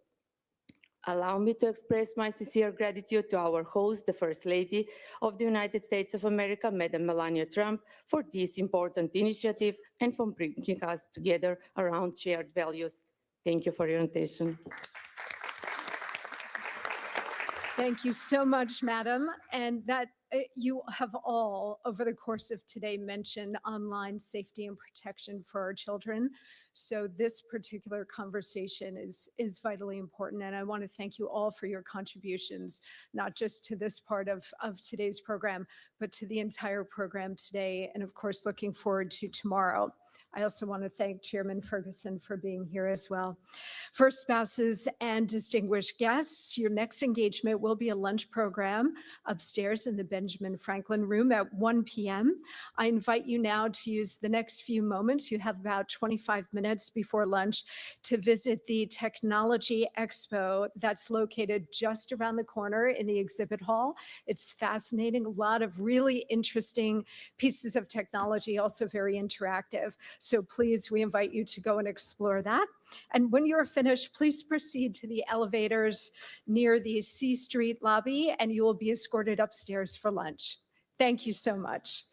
Allow me to express my sincere gratitude to our host, the First Lady of the United States of America, Madam Melania Trump, for this important initiative and for bringing us together around shared values. Thank you for your attention. Thank you so much, Madam. And that you have all, over the course of today, mentioned online safety and protection for our children. So this particular conversation is vitally important. And I want to thank you all for your contributions, not just to this part of today's program, but to the entire program today. And of course, looking forward to tomorrow. I also want to thank Chairman Ferguson for being here as well. First spouses and distinguished guests, your next engagement will be a lunch program upstairs in the Benjamin Franklin Room at 1 p.m. I invite you now to use the next few moments. You have about 25 minutes before lunch to visit the Technology Expo that's located just around the corner in the exhibit hall. It's fascinating, a lot of really interesting pieces of technology, also very interactive. So please, we invite you to go and explore that. And when you're finished, please proceed to the elevators near the C Street lobby, and you will be escorted upstairs for lunch. Thank you so much.